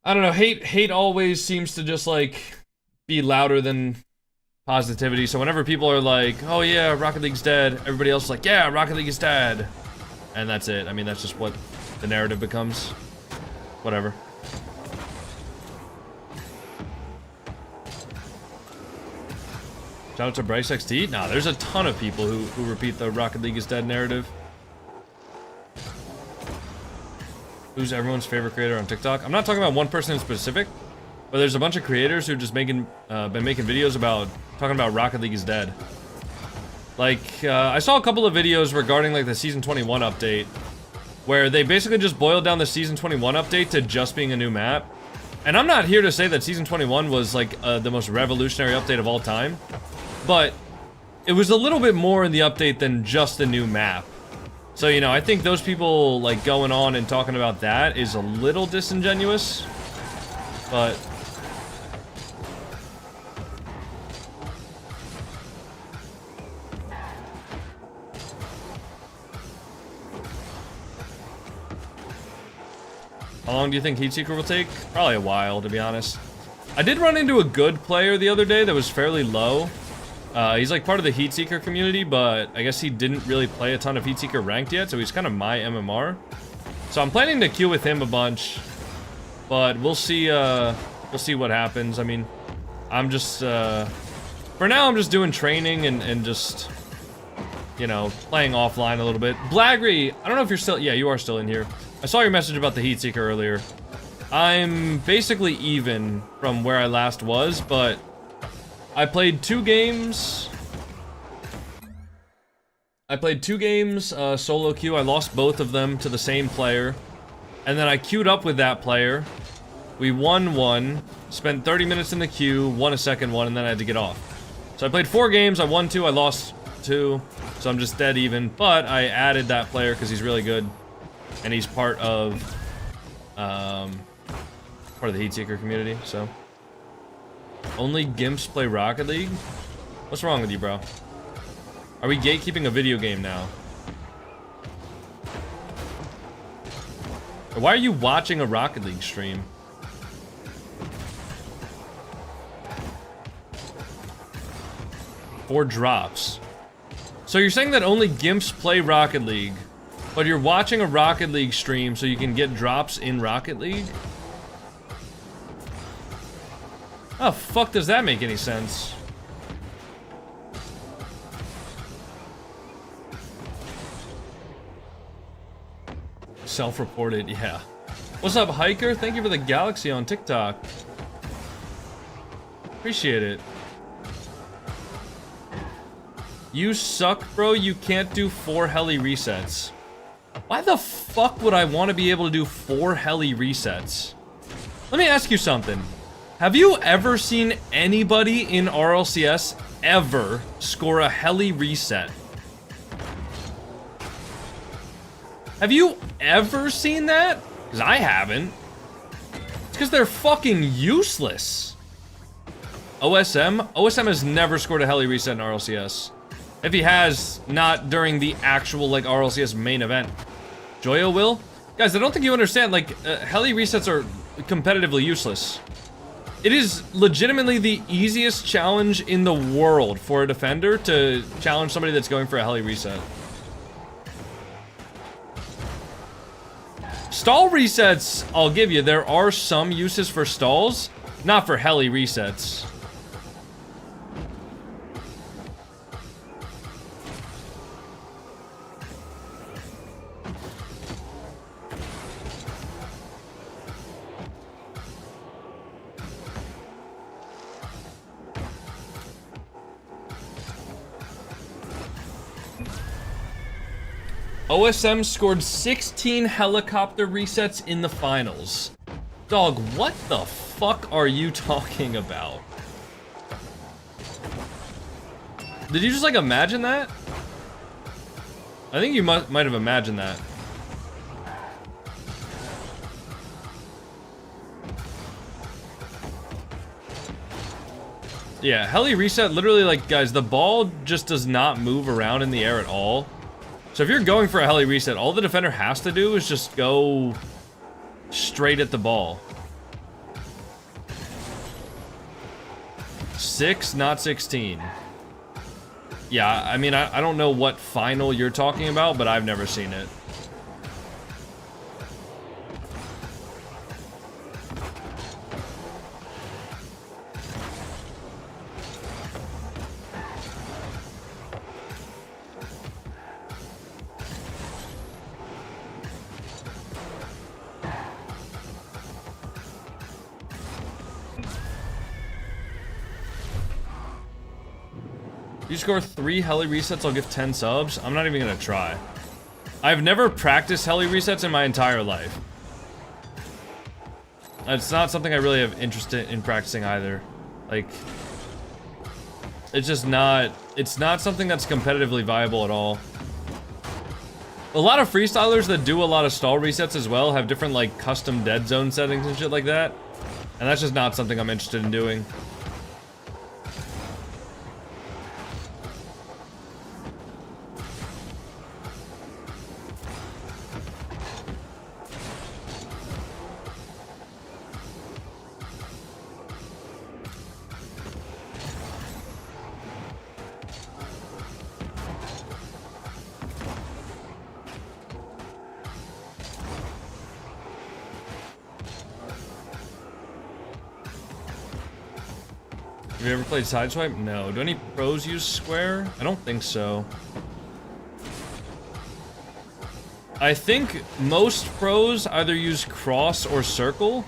I don't know, hate always seems to just like be louder than positivity. So whenever people are like, oh yeah, Rocket League's dead, everybody else is like, yeah, Rocket League is dead. And that's it. I mean, that's just what the narrative becomes. Whatever. Shout out to Bryce XT. Nah, there's a ton of people who repeat the Rocket League is dead narrative. Who's everyone's favorite creator on TikTok? I'm not talking about one person in specific, but there's a bunch of creators who just been making videos about talking about Rocket League is dead. Like, I saw a couple of videos regarding like the Season 21 update, where they basically just boiled down the Season 21 update to just being a new map. And I'm not here to say that Season 21 was like the most revolutionary update of all time, but it was a little bit more in the update than just a new map. So, you know, I think those people, like, going on and talking about that is a little disingenuous, but... How long do you think Heatseeker will take? Probably a while, to be honest. I did run into a good player the other day that was fairly low. He's like part of the Heatseeker community, but I guess he didn't really play a ton of Heatseeker ranked yet, so he's kind of my MMR. So I'm planning to queue with him a bunch, but we'll see what happens. I mean, I'm just, for now I'm just doing training and just, you know, playing offline a little bit. Blagry, I don't know if you're still, yeah, you are still in here. I saw your message about the Heatseeker earlier. I'm basically even from where I last was, but I played 2 games. Solo queue. I lost both of them to the same player. And then I queued up with that player. We won one, spent 30 minutes in the queue, won a second one, and then I had to get off. So I played 4 games, I won 2, I lost 2. So I'm just dead even. But I added that player because he's really good. And he's part of the Heatseeker community, so. Only gimps play Rocket League? What's wrong with you, bro? Are we gatekeeping a video game now? Or why are you watching a Rocket League stream? Or drops. So you're saying that only gimps play Rocket League, but you're watching a Rocket League stream so you can get drops in Rocket League? How the fuck does that make any sense? Self-reported, yeah. What's up, Hiker? Thank you for the galaxy on TikTok. Appreciate it. You suck, bro. You can't do 4 heli resets. Why the fuck would I want to be able to do 4 heli resets? Let me ask you something. Have you ever seen anybody in RLCS ever score a heli reset? Have you ever seen that? Because I haven't. It's because they're fucking useless. OSM? OSM has never scored a heli reset in RLCS. If he has, not during the actual, like, RLCS main event. Joyo will? Guys, I don't think you understand, like, heli resets are competitively useless. It is legitimately the easiest challenge in the world for a defender to challenge somebody that's going for a heli reset. Stall resets, I'll give you, there are some uses for stalls, not for heli resets. OSM scored 16 helicopter resets in the finals. Dog, what the fuck are you talking about? Did you just, like, imagine that? I think you might have imagined that. Yeah, heli reset, literally, like, guys, the ball just does not move around in the air at all. So if you're going for a heli reset, all the defender has to do is just go straight at the ball. 6, not 16. Yeah, I mean, I don't know what final you're talking about, but I've never seen it. If you score 3 heli resets, I'll give 10 subs. I'm not even gonna try. I've never practiced heli resets in my entire life. It's not something I really have interest in practicing either. Like, it's just not, it's not something that's competitively viable at all. A lot of freestylers that do a lot of stall resets as well have different, like, custom dead zone settings and shit like that. And that's just not something I'm interested in doing. Have you ever played Sideswipe? No. Do any pros use square? I don't think so. I think most pros either use cross or circle.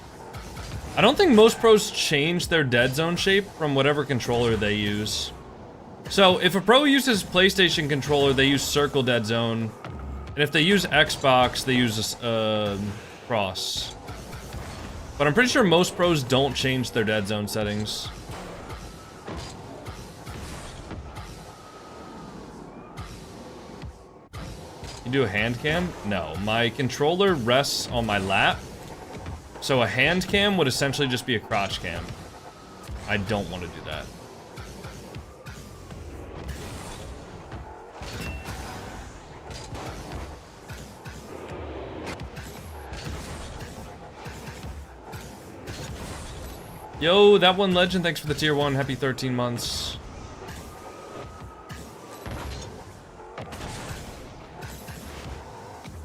I don't think most pros change their dead zone shape from whatever controller they use. So if a pro uses PlayStation controller, they use circle dead zone. And if they use Xbox, they use cross. But I'm pretty sure most pros don't change their dead zone settings. You do a hand cam? No, my controller rests on my lap. So a hand cam would essentially just be a crotch cam. I don't want to do that. Yo, that one legend, thanks for the tier 1. Happy 13 months.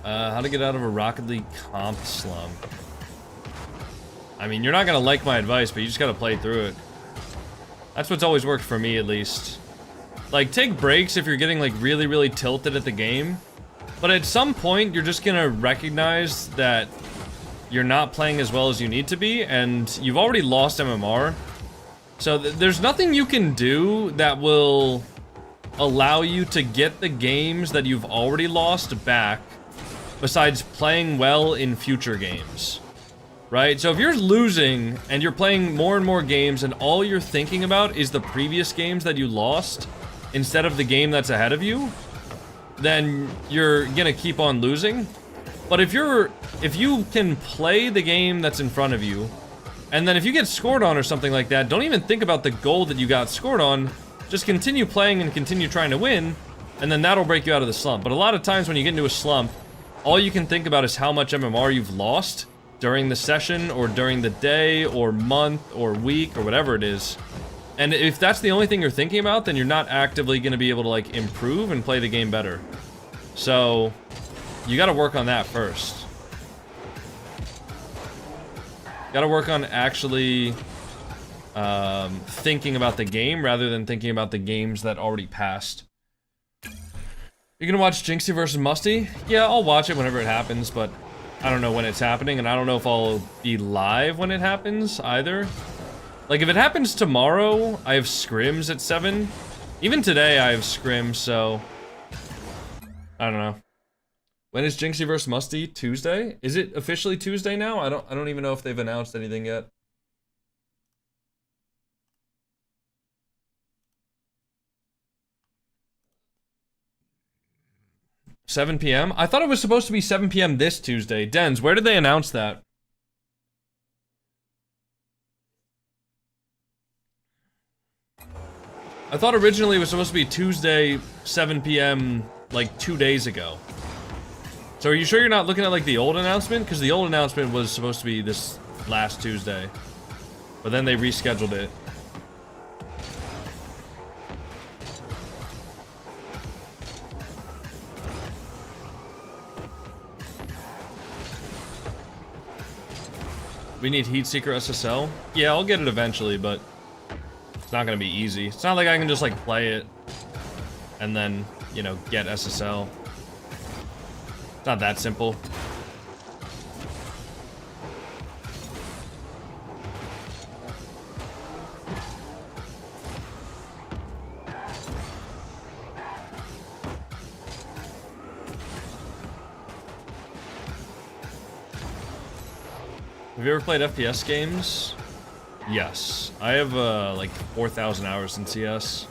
How to get out of a Rocket League comp slump. I mean, you're not gonna like my advice, but you just gotta play through it. That's what's always worked for me, at least. Like, take breaks if you're getting, like, really, really tilted at the game. But at some point, you're just gonna recognize that you're not playing as well as you need to be, and you've already lost MMR. So there's nothing you can do that will allow you to get the games that you've already lost back, besides playing well in future games, right? So if you're losing and you're playing more and more games and all you're thinking about is the previous games that you lost instead of the game that's ahead of you, then you're gonna keep on losing. But if you can play the game that's in front of you, and then if you get scored on or something like that, don't even think about the goal that you got scored on, just continue playing and continue trying to win, and then that'll break you out of the slump. But a lot of times when you get into a slump, all you can think about is how much MMR you've lost during the session, or during the day, or month, or week, or whatever it is. And if that's the only thing you're thinking about, then you're not actively going to be able to, like, improve and play the game better. So, you gotta work on that first. Gotta work on actually thinking about the game rather than thinking about the games that already passed. You're gonna watch Jinxie versus Musty? Yeah, I'll watch it whenever it happens, but I don't know when it's happening, and I don't know if I'll be live when it happens, either. Like, if it happens tomorrow, I have scrims at 7. Even today, I have scrims, so... I don't know. When is Jinxie versus Musty? Tuesday? Is it officially Tuesday now? I don't even know if they've announced anything yet. $7 p.m.? I thought it was supposed to be 7 p.m. this Tuesday. Dens, where did they announce that? I thought originally it was supposed to be Tuesday, 7 p.m., like 2 days ago. So are you sure you're not looking at, like, the old announcement? Because the old announcement was supposed to be this last Tuesday. But then they rescheduled it. We need Heatseeker SSL. Yeah, I'll get it eventually, but it's not gonna be easy. It's not like I can just like play it and then, you know, get SSL. It's not that simple. Have you ever played FPS games? Yes. I have like 4,000 hours in CS.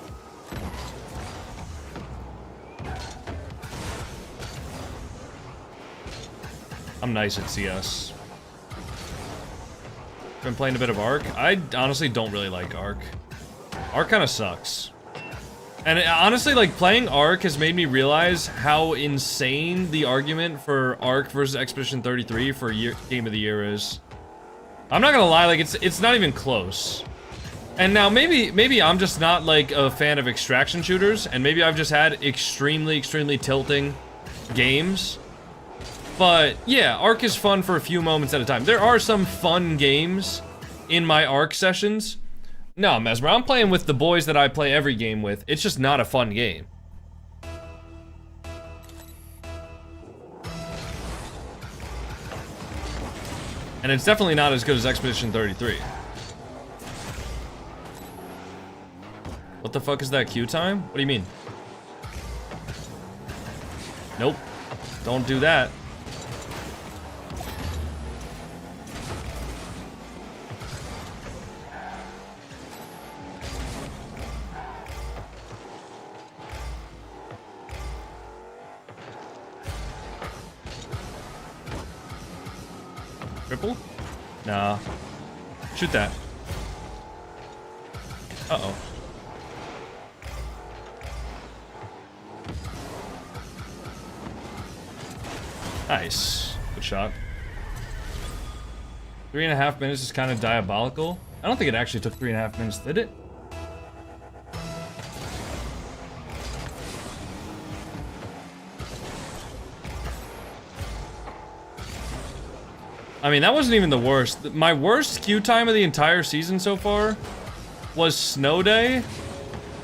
I'm nice at CS. Been playing a bit of Ark. I honestly don't really like Ark. Ark kind of sucks. And honestly, like, playing Ark has made me realize how insane the argument for Ark versus Expedition 33 for Game of the Year is. I'm not gonna lie, like, it's not even close. And now, maybe I'm just not, like, a fan of extraction shooters, and maybe I've just had extremely tilting games. But, yeah, Ark is fun for a few moments at a time. There are some fun games in my Ark sessions. No, Mesmer, I'm playing with the boys that I play every game with. It's just not a fun game. And it's definitely not as good as Expedition 33. What the fuck is that queue time? What do you mean? Nope. Don't do that. Triple? Nah. Shoot that. Uh-oh. Nice. Good shot. 3.5 minutes is kind of diabolical. I don't think it actually took 3.5 minutes, did it? I mean, that wasn't even the worst. My worst queue time of the entire season so far was Snow Day.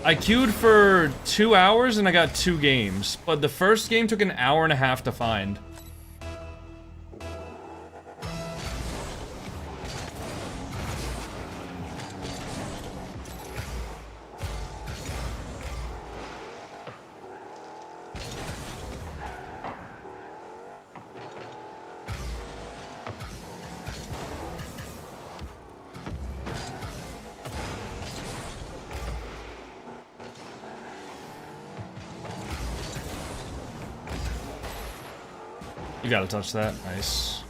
I queued for 2 hours and I got 2 games, but the first game took an hour and a half to find. You gotta touch that. Nice.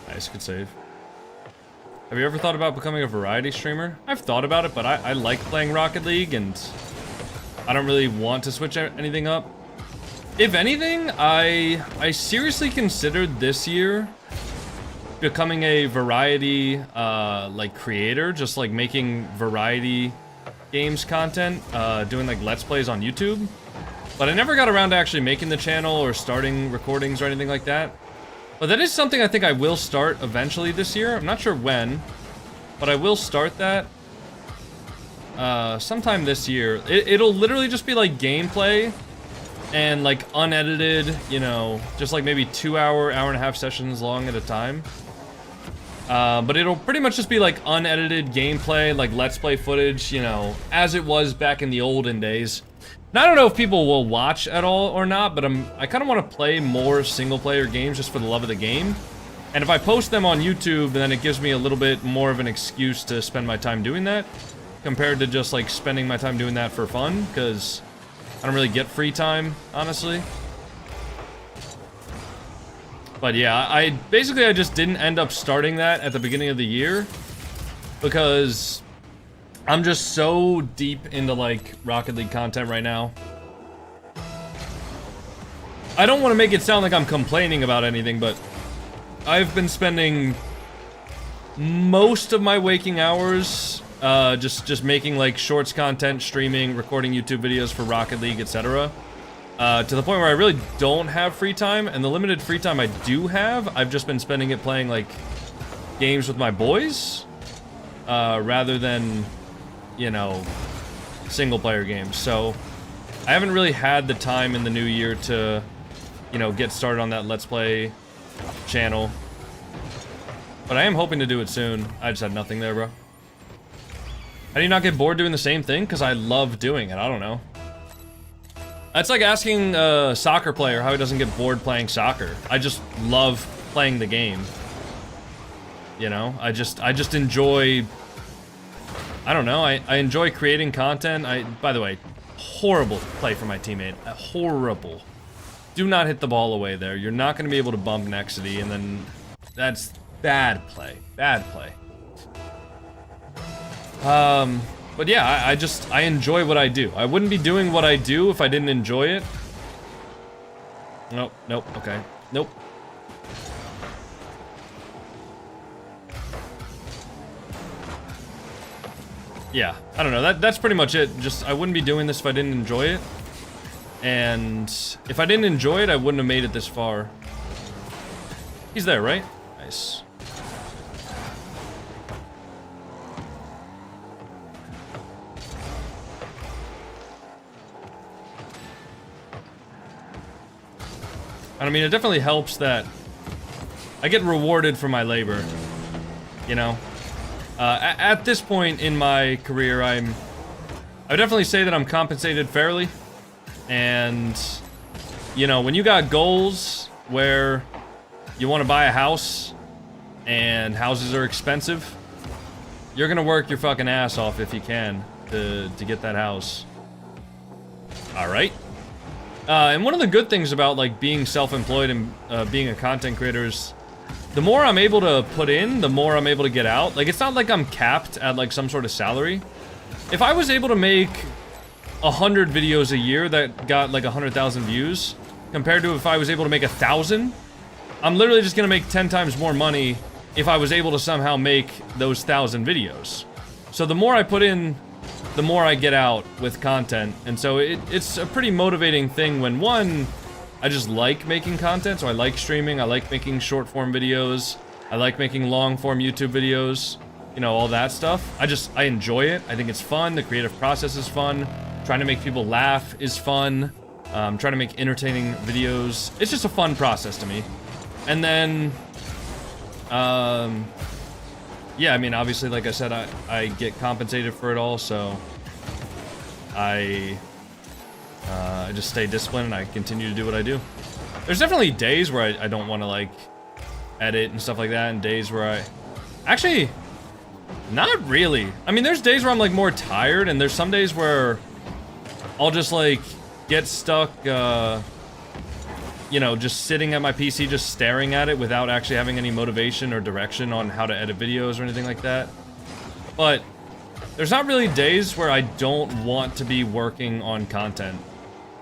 Nice, good save. Have you ever thought about becoming a variety streamer? I've thought about it, but I like playing Rocket League, and I don't really want to switch anything up. If anything, I seriously considered this year becoming a variety, like, creator, just, like, making variety games content, doing like Let's Plays on YouTube, but I never got around to actually making the channel or starting recordings or anything like that. But that is something I think I will start eventually this year. I'm not sure when, but I will start that sometime this year. It'll literally just be like gameplay and like unedited, you know, just like maybe 2 hour and a half sessions long at a time. But it'll pretty much just be like unedited gameplay, like Let's Play footage, you know, as it was back in the olden days. And I don't know if people will watch at all or not, but I kind of want to play more single-player games just for the love of the game. And if I post them on YouTube, then it gives me a little bit more of an excuse to spend my time doing that, compared to just like spending my time doing that for fun, because I don't really get free time, honestly. But yeah, I just didn't end up starting that at the beginning of the year because I'm just so deep into like Rocket League content right now. I don't want to make it sound like I'm complaining about anything, but I've been spending most of my waking hours just making like shorts content, streaming, recording YouTube videos for Rocket League, etc. To the point where I really don't have free time, and the limited free time I do have, I've just been spending it playing, like, games with my boys, rather than, you know, single-player games. So, I haven't really had the time in the new year to, you know, get started on that Let's Play channel. But I am hoping to do it soon. I just had nothing there, bro. How do you not get bored doing the same thing? Because I love doing it. I don't know. It's like asking a soccer player how he doesn't get bored playing soccer. I just love playing the game. You know? I just enjoy... I don't know. I enjoy creating content. By the way, horrible play from my teammate. Horrible. Do not hit the ball away there. You're not going to be able to bump Nexity, and then... That's bad play. Bad play. But yeah, I enjoy what I do. I wouldn't be doing what I do if I didn't enjoy it. Nope, nope, okay. Nope. Yeah, I don't know, that's pretty much it. Just, I wouldn't be doing this if I didn't enjoy it. And if I didn't enjoy it, I wouldn't have made it this far. He's there, right? Nice. I mean, it definitely helps that I get rewarded for my labor, you know? At this point in my career, I would definitely say that I'm compensated fairly. And, you know, when you got goals where you want to buy a house and houses are expensive, you're gonna work your fucking ass off if you can to get that house. Alright. And one of the good things about, like, being self-employed and being a content creator is the more I'm able to put in, the more I'm able to get out. Like, it's not like I'm capped at, like, some sort of salary. If I was able to make 100 videos a year that got, like, 100,000 views, compared to if I was able to make 1,000, I'm literally just gonna make 10 times more money if I was able to somehow make those 1,000 videos. So the more I put in, the more I get out with content, and so it's a pretty motivating thing when, one, I just like making content, so I like streaming, I like making short-form videos, I like making long-form YouTube videos, you know, all that stuff. I enjoy it, I think it's fun, the creative process is fun, trying to make people laugh is fun, trying to make entertaining videos, it's just a fun process to me. And then, yeah, I mean, obviously, like I said, I get compensated for it all, so I just stay disciplined and I continue to do what I do. There's definitely days where I don't want to, like, edit and stuff like that, and days where actually, not really. I mean, there's days where I'm, like, more tired, and there's some days where I'll just, like, get stuck, you know, just sitting at my PC, just staring at it without actually having any motivation or direction on how to edit videos or anything like that. But there's not really days where I don't want to be working on content.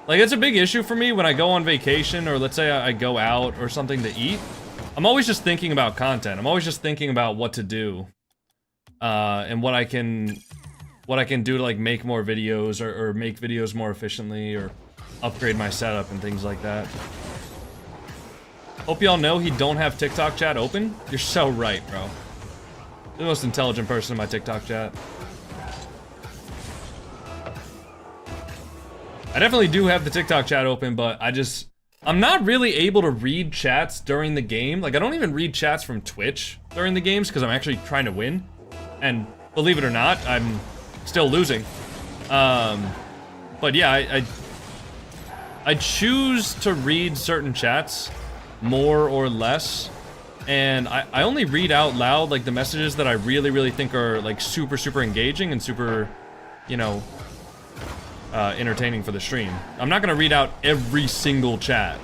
Like, it's a big issue for me when I go on vacation, or let's say I go out or something to eat. I'm always just thinking about content. I'm always just thinking about what to do. And what I can do to, like, make more videos, or make videos more efficiently, or upgrade my setup and things like that. Hope y'all know he don't have TikTok chat open. You're so right, bro. You're the most intelligent person in my TikTok chat. I definitely do have the TikTok chat open, but I'm not really able to read chats during the game. Like, I don't even read chats from Twitch during the games because I'm actually trying to win. And believe it or not, I'm still losing. But yeah, I choose to read certain chats more or less, and I only read out loud, like, the messages that I really think are, like, super engaging and super, you know, entertaining for the stream. I'm not gonna read out every single chat.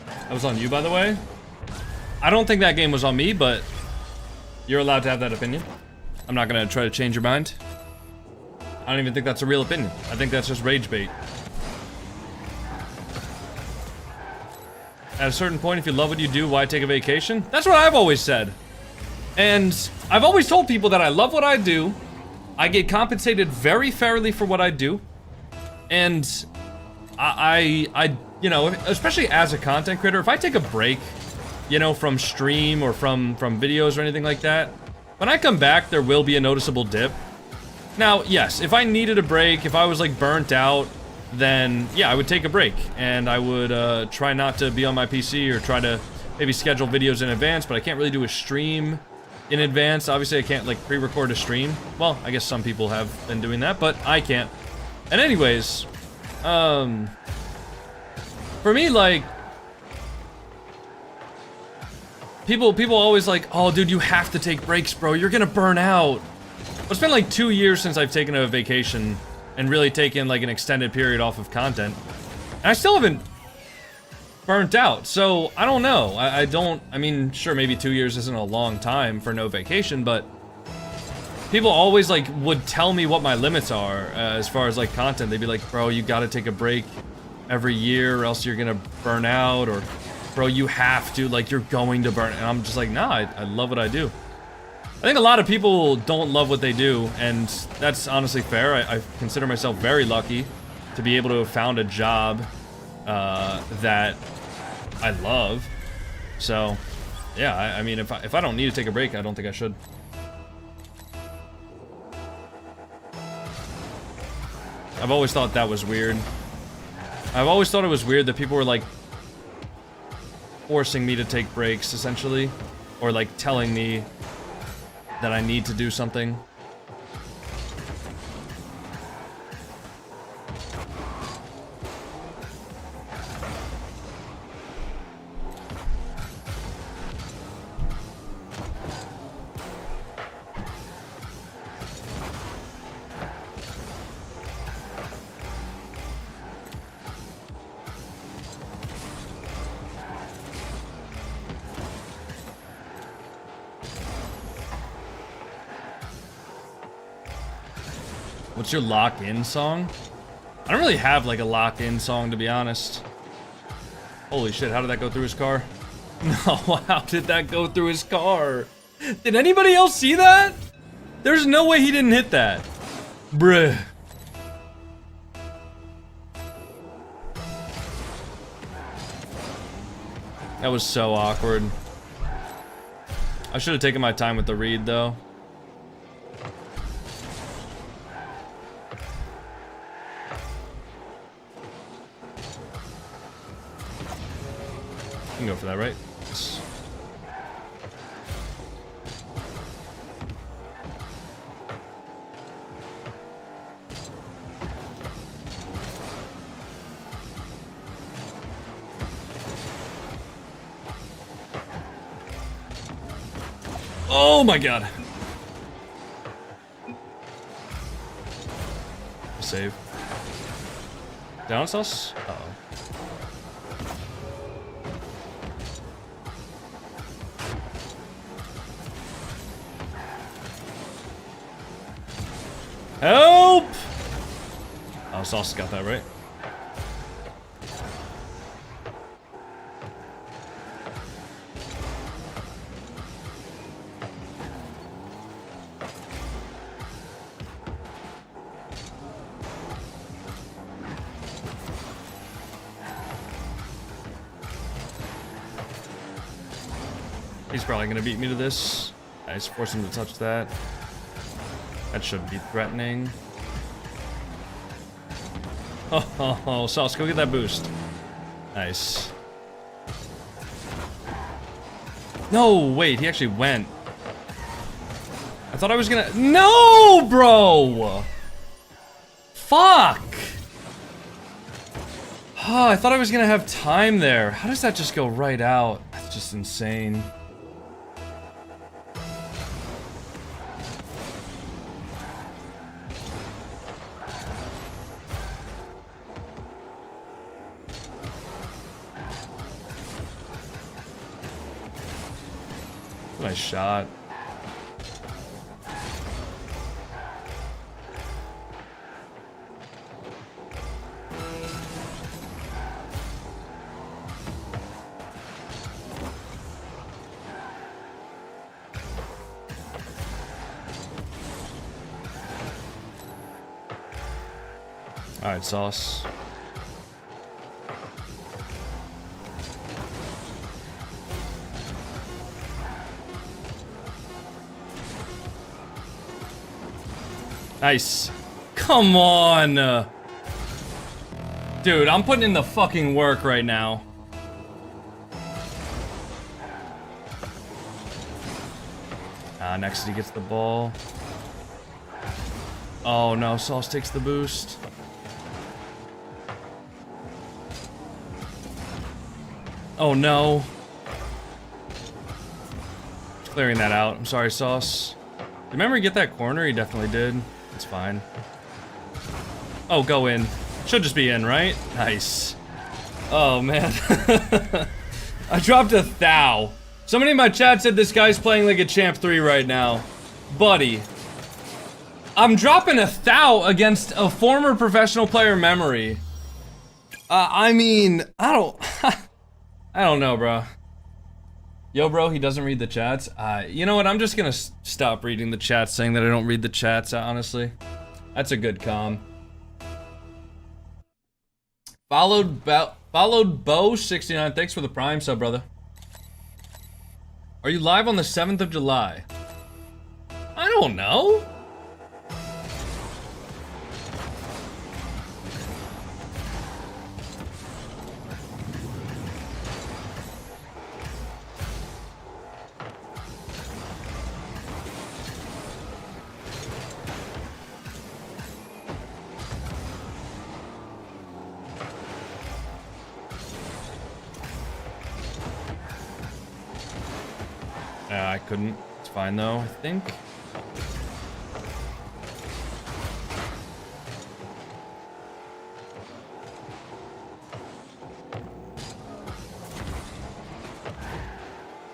That was on you, by the way. I don't think that game was on me, but you're allowed to have that opinion. I'm not gonna try to change your mind. I don't even think that's a real opinion. I think that's just rage bait. At a certain point, if you love what you do, why take a vacation? That's what I've always said. And I've always told people that I love what I do. I get compensated very fairly for what I do. And I you know, especially as a content creator, if I take a break, you know, from stream or from videos or anything like that, when I come back, there will be a noticeable dip. Now, yes, if I needed a break, if I was like burnt out, then yeah, I would take a break and I would try not to be on my PC or try to maybe schedule videos in advance, but I can't really do a stream in advance. Obviously, I can't like pre-record a stream. Well, I guess some people have been doing that, but I can't. And anyways, for me, like, people always like, oh, dude, you have to take breaks, bro. You're gonna burn out. Well, it's been like 2 years since I've taken a vacation and really taken like an extended period off of content. And I still haven't burnt out, so I don't know. I mean, sure, maybe 2 years isn't a long time for no vacation, but people always like would tell me what my limits are as far as like content. They'd be like, bro, you gotta take a break every year or else you're gonna burn out, or bro, you have to, like, you're going to burn. And I'm just like, nah, I love what I do. I think a lot of people don't love what they do, and that's honestly fair. I consider myself very lucky to be able to have found a job that I love. So, yeah, I mean, if I don't need to take a break, I don't think I should. I've always thought that was weird. I've always thought it was weird that people were, like, forcing me to take breaks, essentially. Or, like, telling me that I need to do something. What's your lock-in song? I don't really have like a lock-in song, to be honest. Holy shit, how did that go through his car? No, how did that go through his car? Did anybody else see that? There's no way he didn't hit that. Bruh. That was so awkward. I should have taken my time with the read, though. You can go for that, right? Yes. Oh my god. Save. Down sauce? Uh-oh. Help! Oh, Sauce got that right. He's probably gonna beat me to this. I just force him to touch that. That shouldn't be threatening. Oh, Sauce, go get that boost. Nice. No, wait, he actually went. I thought I was gonna... No, bro! Fuck! Oh, I thought I was gonna have time there. How does that just go right out? That's just insane. Nice shot. Alright, sauce. Nice. Come on. Dude, I'm putting in the fucking work right now. Next he gets the ball. Oh no, Sauce takes the boost. Oh no. Just clearing that out. I'm sorry, Sauce. Remember, get that corner? He definitely did. It's fine. Oh, go in. Should just be in, right? Nice. Oh, man. I dropped a thou. Somebody in my chat said this guy's playing like a champ 3 right now. Buddy. I'm dropping a thou against a former professional player memory. I mean, I don't know, bro. Yo, bro, he doesn't read the chats. You know what? I'm just gonna stop reading the chats, saying that I don't read the chats, honestly. That's a good calm. Followed Bo69. Thanks for the Prime sub, brother. Are you live on the 7th of July? I don't know. I couldn't. It's fine though, I think.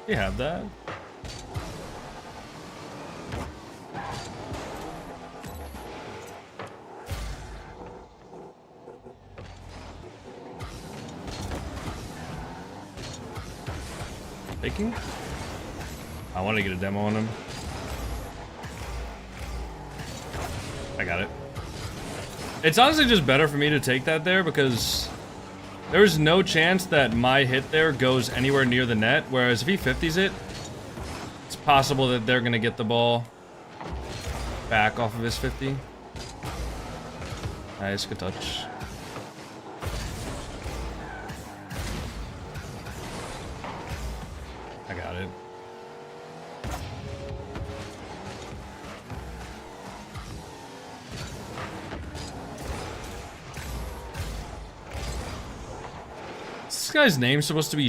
You have that. Taking? I want to get a demo on him. I got it. It's honestly just better for me to take that there because there's no chance that my hit there goes anywhere near the net, whereas if he 50s it, it's possible that they're going to get the ball back off of his 50. Nice, good touch. I got it. This guy's name's supposed to be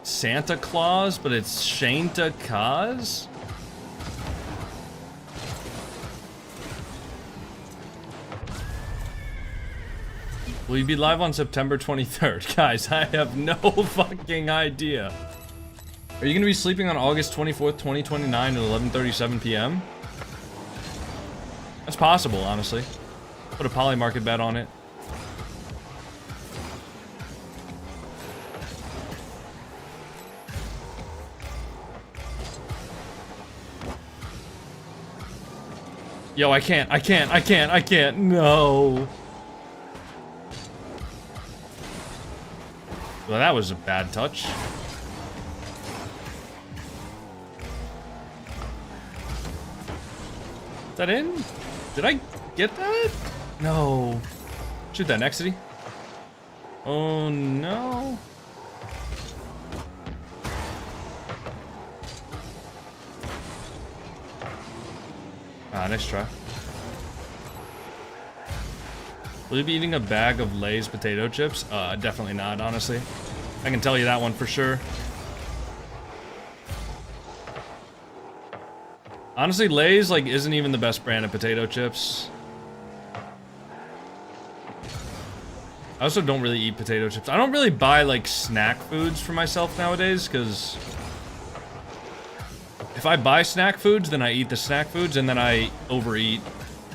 Santa Claus, but it's Shanta Kaz? Will you be live on September 23rd? Guys, I have no fucking idea. Are you gonna be sleeping on August 24th, 2029 at 11:37 p.m.? That's possible, honestly. Put a poly market bet on it. Yo, I can't, no. Well, that was a bad touch. Is that in? Did I get that? No. Shoot that next city. Oh, no. Nice try. Will you be eating a bag of Lay's potato chips? Definitely not, honestly. I can tell you that one for sure. Honestly, Lay's, like, isn't even the best brand of potato chips. I also don't really eat potato chips. I don't really buy, like, snack foods for myself nowadays, because if I buy snack foods, then I eat the snack foods, and then I overeat.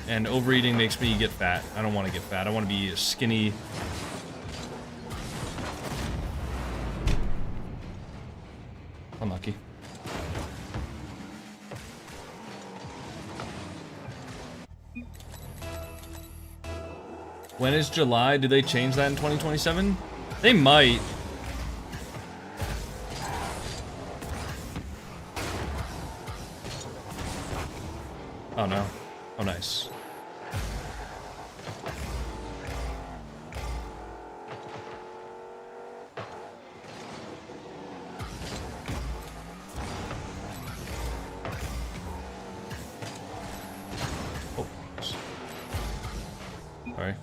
And overeating makes me get fat. I don't want to get fat. I want to be skinny. Unlucky. When is July? Do they change that in 2027? They might. Oh no. Oh nice. Oh. Sorry.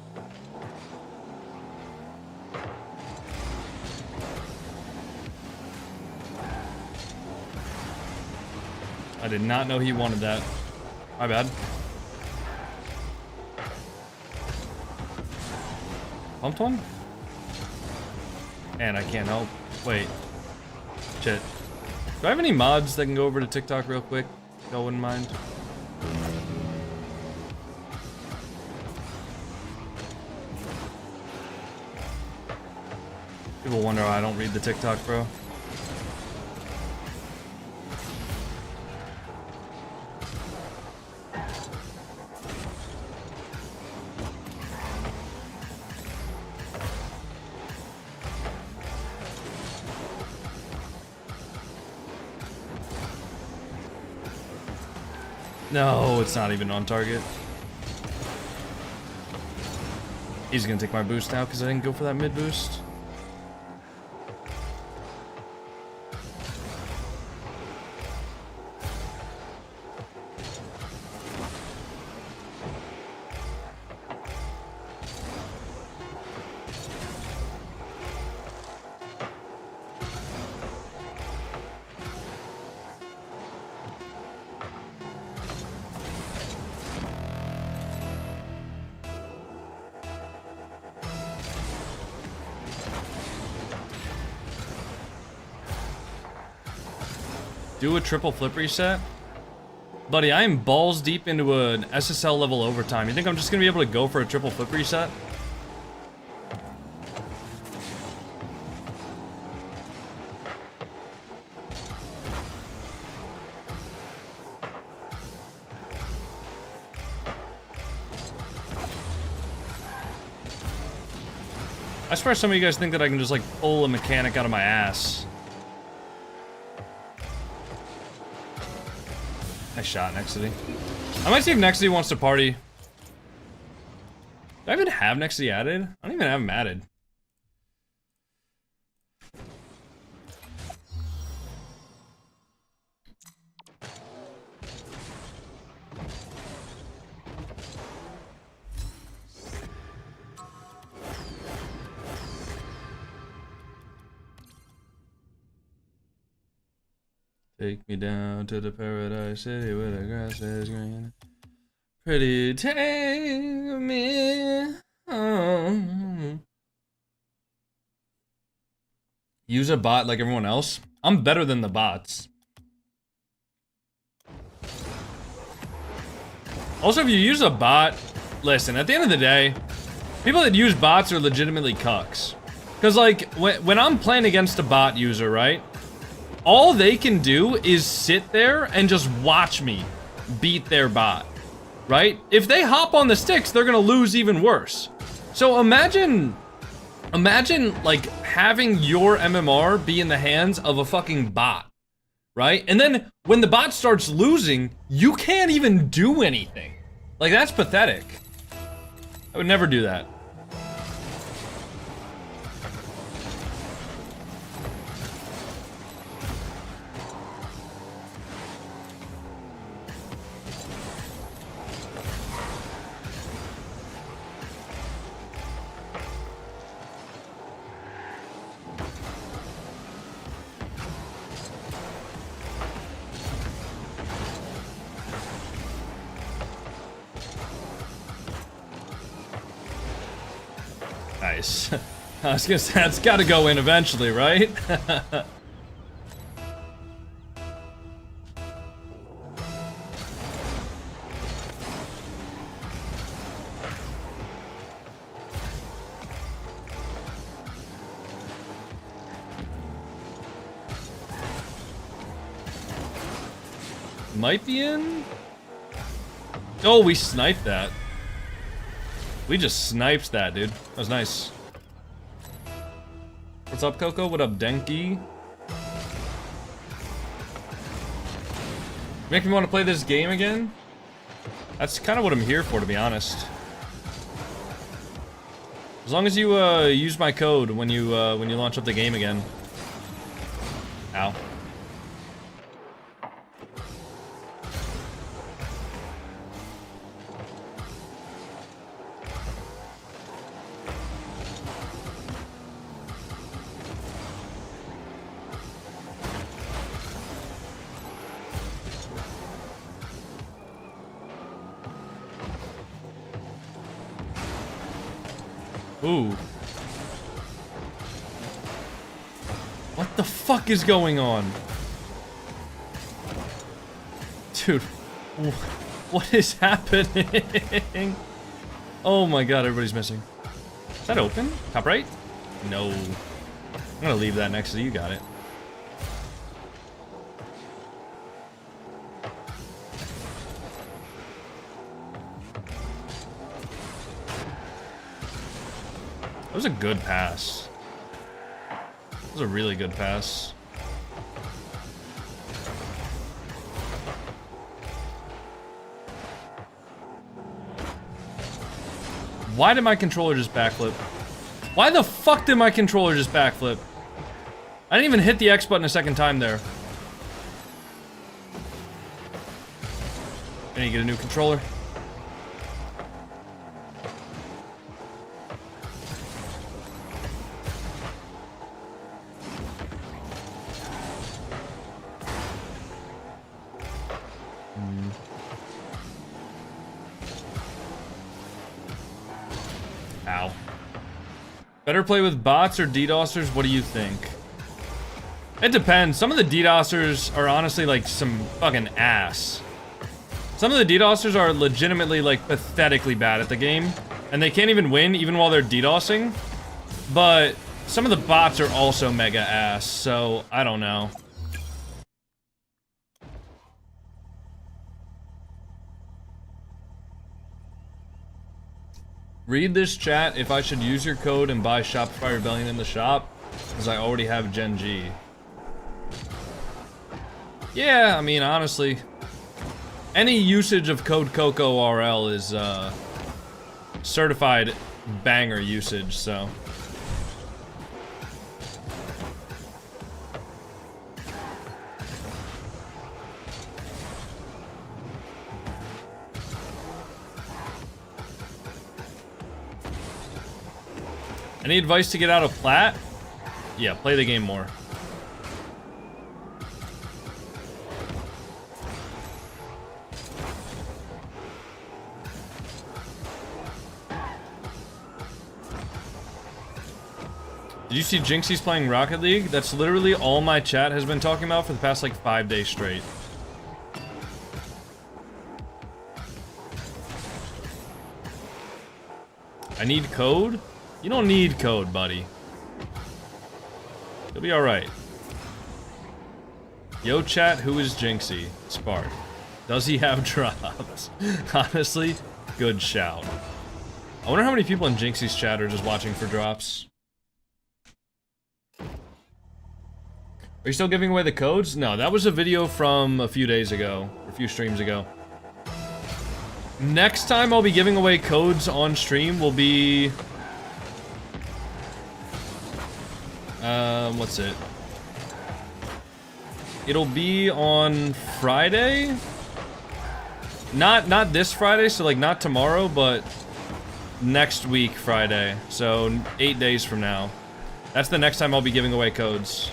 I did not know he wanted that. My bad. Pumped one? And I can't help. Wait. Shit. Do I have any mods that can go over to TikTok real quick? If y'all wouldn't mind. People wonder why I don't read the TikTok, bro. No, it's not even on target. He's gonna take my boost now because I didn't go for that mid boost. Do a triple flip reset? Buddy, I am balls deep into an SSL level overtime. You think I'm just gonna be able to go for a triple flip reset? I swear some of you guys think that I can just like pull a mechanic out of my ass. Nice shot, Nexity. I might see if Nexity wants to party. Do I even have Nexity added? I don't even have him added. Take me down to the paradise city where the grass is green. Pretty, take me home. Use a bot like everyone else? I'm better than the bots. Also, if you use a bot, listen, at the end of the day, people that use bots are legitimately cucks. Because, like, when I'm playing against a bot user, right? All they can do is sit there and just watch me beat their bot, right? If they hop on the sticks, they're gonna lose even worse. So imagine like having your MMR be in the hands of a fucking bot, right? And then when the bot starts losing, you can't even do anything. Like, that's pathetic. I would never do that. Nice. I was gonna say, that's gotta go in eventually, right? Might be in? Oh, we sniped that. We just sniped that, dude. That was nice. What's up, Coco? What up, Denki? Make me want to play this game again? That's kind of what I'm here for, to be honest. As long as you use my code when you launch up the game again. Ow. Ooh. What the fuck is going on? Dude, what is happening? Oh my god, everybody's missing. Is that open? Top right? No. I'm gonna leave that next to you, got it. That was a good pass. That was a really good pass. Why did my controller just backflip? Why the fuck did my controller just backflip? I didn't even hit the X button a second time there. I need to get a new controller. Ow. Better play with bots or DDoSers? What do you think? It depends. Some of the DDoSers are honestly like some fucking ass. Some of the DDoSers are legitimately like pathetically bad at the game. And they can't even win even while they're DDoSing. But some of the bots are also mega ass. So, I don't know. Read this chat if I should use your code and buy Shopify Rebellion in the shop, because I already have Gen G. Yeah, I mean, honestly, any usage of code CocoRL is certified banger usage, so. Any advice to get out of plat? Yeah, play the game more. Did you see Jinxie's playing Rocket League? That's literally all my chat has been talking about for the past like 5 days straight. I need code? You don't need code, buddy. You'll be alright. Yo, chat, who is Jinxie? Spark. Does he have drops? Honestly, good shout. I wonder how many people in Jinxie's chat are just watching for drops. Are you still giving away the codes? No, that was a video from a few days ago. A few streams ago. Next time I'll be giving away codes on stream will be... what's it? It'll be on Friday? Not this Friday, so like not tomorrow, but next week Friday. So 8 days from now. That's the next time I'll be giving away codes.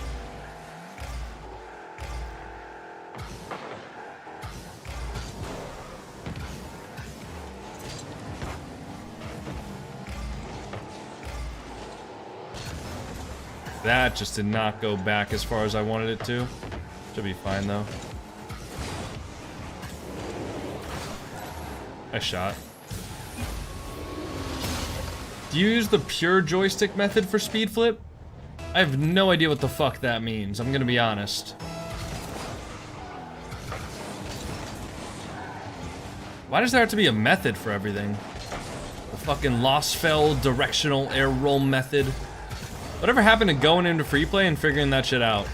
That just did not go back as far as I wanted it to. Should be fine though. I shot. Do you use the pure joystick method for speed flip? I have no idea what the fuck that means, I'm gonna be honest. Why does there have to be a method for everything? The fucking Lost Fell directional air roll method. Whatever happened to going into free play and figuring that shit out?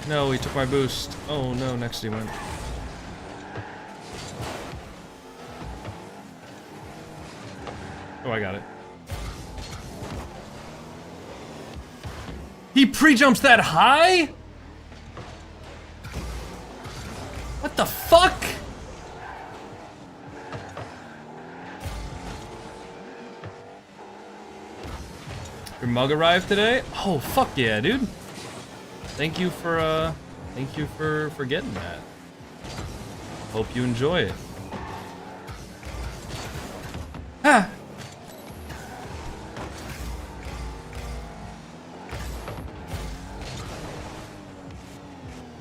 No, he took my boost. Oh no, next he went. Oh, I got it. He pre-jumps that high? What the fuck? Your mug arrived today? Oh, fuck yeah, dude. Thank you for getting that. Hope you enjoy it. Ha!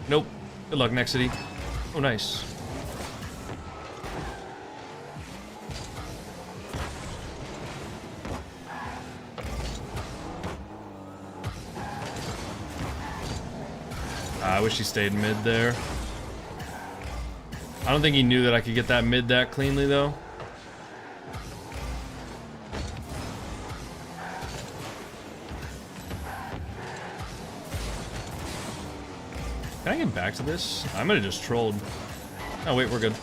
Nope. Good luck, next city. Oh, nice. I wish he stayed mid there. I don't think he knew that I could get that mid that cleanly, though. Can I get back to this? I might have just trolled. Oh, wait, we're good.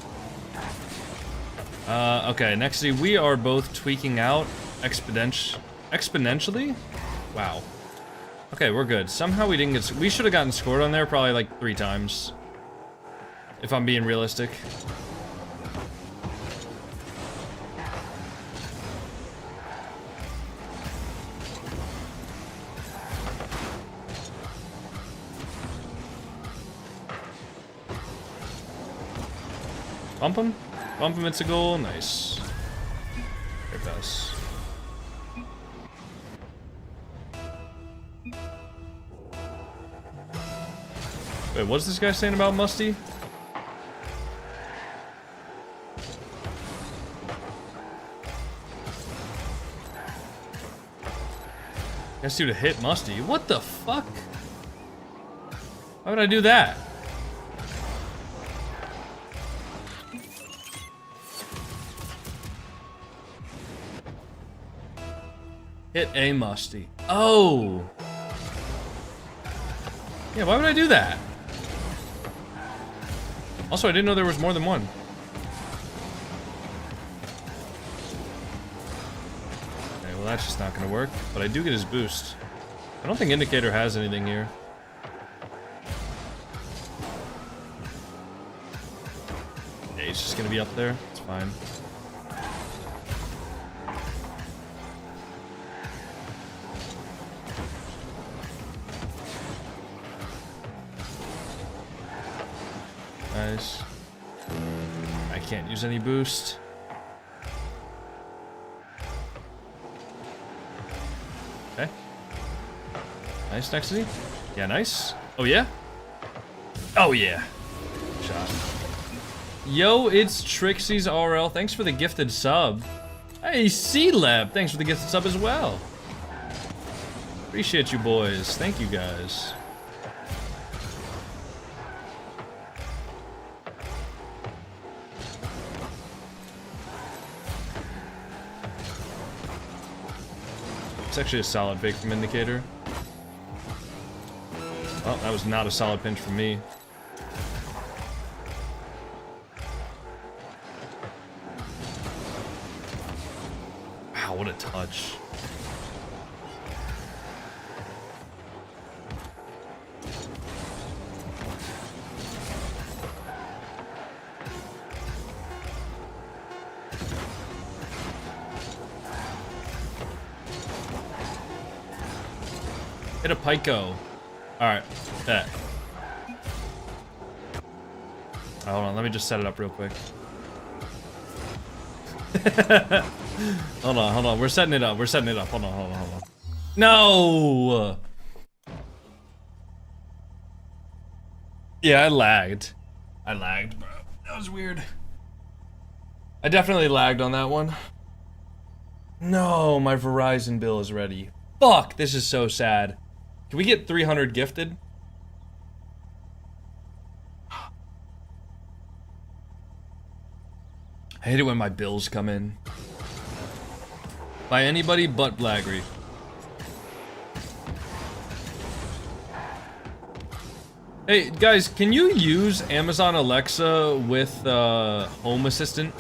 Okay, next city, we are both tweaking out exponentially? Wow. Okay, we're good. Somehow we didn't get... We should have gotten scored on there probably like 3 times. If I'm being realistic. Bump him? Bump him, it's a goal. Nice. Great pass. Wait, what's this guy saying about Musty? Guess you to hit Musty. What the fuck? Why would I do that? Hit a Musty. Oh! Yeah, why would I do that? Also, I didn't know there was more than one. Okay, well that's just not gonna work. But I do get his boost. I don't think Indicator has anything here. Yeah, he's just gonna be up there. It's fine. Nice. I can't use any boost. Okay. Nice, next city. Yeah, nice. Oh, yeah? Oh, yeah. Shot. Yo, it's Trixie's RL. Thanks for the gifted sub. Hey, C-Lab. Thanks for the gifted sub as well. Appreciate you, boys. Thank you, guys. It's actually a solid fake from Indicator. Well, that was not a solid pinch from me. Wow, what a touch. Hit a Pico. Alright, bet. Hold on, let me just set it up real quick. Hold on. We're setting it up. Hold on. No! Yeah, I lagged, bro. That was weird. I definitely lagged on that one. No, my Verizon bill is ready. Fuck, this is so sad. Can we get 300 gifted? I hate it when my bills come in. By anybody but Blaggery. Hey, guys, can you use Amazon Alexa with Home Assistant?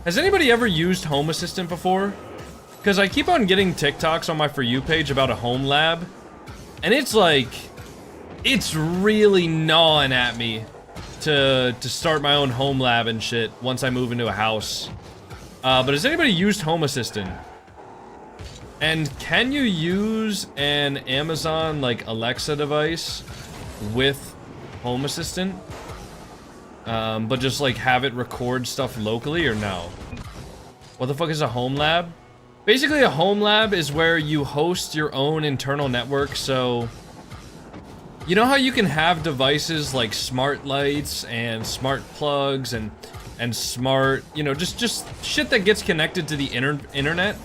Has anybody ever used Home Assistant before? Because I keep on getting TikToks on my For You page about a home lab. And it's like, it's really gnawing at me to start my own home lab and shit once I move into a house. But has anybody used Home Assistant? And can you use an Amazon, like, Alexa device with Home Assistant? But just, like, have it record stuff locally, or no? What the fuck is a home lab? Basically, a home lab is where you host your own internal network, so... You know how you can have devices like smart lights and smart plugs and smart, you know, just shit that gets connected to the internet?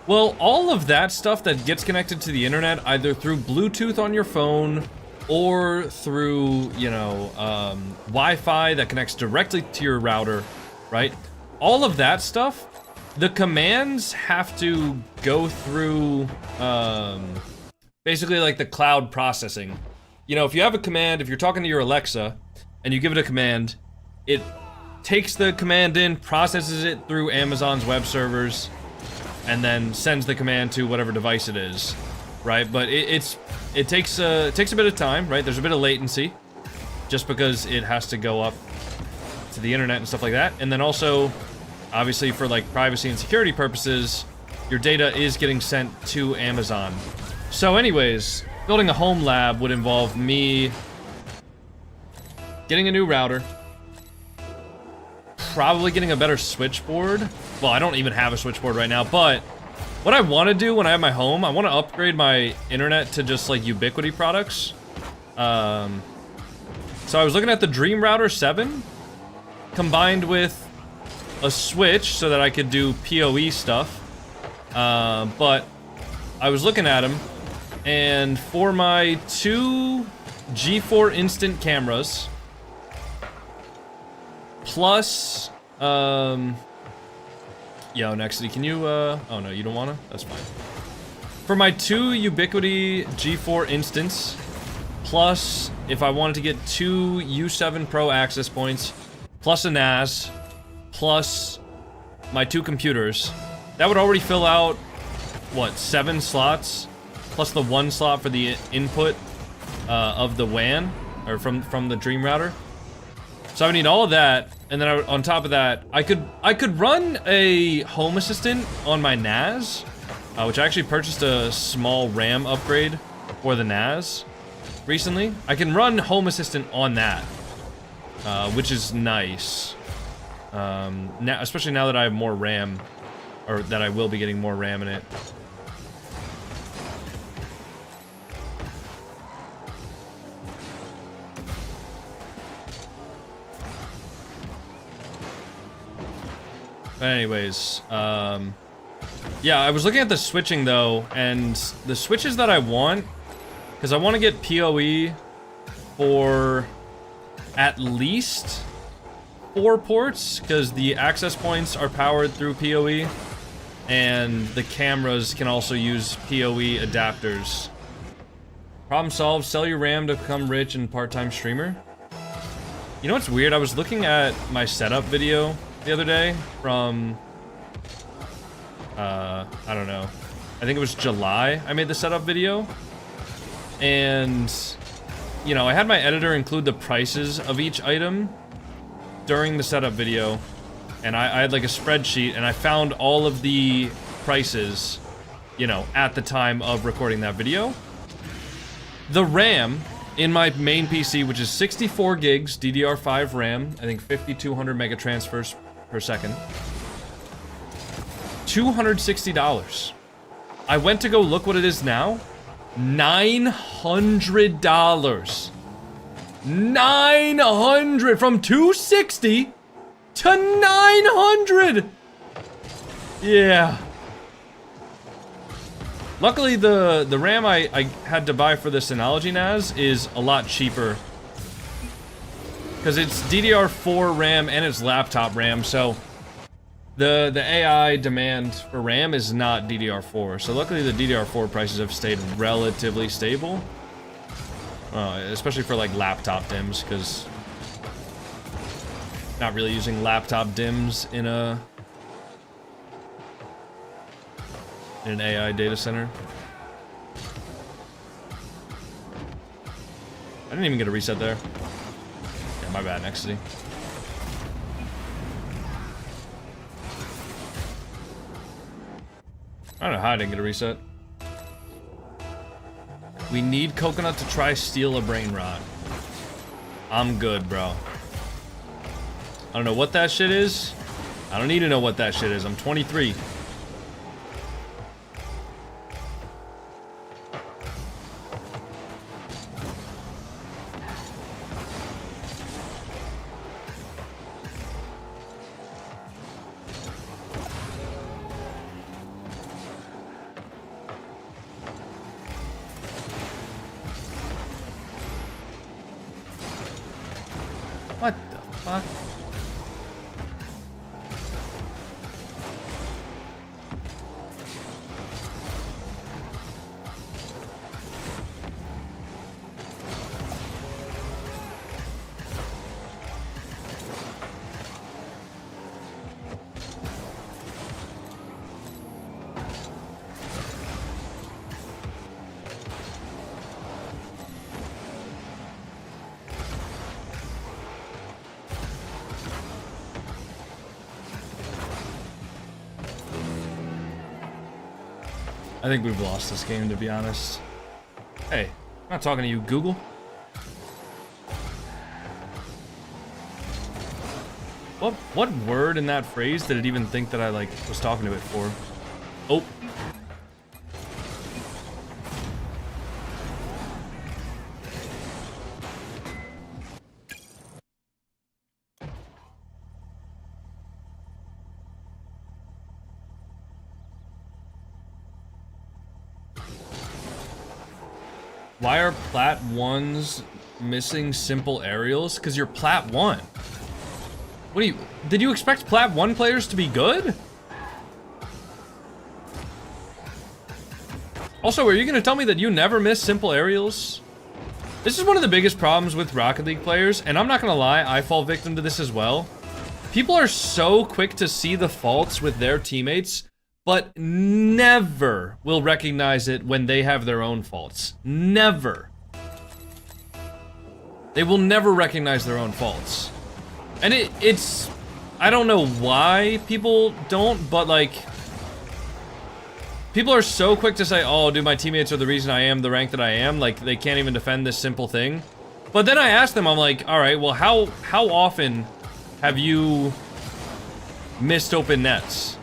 Well, all of that stuff that gets connected to the internet, either through Bluetooth on your phone or through, you know, Wi-Fi that connects directly to your router, right? All of that stuff, the commands have to go through, basically like the cloud processing. You know, if you have a command, if you're talking to your Alexa, and you give it a command, it takes the command in, processes it through Amazon's web servers, and then sends the command to whatever device it is, right? But it takes a bit of time, right? There's a bit of latency, just because it has to go up to the internet and stuff like that. And then also, obviously for like privacy and security purposes, your data is getting sent to Amazon. So anyways, building a home lab would involve me getting a new router, probably getting a better switchboard. Well, I don't even have a switchboard right now, but what I want to do when I have my home, I want to upgrade my internet to just like Ubiquity products. So I was looking at the Dream Router 7 combined with a switch so that I could do PoE stuff. But I was looking at them, and for my 2 G4 instant cameras, plus, yo, Nexity, can you, oh no, you don't wanna? That's fine. For my 2 Ubiquity G4 instants, plus, if I wanted to get 2 U7 Pro access points, plus a NAS, plus my 2 computers, that would already fill out, what, 7 slots? Plus the 1 slot for the input of the WAN, or from the Dream Router. So I would need all of that, and then on top of that, I could run a Home Assistant on my NAS, which I actually purchased a small RAM upgrade for the NAS recently. I can run Home Assistant on that, which is nice. Now, especially now that I have more RAM, or that I will be getting more RAM in it. But anyways, yeah, I was looking at the switching though, and the switches that I want, because I want to get PoE for at least 4 ports, because the access points are powered through PoE, and the cameras can also use PoE adapters. Problem solved, sell your RAM to become rich and part-time streamer. You know what's weird? I was looking at my setup video the other day from, I don't know, I think it was July I made the setup video, and, you know, I had my editor include the prices of each item during the setup video, and I had like a spreadsheet, and I found all of the prices, you know, at the time of recording that video. The RAM in my main PC, which is 64 gigs DDR5 RAM, I think 5200 mega transfers per second, $260. I went to go look what it is now. $900. 900 from 260 to 900. Yeah. Luckily, the RAM I had to buy for the Synology NAS is a lot cheaper. Because it's DDR4 RAM and it's laptop RAM, so the AI demand for RAM is not DDR4. So luckily the DDR4 prices have stayed relatively stable. Especially for like laptop DIMMs, because not really using laptop DIMMs in an AI data center. I didn't even get a reset there. Yeah, my bad, Nexity. I don't know how I didn't get a reset. We need Coconut to try steal a brain rot. I'm good, bro. I don't know what that shit is. I don't need to know what that shit is. I'm 23. What the fuck? I think we've lost this game, to be honest. Hey, I'm not talking to you, Google. What word in that phrase did it even think that I, like, was talking to it for? Oh. Why are Plat 1s missing simple aerials? Because you're Plat 1. What do you... Did you expect Plat 1 players to be good? Also, are you going to tell me that you never miss simple aerials? This is one of the biggest problems with Rocket League players, and I'm not going to lie, I fall victim to this as well. People are so quick to see the faults with their teammates, but never will recognize it when they have their own faults. Never. They will never recognize their own faults. And it's... I don't know why people don't, but like... People are so quick to say, oh, dude, my teammates are the reason I am the rank that I am. Like, they can't even defend this simple thing. But then I ask them, I'm like, alright, well, how often have you missed open nets?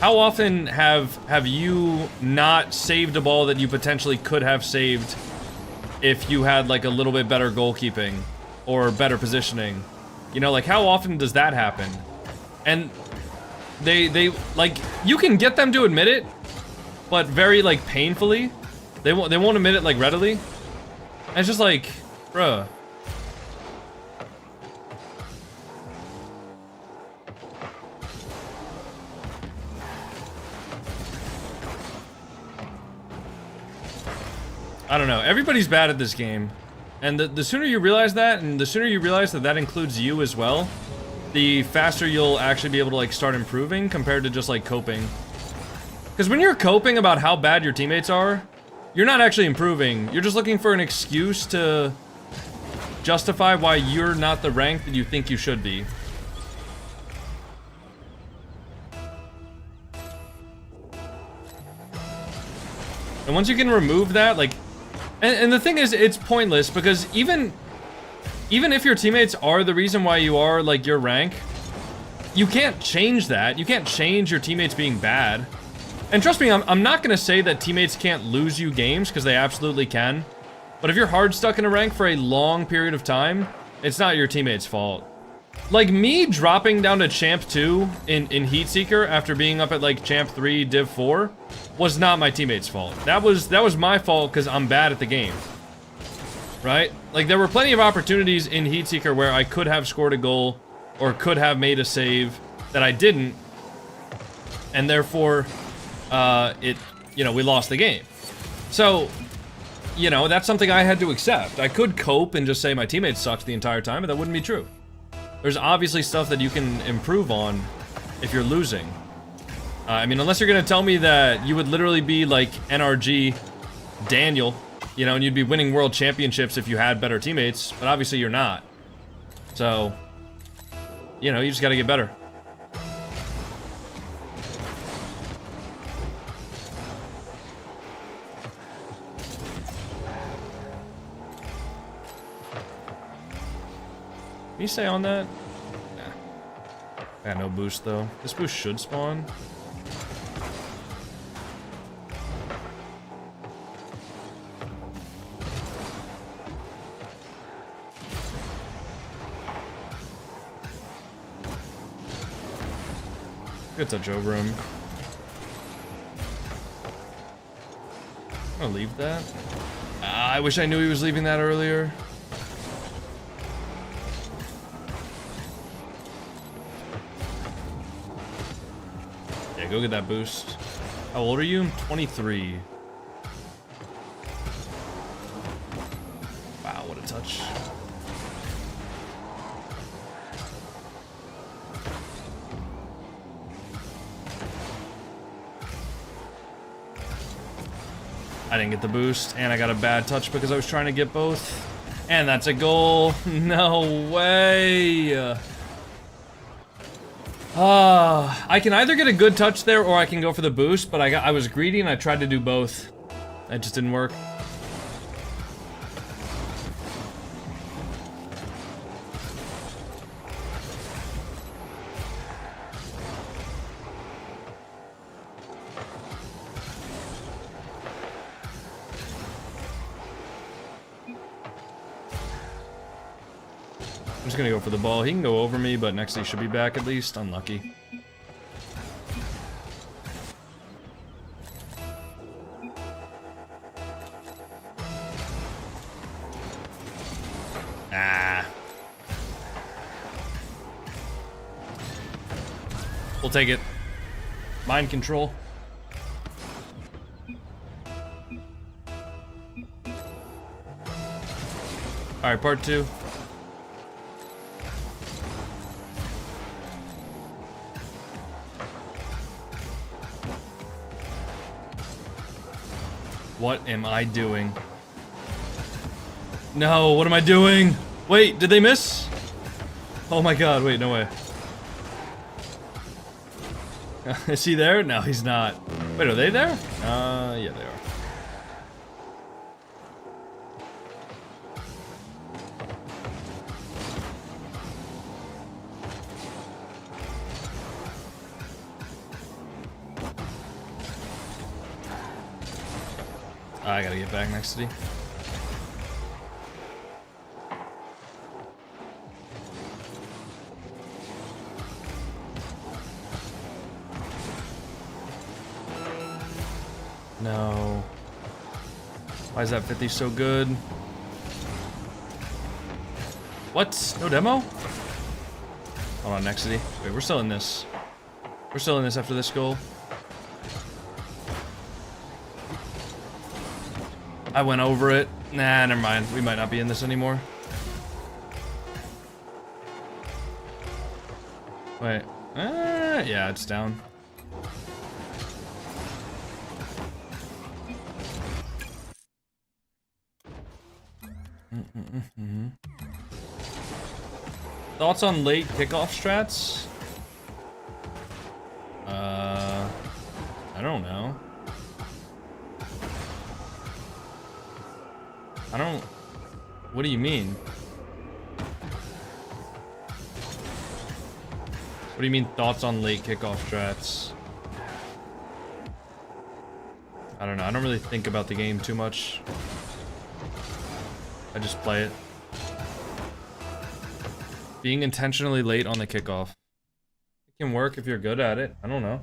How often have you not saved a ball that you potentially could have saved if you had like a little bit better goalkeeping or better positioning? You know, like how often does that happen? And they like, you can get them to admit it, but very like painfully. They won't admit it like readily. And it's just like, bruh. I don't know. Everybody's bad at this game. And the sooner you realize that, and the sooner you realize that that includes you as well, the faster you'll actually be able to, like, start improving compared to just, like, coping. Because when you're coping about how bad your teammates are, you're not actually improving. You're just looking for an excuse to justify why you're not the rank that you think you should be. And once you can remove that, like... And the thing is, it's pointless, because even if your teammates are the reason why you are, like, your rank, you can't change that. You can't change your teammates being bad. And trust me, I'm not gonna say that teammates can't lose you games, because they absolutely can. But if you're hard stuck in a rank for a long period of time, it's not your teammates' fault. Like, me dropping down to Champ 2 in Heatseeker after being up at, like, Champ 3, Div 4 was not my teammates' fault. That was my fault because I'm bad at the game. Right? Like, there were plenty of opportunities in Heatseeker where I could have scored a goal or could have made a save that I didn't. And therefore, you know, we lost the game. So, you know, that's something I had to accept. I could cope and just say my teammates sucked the entire time, but that wouldn't be true. There's obviously stuff that you can improve on if you're losing. I mean, unless you're gonna tell me that you would literally be like NRG Daniel, you know, and you'd be winning world championships if you had better teammates, but obviously you're not. So, you know, you just gotta get better. Can you stay on that? Nah. I got no boost though. This boost should spawn. Good touch over him. I'm gonna leave that. I wish I knew he was leaving that earlier. Go get that boost. How old are you? I'm 23. Wow, what a touch. I didn't get the boost, and I got a bad touch because I was trying to get both. And that's a goal. No way. I can either get a good touch there or I can go for the boost, but I was greedy and I tried to do both. That just didn't work. I'm just gonna go for the ball. He can go over me, but next he should be back at least. Unlucky. Ah. We'll take it. Mind control. Alright, part 2. What am I doing? No, what am I doing? Wait, did they miss? Oh my god, wait, no way. Is he there? No, he's not. Wait, are they there? Yeah, they are. I gotta get back next to D. No. Why is that 50 so good? What? No demo? Hold on, next to D. Wait, we're still in this. We're still in this after this goal. I went over it. Nah, never mind. We might not be in this anymore. Wait. Yeah, it's down. Thoughts on late kickoff strats? I don't know. What do you mean? What do you mean thoughts on late kickoff strats? I don't know. I don't really think about the game too much. I just play it. Being intentionally late on the kickoff. It can work if you're good at it. I don't know.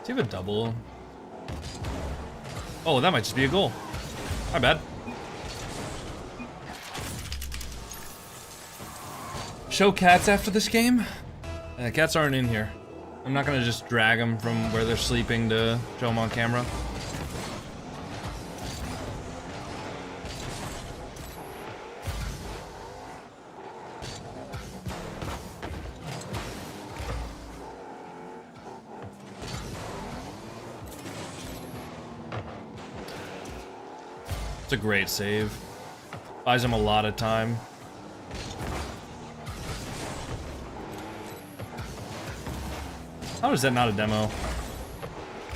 Do you have a double? Oh, that might just be a goal. My bad. Show cats after this game? Cats aren't in here. I'm not gonna just drag them from where they're sleeping to show them on camera. It's a great save. Buys him a lot of time. How is that not a demo?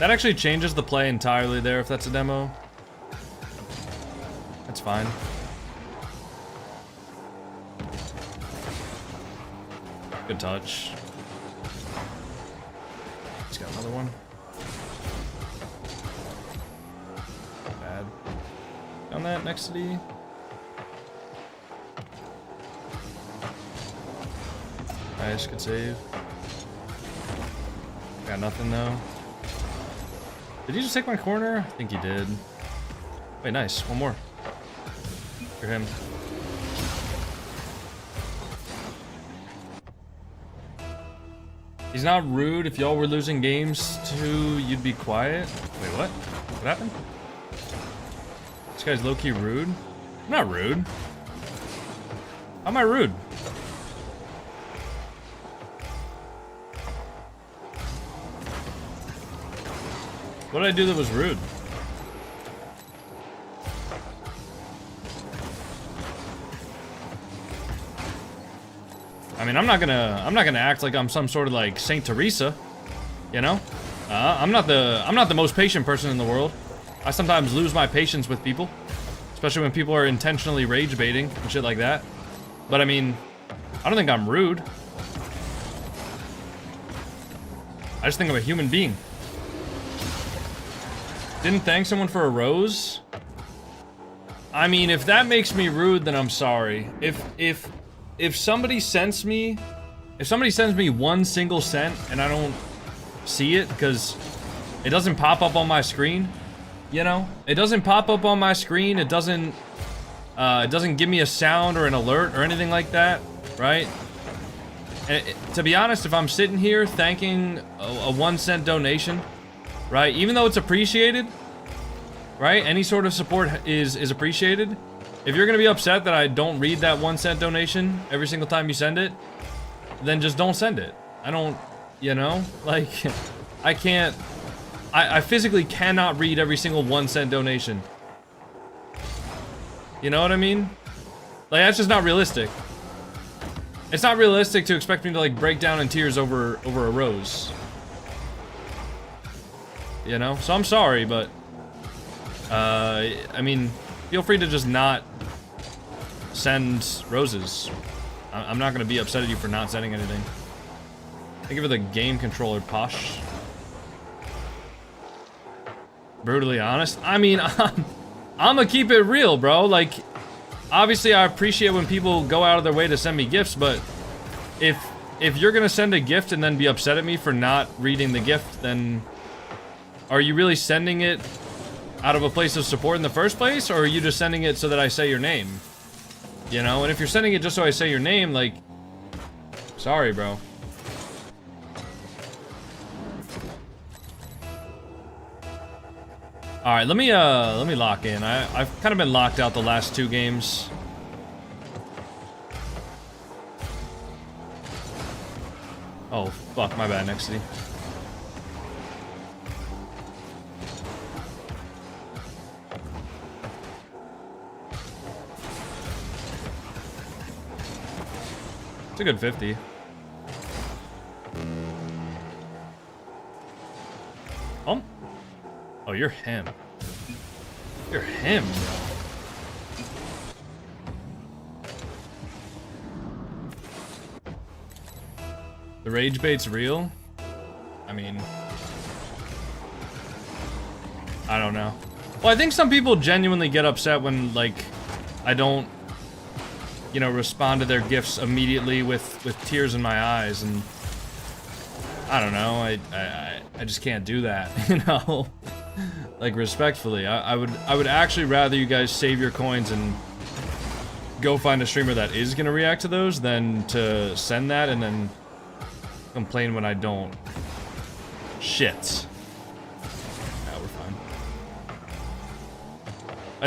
That actually changes the play entirely there if that's a demo. That's fine. Good touch. He's got another one. Bad. On that next to the... Nice, good save. Got nothing though. Did he just take my corner? I think he did. Wait, nice. One more. For him. He's not rude. If y'all were losing games too, you'd be quiet. Wait, what? What happened? This guy's low-key rude? I'm not rude. How am I rude? What did I do that was rude? I mean, I'm not gonna act like I'm some sort of like Saint Teresa, you know? I'm not the most patient person in the world. I sometimes lose my patience with people, especially when people are intentionally rage baiting and shit like that. But I mean, I don't think I'm rude. I just think I'm a human being. Didn't thank someone for a rose? I mean, if that makes me rude, then I'm sorry. If somebody sends me 1 single cent and I don't see it because it doesn't pop up on my screen, you know? It doesn't pop up on my screen, it doesn't give me a sound or an alert or anything like that, right? And to be honest, if I'm sitting here thanking a 1 cent donation, right? Even though it's appreciated, right? Any sort of support is appreciated. If you're gonna be upset that I don't read that 1 cent donation every single time you send it, then just don't send it. I don't, you know? Like, I can't... I physically cannot read every single 1 cent donation. You know what I mean? Like, that's just not realistic. It's not realistic to expect me to, like, break down in tears over a rose. You know? So I'm sorry, but... I mean, feel free to just not send roses. I'm not gonna be upset at you for not sending anything. Thank you for the game controller, Posh. Brutally honest? I mean, I'm gonna keep it real, bro. Like, obviously I appreciate when people go out of their way to send me gifts, but if you're gonna send a gift and then be upset at me for not reading the gift, then are you really sending it out of a place of support in the first place, or are you just sending it so that I say your name? You know, and if you're sending it just so I say your name, like, sorry, bro. All right, let me lock in. I've kind of been locked out the last 2 games. Oh, fuck, my bad, Nexity. It's a good 50. Oh, you're him. You're him, bro. The rage bait's real? I mean, I don't know. Well, I think some people genuinely get upset when, like, I don't, you know, respond to their gifts immediately with tears in my eyes, and I don't know, I just can't do that, you know? Like, respectfully, I would actually rather you guys save your coins and go find a streamer that is gonna react to those than to send that and then complain when I don't. Shit. Yeah, we're fine.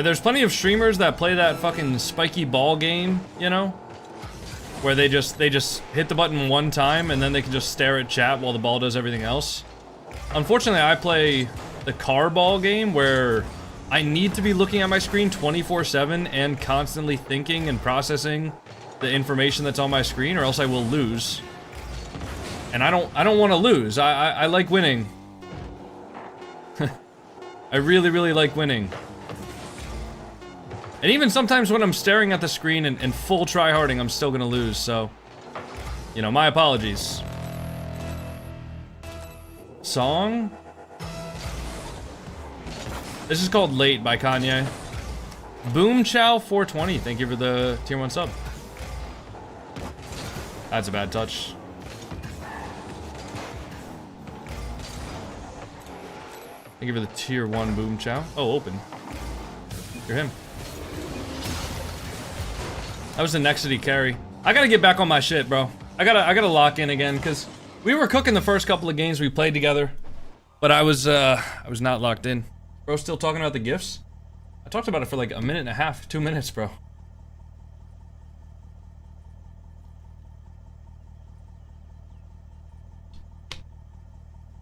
There's plenty of streamers that play that fucking spiky ball game, you know? Where they just hit the button one time and then they can just stare at chat while the ball does everything else. Unfortunately, I play the car ball game where I need to be looking at my screen 24/7 and constantly thinking and processing the information that's on my screen, or else I will lose. And I don't want to lose. I like winning. I really, really like winning. And even sometimes when I'm staring at the screen and full tryharding, I'm still gonna lose, so, you know, my apologies. Song? This is called Late by Kanye. Boom Chow 420, thank you for the tier 1 sub. That's a bad touch. Thank you for the tier 1 Boom Chow. Oh, open. You're him. That was the Nexity carry. I gotta get back on my shit, bro. I gotta lock in again, because we were cooking the first couple of games we played together, but I was not locked in. Bro, still talking about the gifts? I talked about it for like a minute and a half, 2 minutes, bro.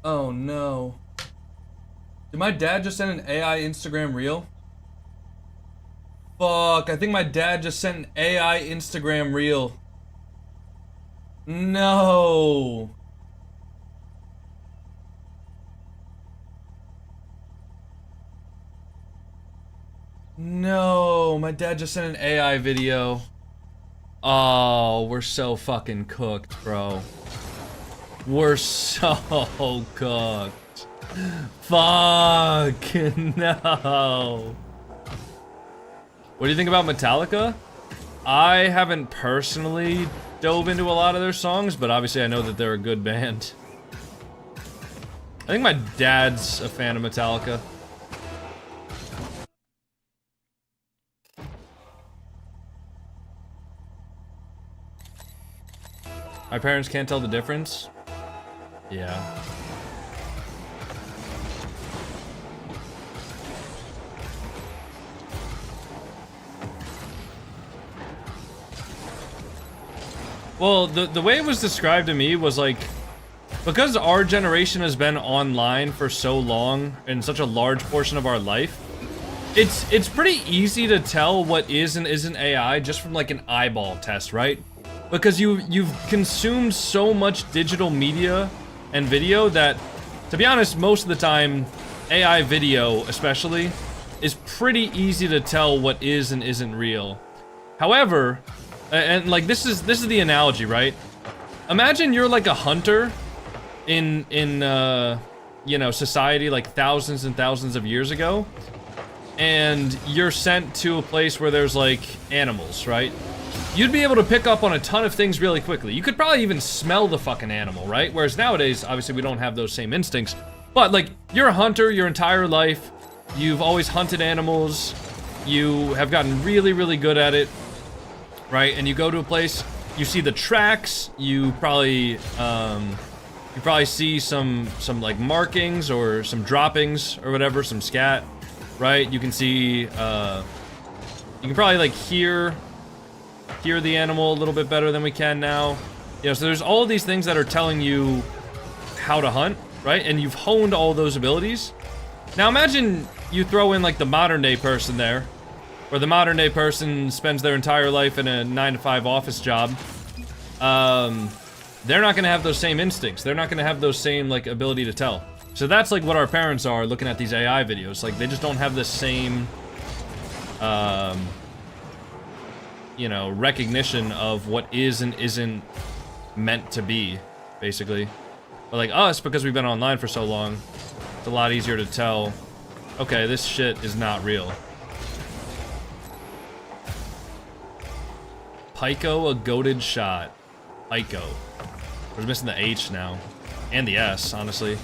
Oh no. Did my dad just send an AI Instagram reel? Fuck, I think my dad just sent an AI Instagram reel. No. No, my dad just sent an AI video. Oh, we're so fucking cooked, bro. We're so cooked. Fuck, no. What do you think about Metallica? I haven't personally dove into a lot of their songs, but obviously I know that they're a good band. I think my dad's a fan of Metallica. My parents can't tell the difference? Yeah. Well, the way it was described to me was like, because our generation has been online for so long, in such a large portion of our life, it's pretty easy to tell what is and isn't AI just from like an eyeball test, right? Because you've consumed so much digital media and video that, to be honest, most of the time, AI video especially, is pretty easy to tell what is and isn't real. However, and like this is the analogy, right? Imagine you're like a hunter in you know, society like thousands and thousands of years ago, and you're sent to a place where there's like animals, right? You'd be able to pick up on a ton of things really quickly. You could probably even smell the fucking animal, right? Whereas nowadays, obviously we don't have those same instincts. But like, you're a hunter your entire life. You've always hunted animals. You have gotten really, really good at it, right? And you go to a place, you see the tracks. You probably see some like markings or some droppings or whatever, some scat, right? You can see, you can probably like hear the animal a little bit better than we can now. You know, so there's all of these things that are telling you how to hunt, right? And you've honed all those abilities. Now imagine you throw in like the modern day person there, where the modern day person spends their entire life in a 9-to-5 office job, they're not gonna have those same instincts. They're not gonna have those same, like, ability to tell. So that's, like, what our parents are looking at these AI videos. Like, they just don't have the same, you know, recognition of what is and isn't meant to be, basically. But, like, us, because we've been online for so long, it's a lot easier to tell, okay, this shit is not real. Pyko, a goated shot. Pyko. We're missing the H now. And the S, honestly.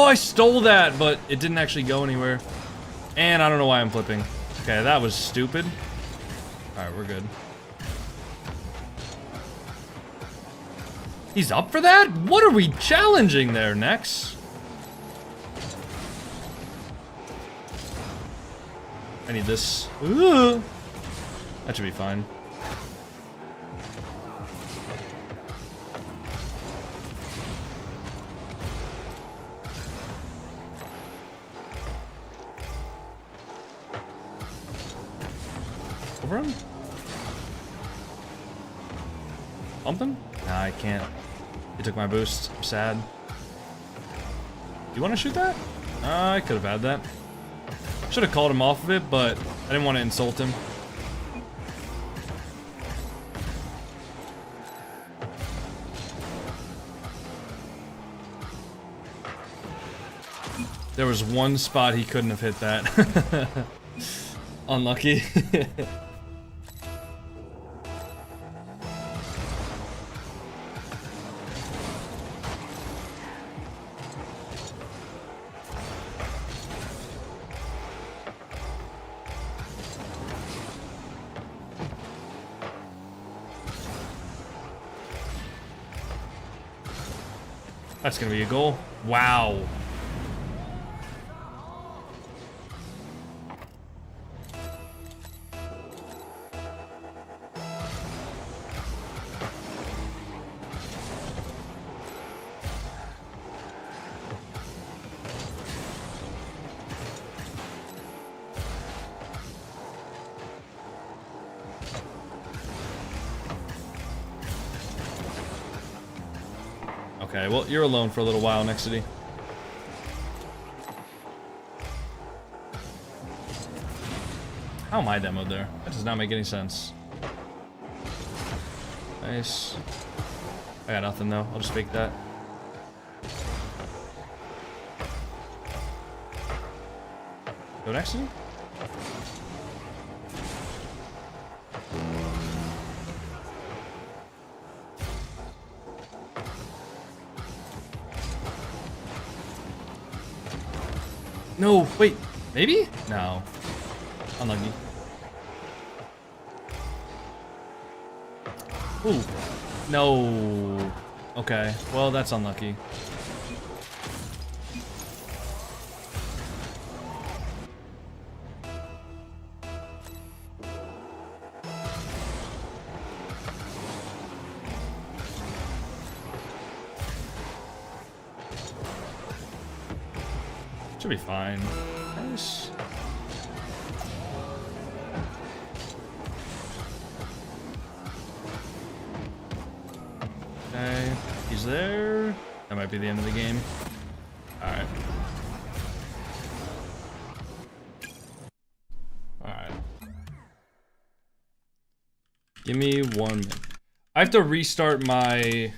I stole that, but it didn't actually go anywhere. And I don't know why I'm flipping. Okay, that was stupid. Alright, we're good. He's up for that? What are we challenging there, Nex? I need this. Ooh. That should be fine. Over him? Bump him? Nah, I can't. He took my boost. I'm sad. You want to shoot that? I could have had that. Should have called him off of it, but I didn't want to insult him. There was one spot he couldn't have hit that. Unlucky. That's gonna be a goal. Wow. Okay, well, you're alone for a little while, Nexity. How am I demoed there? That does not make any sense. Nice. I got nothing, though. I'll just fake that. Go Nexity? No, wait, maybe? No. Unlucky. Ooh. No. Okay, well, that's unlucky. Should be fine. Nice. Okay, he's there. That might be the end of the game. Alright. Alright. Give me 1 minute. I have to restart my...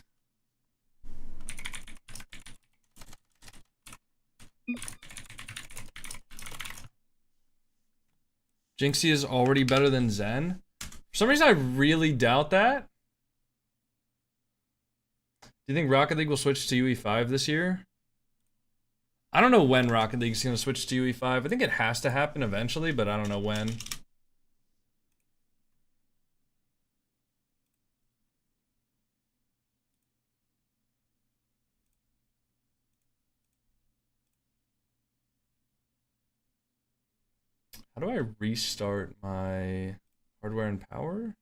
Jinxie is already better than Zen? For some reason, I really doubt that. Do you think Rocket League will switch to UE5 this year? I don't know when Rocket League is going to switch to UE5. I think it has to happen eventually, but I don't know when. How do I restart my... How Hardware and power?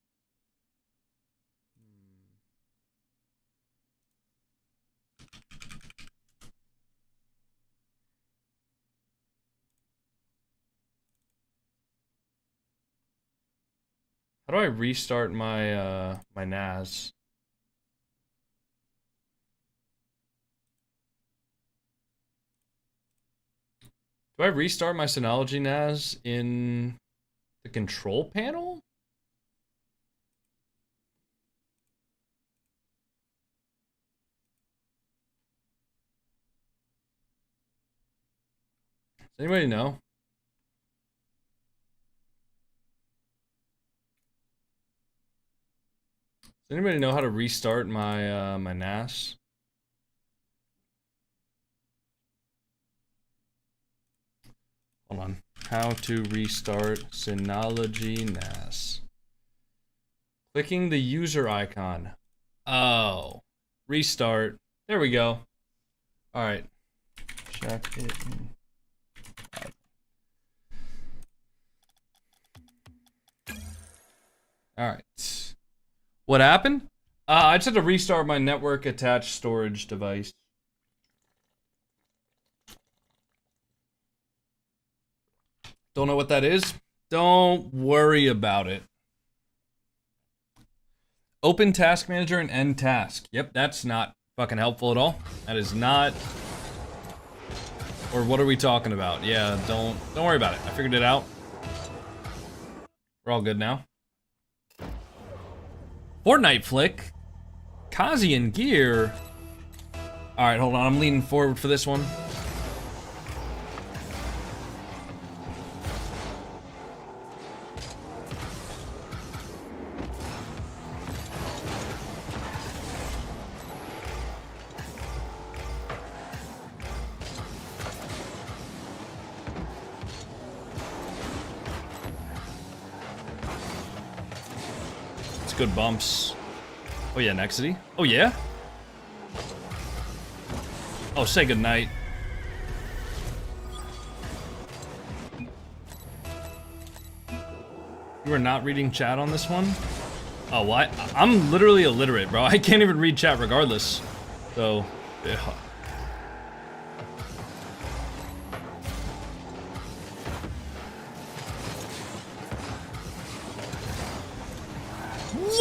How do I restart my my NAS? Do I restart my Synology NAS in the control panel? Does anybody know? Does anybody know how to restart my my NAS? Hold on. How to restart Synology NAS. Clicking the user icon. Oh. Restart. There we go. Alright. Check it. Alright. What happened? I just had to restart my network attached storage device. Don't know what that is? Don't worry about it. Open task manager and end task. Yep, that's not fucking helpful at all. That is not. Or what are we talking about? Yeah, don't worry about it. I figured it out. We're all good now. Fortnite flick. Kazi and gear. Alright, hold on. I'm leaning forward for this one. Good bumps. Oh yeah, Nexity. Oh yeah? Oh, say goodnight. You are not reading chat on this one? Oh, what? I'm literally illiterate, bro. I can't even read chat regardless. So, yeah.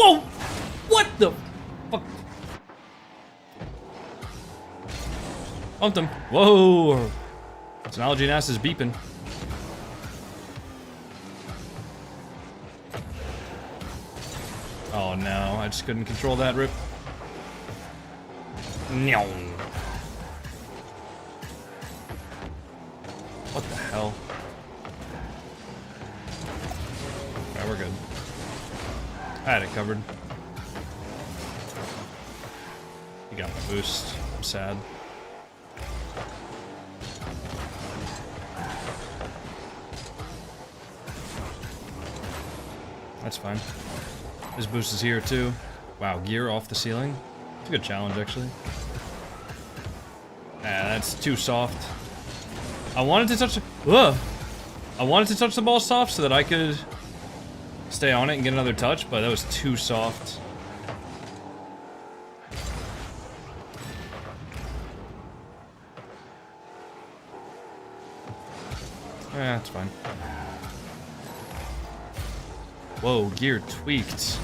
Whoa! What the fuck? Bumped him. Whoa! Synology NAS is beeping. Oh no, I just couldn't control that rip. No. What the hell? Alright, we're good. I had it covered. You got my boost. I'm sad. That's fine. His boost is here too. Wow, gear off the ceiling. It's a good challenge actually. Ah, that's too soft. I wanted to touch. Ugh! I wanted to touch the ball soft so that I could stay on it and get another touch, but that was too soft. Eh, it's fine. Whoa, gear tweaked.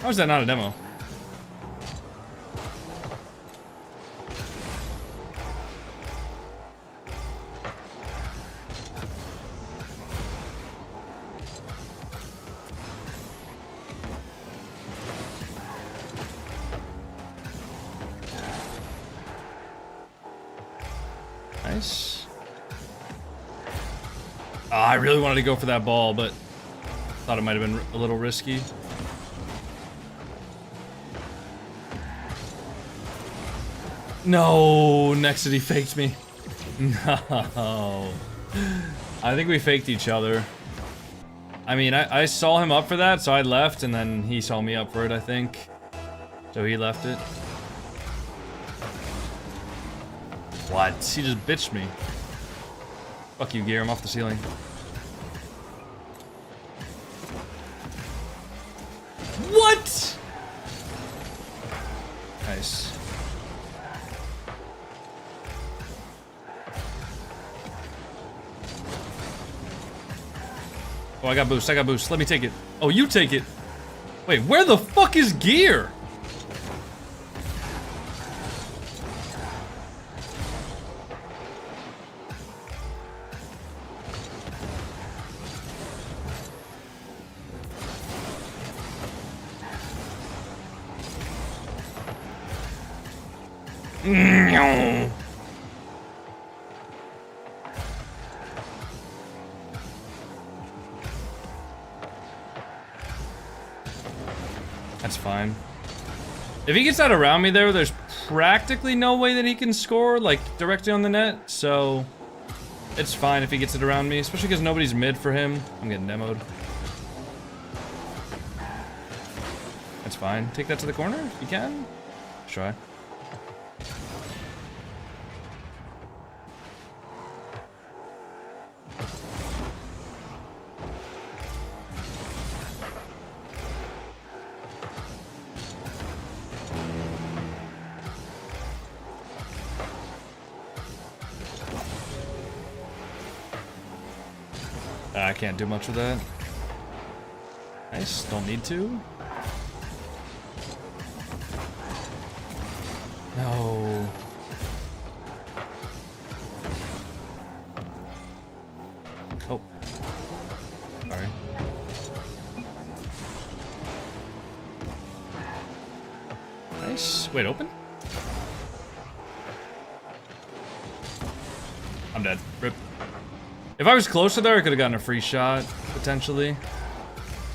How is that not a demo? Nice. Oh, I really wanted to go for that ball, but thought it might have been a little risky. No, Nexity faked me. No. I think we faked each other. I mean, I saw him up for that, so I left, and then he saw me up for it, I think. So he left it. What? He just bitched me. Fuck you, Gear. I'm off the ceiling. What? Nice. Oh, I got boost. I got boost. Let me take it. Oh, you take it. Wait, where the fuck is gear? That's fine. If he gets that around me there, there's practically no way that he can score, like, directly on the net, so it's fine if he gets it around me, especially because nobody's mid for him. I'm getting demoed. That's fine. Take that to the corner if you can. Try. I can't do much with that. Nice, don't need to. No. Oh. Sorry. Nice. Wait, open? I'm dead. Rip. If I was closer there, I could have gotten a free shot, potentially.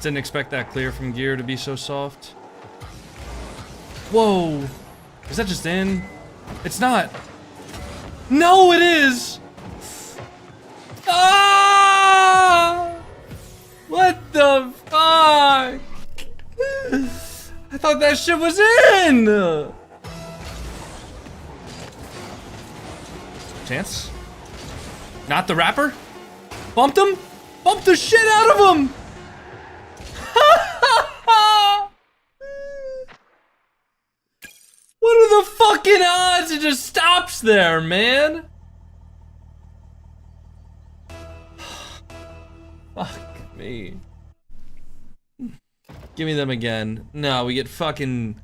Didn't expect that clear from gear to be so soft. Whoa! Is that just in? It's not. No, it is! Ah! What the fuck? I thought that shit was in! Chance? Not the rapper? Bumped him? Bumped the shit out of him! What are the fucking odds? It just stops there, man. Fuck me. Give me them again. No, we get fucking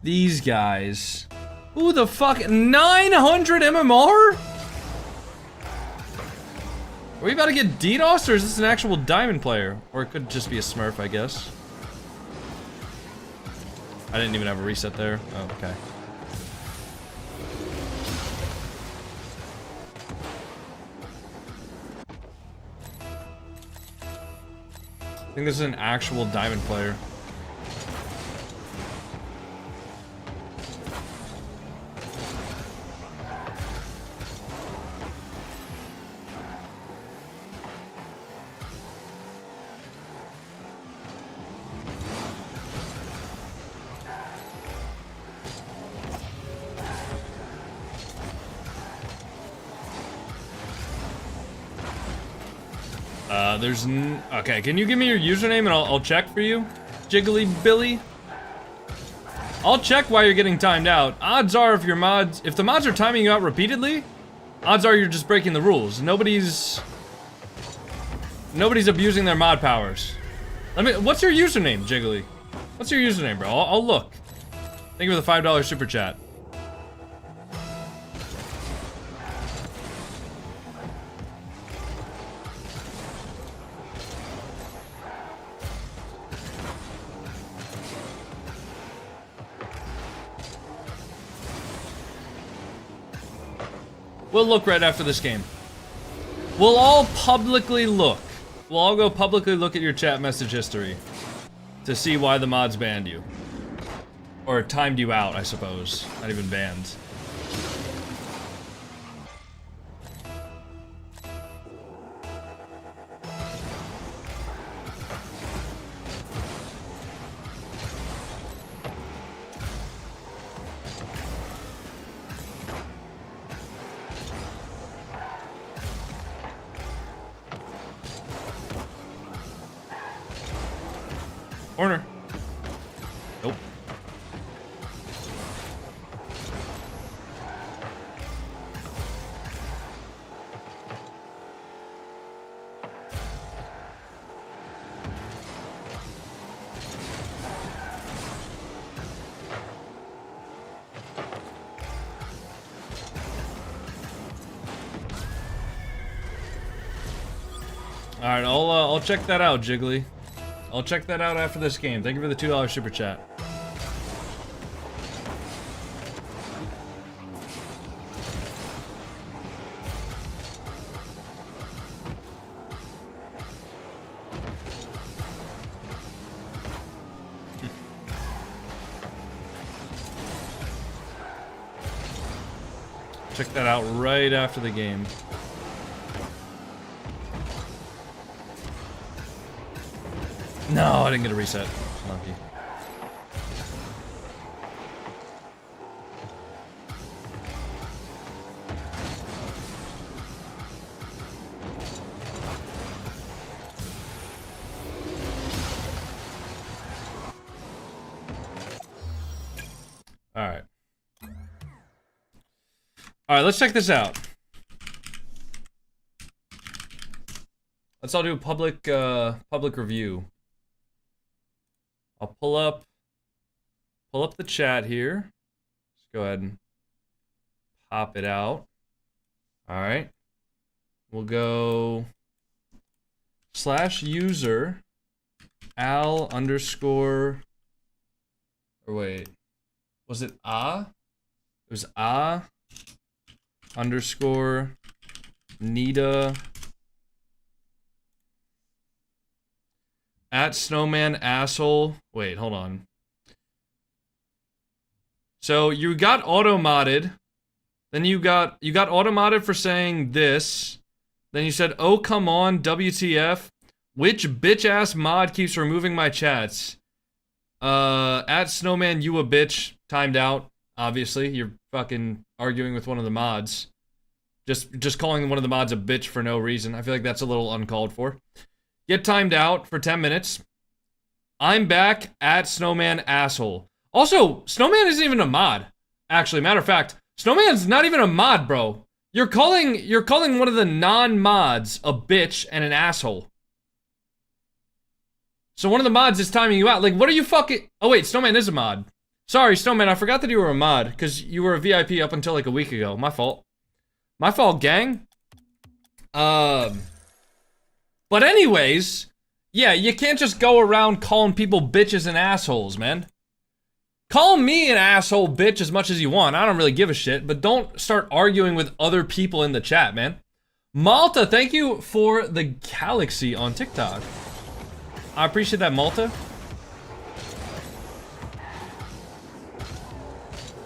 these guys. Who the fuck? 900 MMR? Are we about to get DDoS, or is this an actual diamond player? Or it could just be a smurf, I guess. I didn't even have a reset there. Oh, okay. I think this is an actual diamond player. Okay, can you give me your username and I'll check for you? Jiggly Billy? I'll check while you're getting timed out. Odds are if the mods are timing you out repeatedly, odds are you're just breaking the rules. Nobody's abusing their mod powers. What's your username, Jiggly? What's your username, bro? I'll look. Thank you for the $5 super chat. We'll look right after this game. We'll all publicly look. We'll all go publicly look at your chat message history to see why the mods banned you. Or timed you out, I suppose. Not even banned. Corner. Alright, I'll check that out, Jiggly. I'll check that out after this game. Thank you for the $2 super chat. Check that out right after the game. No, I didn't get a reset. Lucky. Alright. Alright, let's check this out. Let's all do a public review. I'll pull up the chat here. Let's go ahead and pop it out. Alright. We'll go /user al underscore, or wait, was it It was underscore Nita at snowman asshole. Wait, hold on. So you got auto modded, then you got auto modded for saying this, then you said, oh come on, WTF, which bitch ass mod keeps removing my chats? At snowman you a bitch, timed out. Obviously, you're fucking arguing with one of the mods. Just calling one of the mods a bitch for no reason. I feel like that's a little uncalled for. Get timed out for 10 minutes. I'm back at snowman asshole. Also, snowman isn't even a mod. Actually, matter of fact, snowman's not even a mod, bro. You're calling one of the non-mods a bitch and an asshole. So one of the mods is timing you out. Like, what are you fucking... Oh wait, snowman is a mod. Sorry, snowman, I forgot that you were a mod, because you were a VIP up until like a week ago. My fault. My fault, gang. But anyways, yeah, you can't just go around calling people bitches and assholes, man. Call me an asshole bitch as much as you want. I don't really give a shit, but don't start arguing with other people in the chat, man. Malta, thank you for the galaxy on TikTok. I appreciate that, Malta.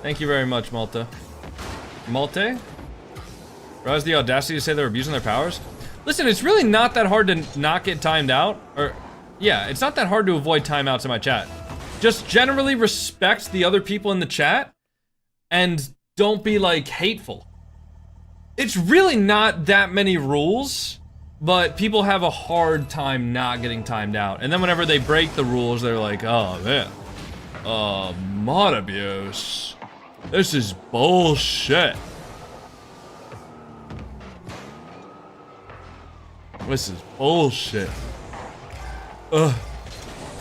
Thank you very much, Malta. Malte? Bro has the audacity to say they're abusing their powers? Listen, it's really not that hard to not get timed out. Or, yeah, it's not that hard to avoid timeouts in my chat. Just generally respect the other people in the chat and don't be, like, hateful. It's really not that many rules, but people have a hard time not getting timed out. And then whenever they break the rules, they're like, oh, man. Mod abuse. This is bullshit. This is bullshit.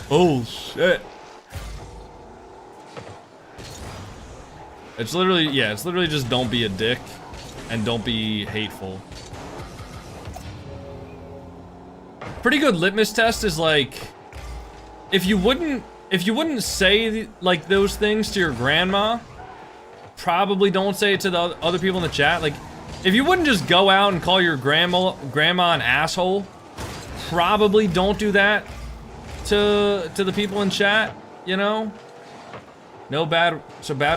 Bullshit. It's literally, yeah, it's literally just don't be a dick and don't be hateful. Pretty good litmus test is like, if you wouldn't say like those things to your grandma, probably don't say it to the other people in the chat. Like, if you wouldn't just go out and call your grandma an asshole, probably don't do that to the people in chat, you know? No bad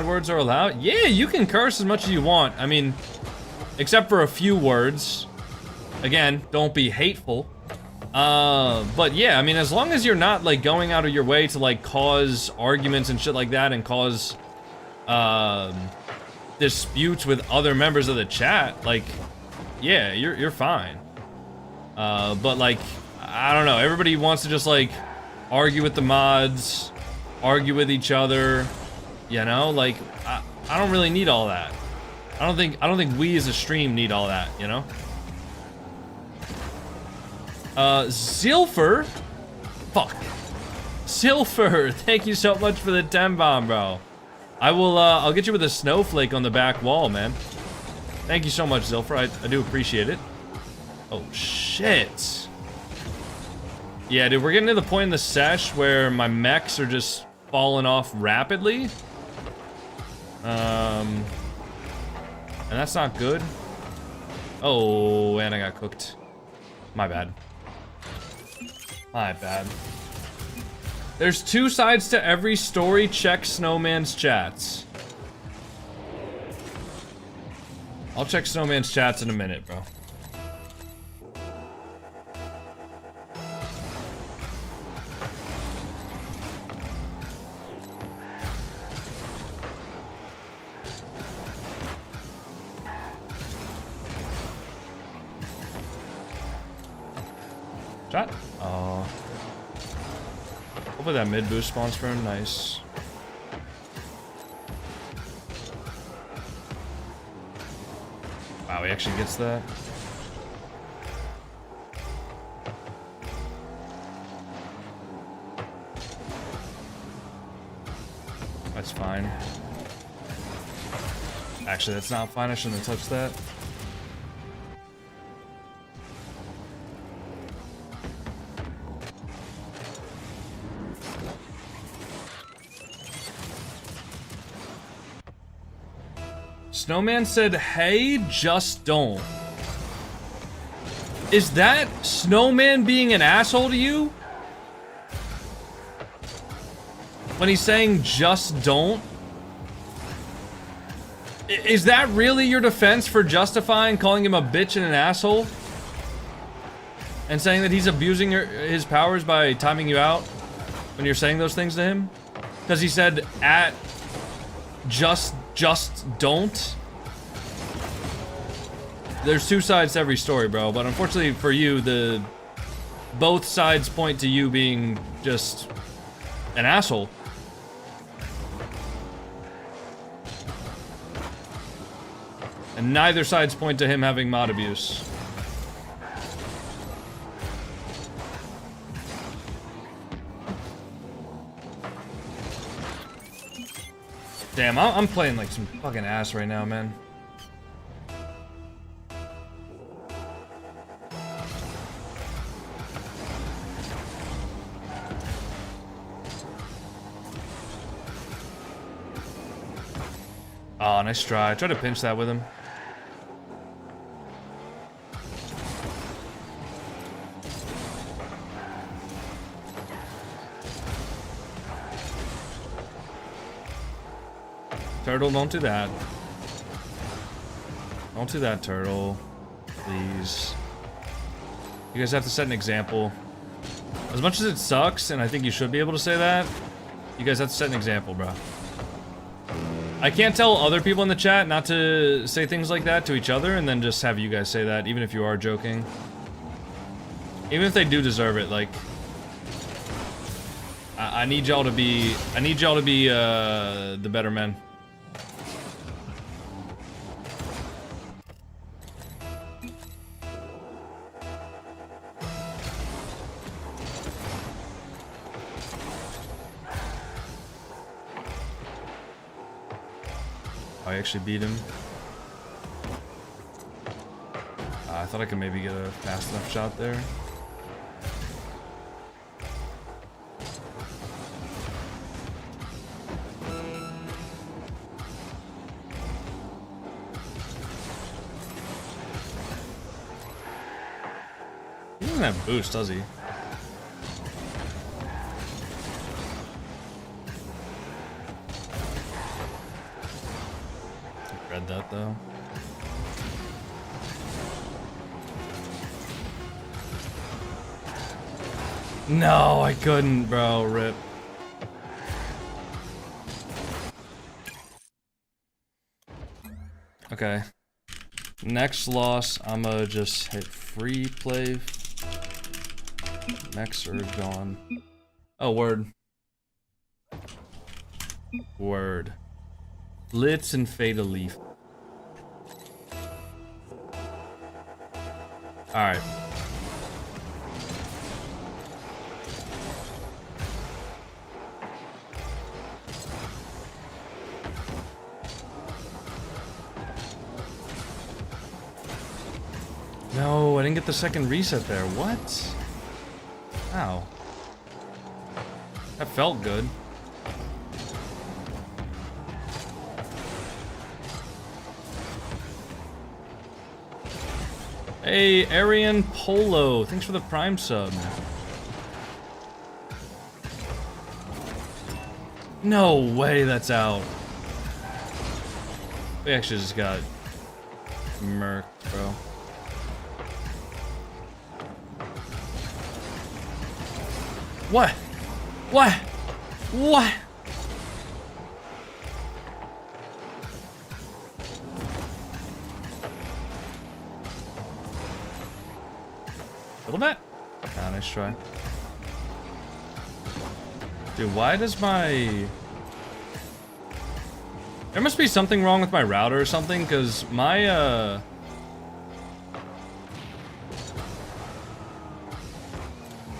words are allowed? Yeah, you can curse as much as you want. I mean, except for a few words. Again, don't be hateful. But yeah, I mean, as long as you're not, like, going out of your way to, like, cause arguments and shit like that and cause, disputes with other members of the chat, like, yeah, you're fine. But, like, I don't know, everybody wants to just, like, argue with the mods, argue with each other, you know? Like, I don't really need all that. I don't think we as a stream need all that, you know? Zilfer? Fuck. Zilfer, thank you so much for the 10 bomb, bro. I'll get you with a snowflake on the back wall, man. Thank you so much, Zilfer, I do appreciate it. Oh, shit. Yeah, dude, we're getting to the point in the sesh where my mechs are just falling off rapidly. And that's not good. Oh, and I got cooked. My bad. My bad. There's two sides to every story. Check Snowman's chats. I'll check Snowman's chats in a minute, bro. Shot? Oh. Hopefully that mid boost spawns for him. Nice. Wow, he actually gets that. That's fine. Actually, that's not fine. I shouldn't have touched that. Snowman said, hey, just don't. Is that Snowman being an asshole to you? When he's saying just don't? Is that really your defense for justifying calling him a bitch and an asshole? And saying that he's abusing his powers by timing you out when you're saying those things to him? Because he said at just don't. There's two sides to every story, bro, but unfortunately for you, both sides point to you being just an asshole. And neither sides point to him having mod abuse. Damn, I'm playing like some fucking ass right now, man. Oh, nice try. Try to pinch that with him. Turtle, don't do that. Don't do that, Turtle. Please. You guys have to set an example. As much as it sucks, and I think you should be able to say that, you guys have to set an example, bro. I can't tell other people in the chat not to say things like that to each other and then just have you guys say that, even if you are joking. Even if they do deserve it, like... I need y'all to be... the better men. I actually beat him. I thought I could maybe get a fast enough shot there. He doesn't have boost, does he? Read that though. No, I couldn't, bro. Rip. Okay. Next loss, I'ma just hit free play. Mechs are gone. Oh, word. Word. Blitz and Fade a Leaf. Alright. No, I didn't get the second reset there. What? Ow. That felt good. Hey, Arian Polo. Thanks for the Prime sub. No way that's out. We actually just got murked, bro. What? What? What? Little bit? Ah, nice try. Dude, why does my... There must be something wrong with my router or something, because my,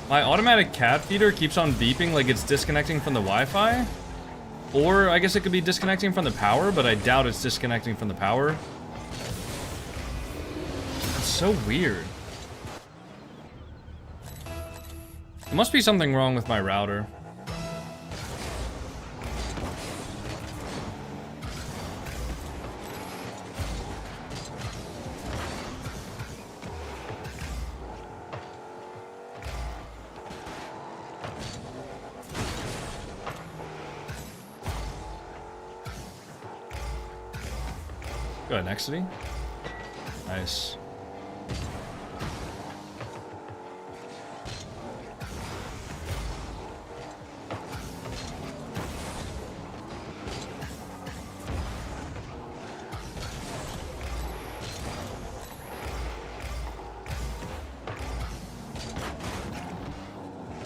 my automatic cat feeder keeps on beeping like it's disconnecting from the Wi-Fi. Or, I guess it could be disconnecting from the power, but I doubt it's disconnecting from the power. It's so weird. There must be something wrong with my router. Go ahead, Nexity. Nice.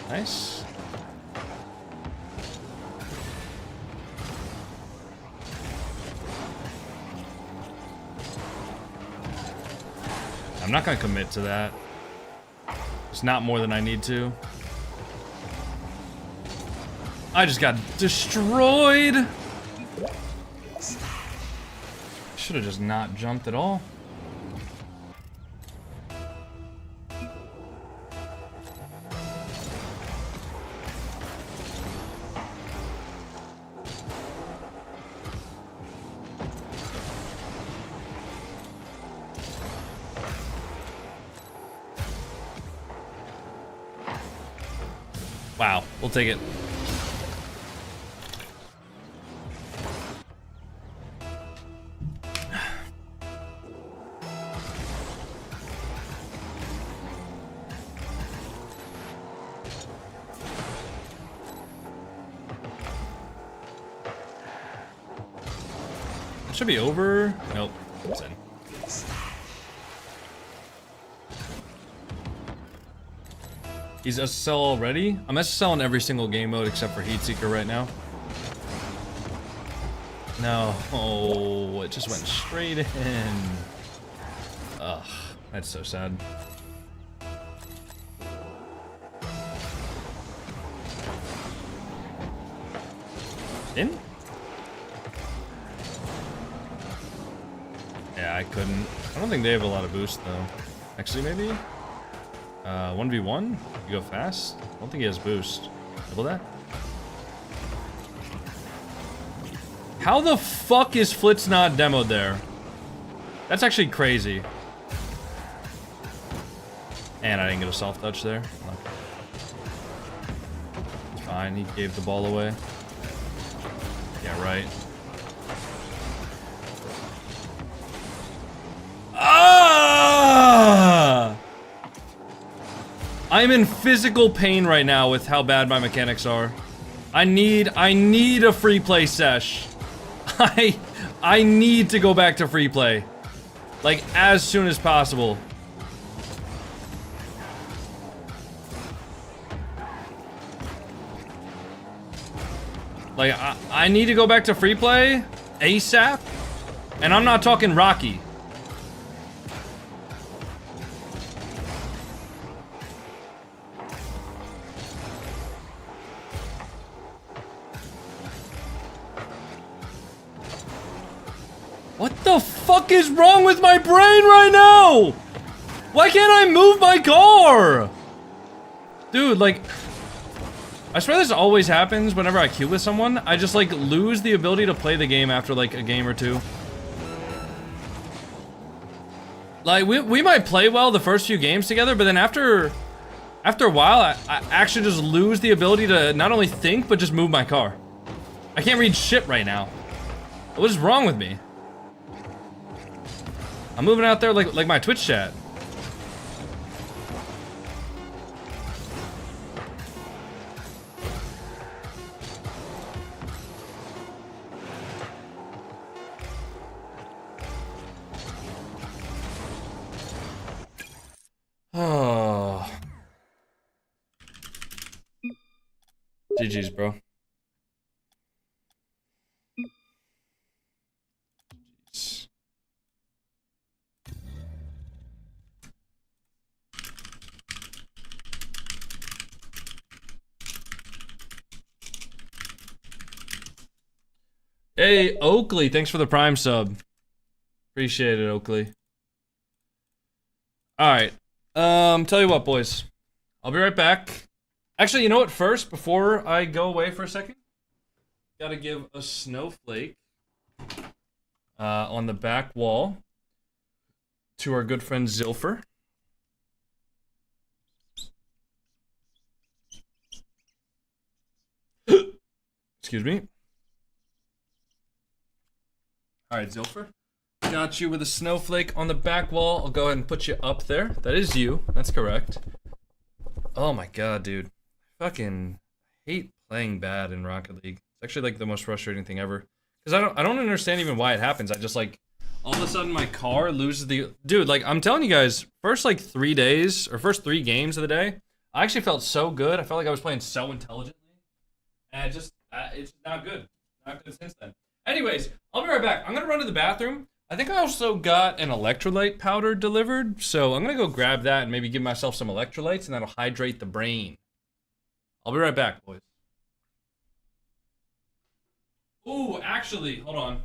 Nice. I'm not gonna commit to that. It's not more than I need to. I just got destroyed. Should have just not jumped at all. Wow, we'll take it. It should be over. Nope, it's in. He's SSL already? I'm SSL in every single game mode except for Heatseeker right now. No, oh, it just went straight in. Ugh, that's so sad. In? Yeah, I couldn't. I don't think they have a lot of boost though. Actually, maybe? 1v1? You go fast? I don't think he has boost. Double that? How the fuck is Flitz not demoed there? That's actually crazy. And I didn't get a soft touch there. It's fine, he gave the ball away. Yeah, right. Ah! I'm in physical pain right now with how bad my mechanics are. I need a free play sesh. I need to go back to free play. Like, as soon as possible. Like, I need to go back to free play ASAP. And I'm not talking Rocky. What the fuck is wrong with my brain right now? Why can't I move my car? Dude, like, I swear this always happens whenever I queue with someone. I just, like, lose the ability to play the game after, like, a game or two. Like, we might play well the first few games together, but then after a while, I actually just lose the ability to not only think, but just move my car. I can't read shit right now. What is wrong with me? I'm moving out there like my Twitch chat. Oh. GG's, bro. Hey, Oakley, thanks for the Prime sub. Appreciate it, Oakley. Alright. Tell you what, boys. I'll be right back. Actually, you know what? First, before I go away for a second, gotta give a snowflake on the back wall to our good friend Zilfer. Excuse me. Alright, Zilfer. Got you with a snowflake on the back wall. I'll go ahead and put you up there. That is you. That's correct. Oh my god, dude. I fucking hate playing bad in Rocket League. It's actually like the most frustrating thing ever. Because I don't understand even why it happens. I just like all of a sudden my car loses the dude, like I'm telling you guys, first like 3 days or first 3 games of the day, I actually felt so good. I felt like I was playing so intelligently. And it just it's not good. Not good since then. Anyways, I'll be right back. I'm gonna run to the bathroom. I think I also got an electrolyte powder delivered, so I'm gonna go grab that and maybe give myself some electrolytes, and that'll hydrate the brain. I'll be right back, boys. Ooh, actually, hold on.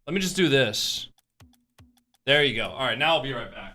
Let me just do this. There you go. All right, now I'll be right back.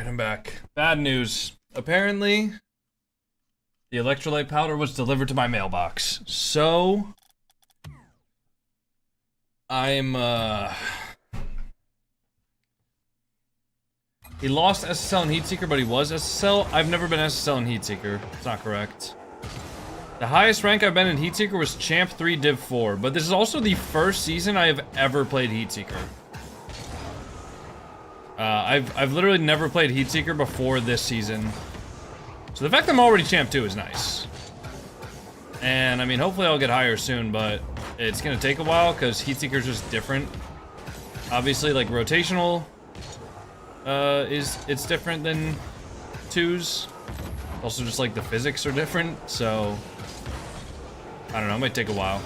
Alright, I'm back. Bad news. Apparently, the electrolyte powder was delivered to my mailbox. So, I'm, he lost SSL and Heatseeker, but he was SSL. I've never been SSL and Heatseeker. It's not correct. The highest rank I've been in Heatseeker was Champ 3 Div 4, but this is also the first season I have ever played Heatseeker. I've literally never played Heatseeker before this season. So the fact that I'm already Champ 2 is nice. And, I mean, hopefully I'll get higher soon, but it's gonna take a while, because Heatseeker's just different. Obviously, like, rotational, it's different than 2s. Also, just, like, the physics are different, so... I don't know, it might take a while.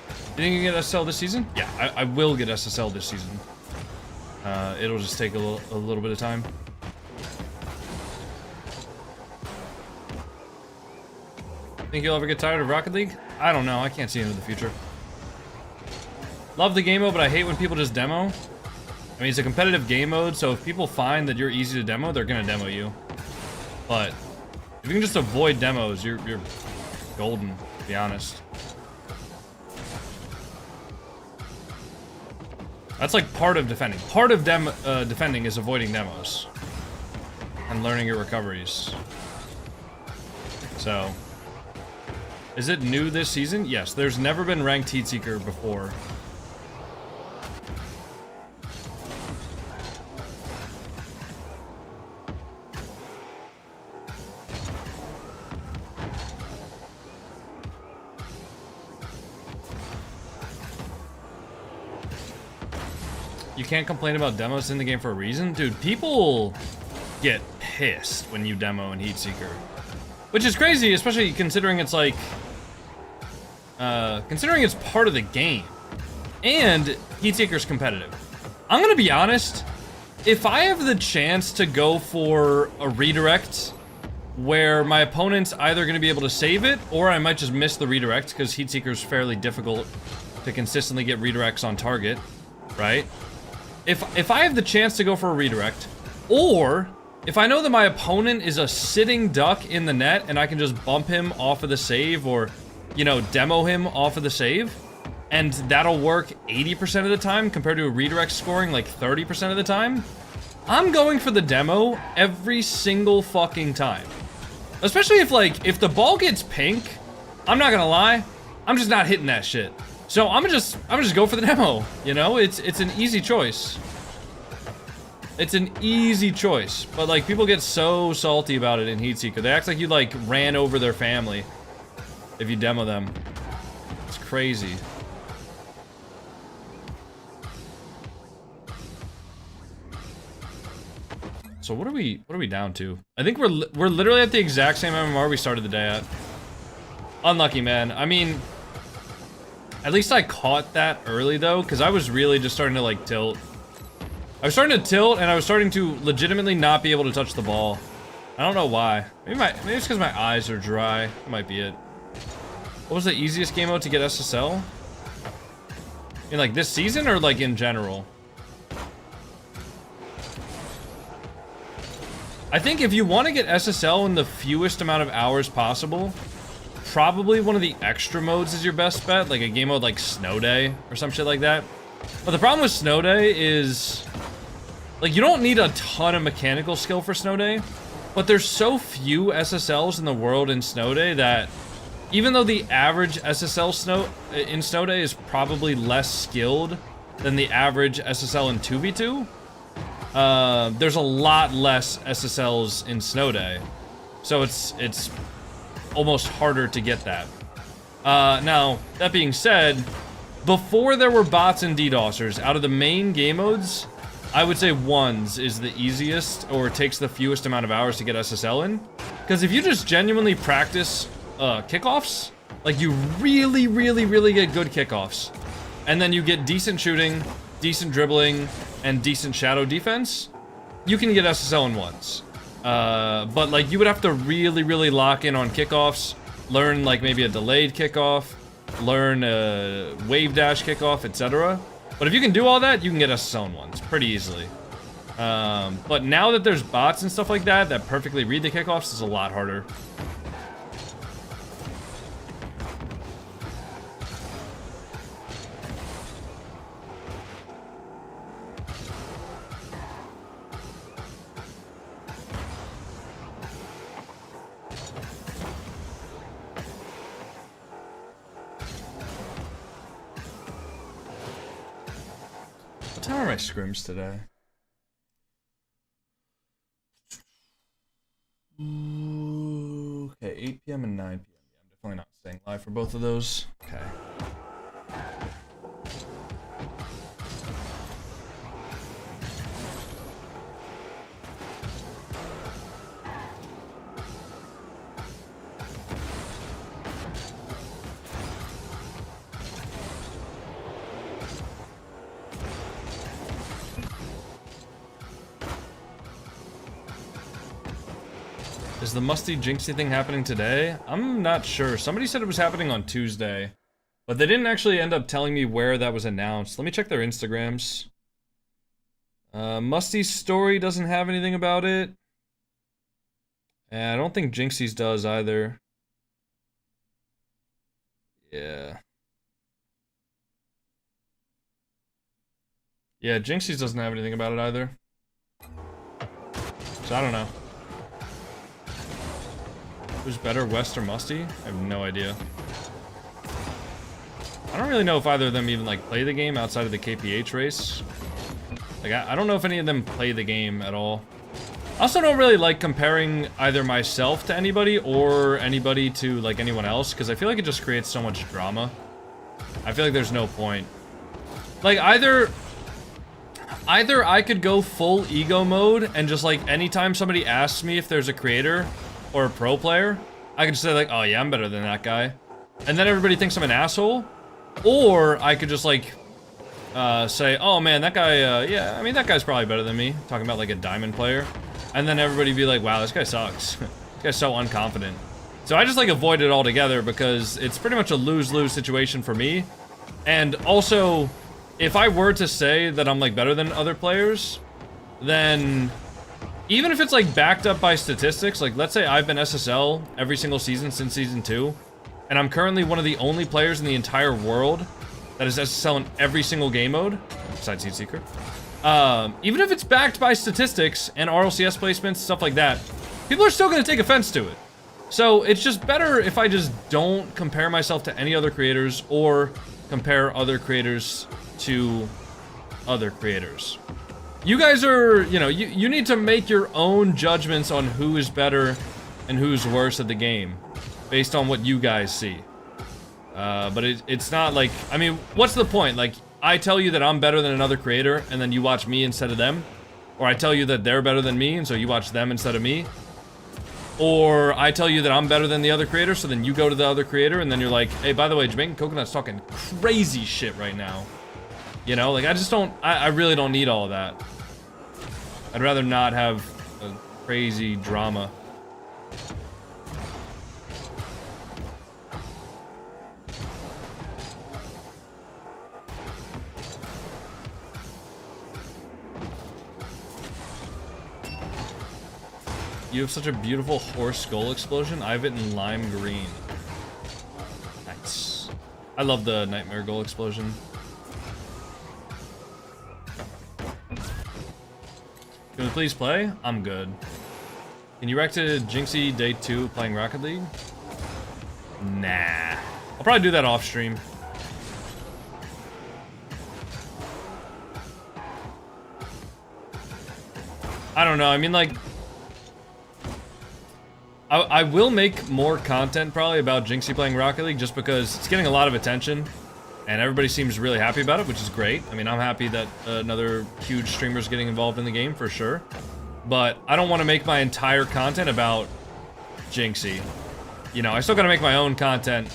You think you can get SSL this season? Yeah, I will get SSL this season. It'll just take a little bit of time. Think you'll ever get tired of Rocket League? I don't know, I can't see into the future. Love the game mode, but I hate when people just demo. I mean, it's a competitive game mode, so if people find that you're easy to demo, they're gonna demo you. But if you can just avoid demos, you're golden, to be honest. That's like part of defending. Part of defending is avoiding demos. And learning your recoveries. So. Is it new this season? Yes, there's never been ranked Heatseeker before. You can't complain about demos in the game for a reason? Dude, people get pissed when you demo in Heatseeker. Which is crazy, especially considering it's like... considering it's part of the game. And Heatseeker's competitive. I'm gonna be honest, if I have the chance to go for a redirect where my opponent's either gonna be able to save it, or I might just miss the redirect, because Heatseeker's fairly difficult to consistently get redirects on target, right? If I have the chance to go for a redirect, or if I know that my opponent is a sitting duck in the net and I can just bump him off of the save, or, you know, demo him off of the save, and that'll work 80% of the time compared to a redirect scoring like 30% of the time, I'm going for the demo every single fucking time. Especially if the ball gets pink, I'm not gonna lie, I'm just not hitting that shit. So I'm gonna just go for the demo, you know? It's an easy choice. It's an easy choice, but like people get so salty about it in Heatseeker. They act like you like ran over their family if you demo them. It's crazy. So what are we down to? I think we're literally at the exact same MMR we started the day at. Unlucky, man. I mean, at least I caught that early, though, because I was really just starting to, like, tilt. I was starting to tilt, and I was starting to legitimately not be able to touch the ball. I don't know why. Maybe it's because my eyes are dry. That might be it. What was the easiest game mode to get SSL? In, like, this season, or, like, in general? I think if you want to get SSL in the fewest amount of hours possible, probably one of the extra modes is your best bet, like a game mode like Snow Day or some shit like that. But the problem with Snow Day is, like, you don't need a ton of mechanical skill for Snow Day, but there's so few SSLs in the world in Snow Day that even though the average SSL in Snow Day is probably less skilled than the average SSL in 2v2, there's a lot less SSLs in Snow Day. So it's almost harder to get that. Now, that being said, before there were bots and DDoSers, out of the main game modes, I would say ones is the easiest, or takes the fewest amount of hours to get SSL in. Because if you just genuinely practice kickoffs, like you really get good kickoffs, and then you get decent shooting, decent dribbling, and decent shadow defense, you can get SSL in ones. But like you would have to really lock in on kickoffs, learn like maybe a delayed kickoff, learn a wave dash kickoff, etc. But if you can do all that, you can get SSL in ones pretty easily. But now that there's bots and stuff like that that perfectly read the kickoffs, it's a lot harder. What time are my scrims today? Okay, 8 p.m. and 9 p.m. Yeah, I'm definitely not staying live for both of those. Okay. Is the Musty Jinxie thing happening today? I'm not sure. Somebody said it was happening on Tuesday, but they didn't actually end up telling me where that was announced. Let me check their Instagrams. Musty's story doesn't have anything about it. And I don't think Jinxie's does either. Yeah. Yeah, Jinxie's doesn't have anything about it either. So I don't know. Who's better, West or Musty? I have no idea. I don't really know if either of them even like play the game outside of the KPH race. Like I don't know if any of them play the game at all. I also don't really like comparing either myself to anybody or anybody to like anyone else because I feel like it just creates so much drama. I feel like there's no point. Like either I could go full ego mode and just like anytime somebody asks me if there's a creator or a pro player, I could just say like, oh yeah, I'm better than that guy. And then everybody thinks I'm an asshole. Or I could just like, say, oh man, that guy, yeah, I mean, that guy's probably better than me. Talking about like a diamond player. And then everybody be like, wow, this guy sucks. This guy's so unconfident. So I just like avoid it altogether because it's pretty much a lose-lose situation for me. And also, if I were to say that I'm like better than other players, then even if it's like backed up by statistics, like let's say I've been SSL every single season since season 2, and I'm currently one of the only players in the entire world that is SSL in every single game mode, besides Heatseeker. Even if it's backed by statistics and RLCS placements, stuff like that, people are still gonna take offense to it. So it's just better if I just don't compare myself to any other creators or compare other creators to other creators. You guys are, you know, you need to make your own judgments on who is better and who's worse at the game based on what you guys see. But it's not like, I mean, what's the point? Like, I tell you that I'm better than another creator and then you watch me instead of them. Or I tell you that they're better than me and so you watch them instead of me. Or I tell you that I'm better than the other creator, so then you go to the other creator and then you're like, hey, by the way, JamaicanCoconut's talking crazy shit right now. You know, like I just don't, I really don't need all of that. I'd rather not have a crazy drama. You have such a beautiful horse skull explosion. I have it in lime green. Nice. I love the nightmare goal explosion. Can we please play? I'm good. Can you react to Jinxie Day 2 playing Rocket League? Nah. I'll probably do that off stream. I don't know. I mean, like, I will make more content probably about Jinxie playing Rocket League just because it's getting a lot of attention and everybody seems really happy about it, which is great. I mean, I'm happy that another huge streamer is getting involved in the game for sure. But I don't want to make my entire content about Jinxie. You know, I still gotta make my own content.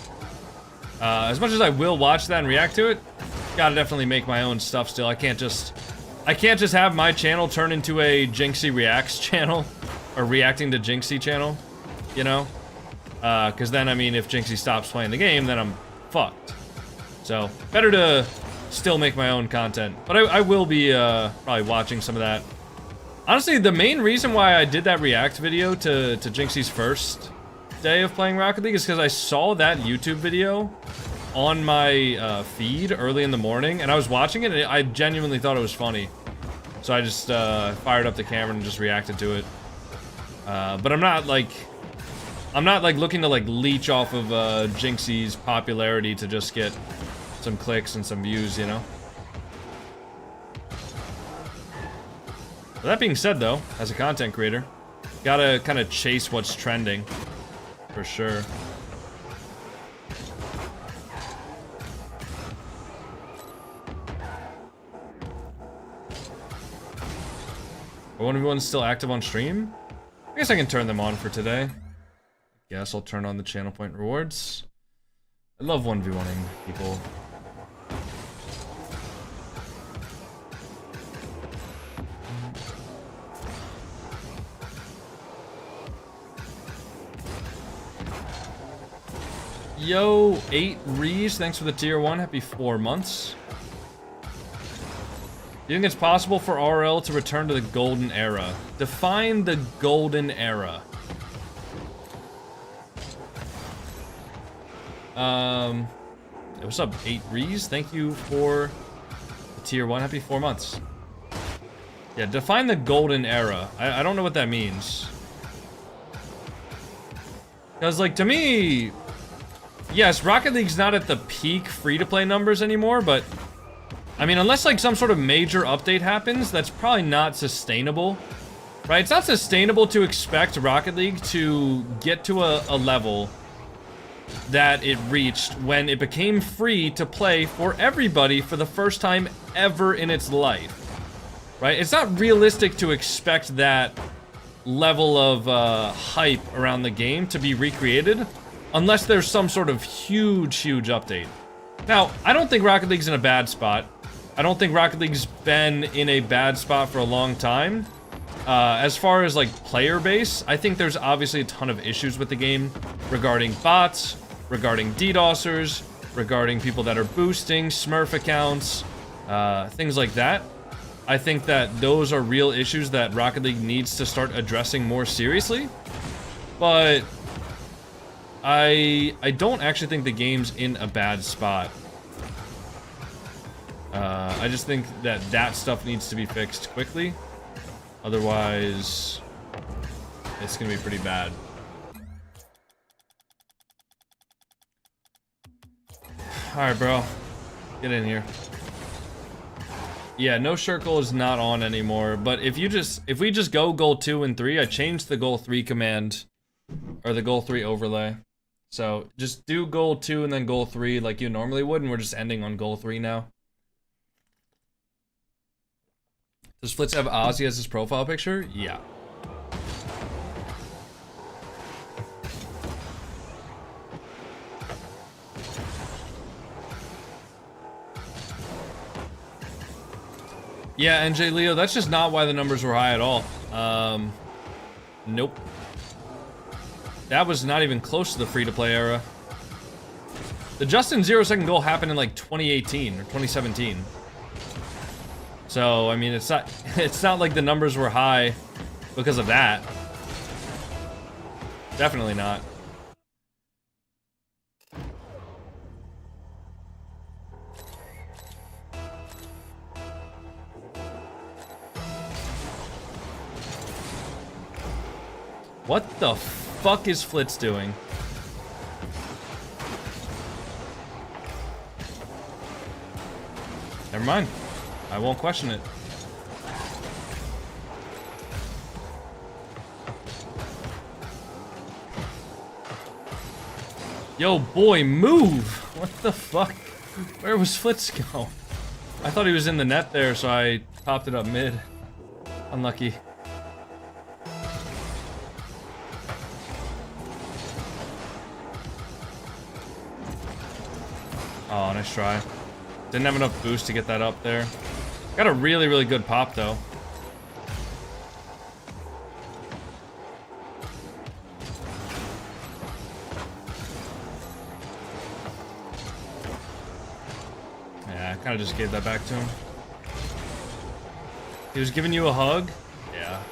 As much as I will watch that and react to it, gotta definitely make my own stuff still. I can't just have my channel turn into a Jinxie Reacts channel or reacting to Jinxie channel. You know? Because then, I mean, if Jinxie stops playing the game, then I'm fucked. So, better to still make my own content. But I will be probably watching some of that Honestly, the main reason why I did that react video to Jinxie's first day of playing Rocket League is because I saw that YouTube video on my feed early in the morning, and I was watching it, and I genuinely thought it was funny. So I just fired up the camera and just reacted to it. But I'm not like looking to like leech off of Jinxie's popularity to just get some clicks and some views, you know? With that being said, though, as a content creator, gotta kind of chase what's trending, for sure. Are 1v1s still active on stream? I guess I can turn them on for today. Yes, I'll turn on the channel point rewards. I love 1v1ing people. Yo, 8 Rees, thanks for the tier 1. Happy 4 months. Do you think it's possible for RL to return to the golden era? Define the golden era. What's up, 8 Rees? Thank you for the tier 1. Happy 4 months. Yeah, define the golden era. I don't know what that means. Because, like, to me... Yes, Rocket League's not at the peak free-to-play numbers anymore, but... I mean, unless, like, some sort of major update happens, that's probably not sustainable. Right? It's not sustainable to expect Rocket League to get to a level that it reached when it became free to play for everybody for the first time ever in its life. Right? It's not realistic to expect that level of hype around the game to be recreated unless there's some sort of huge update. Now, I don't think Rocket League's in a bad spot. I don't think Rocket League's been in a bad spot for a long time. As far as, like, player base, I think there's obviously a ton of issues with the game regarding bots, regarding DDoSers, regarding people that are boosting, Smurf accounts, things like that. I think that those are real issues that Rocket League needs to start addressing more seriously. But I don't actually think the game's in a bad spot. I just think that that stuff needs to be fixed quickly. Otherwise, it's gonna be pretty bad. Alright, bro. Get in here. Yeah, no circle is not on anymore, but if we just go goal 2 and 3, I changed the goal 3 command, or the goal 3 overlay. So, just do goal 2 and then goal 3 like you normally would, and we're just ending on goal 3 now. Does Flitz have Ozzy as his profile picture? Yeah. Yeah, NJ Leo, that's just not why the numbers were high at all. Nope. That was not even close to the free-to-play era. The Justin 0-second goal happened in like 2018 or 2017. So, I mean, it's not like the numbers were high because of that. Definitely not. What the fuck is Flitz doing? Never mind. I won't question it. Yo, boy, move! What the fuck? Where was Flitz go? I thought he was in the net there, so I popped it up mid. Unlucky. Oh, nice try. Didn't have enough boost to get that up there. Got a really good pop, though. Yeah, I kind of just gave that back to him. He was giving you a hug? Yeah. yeah.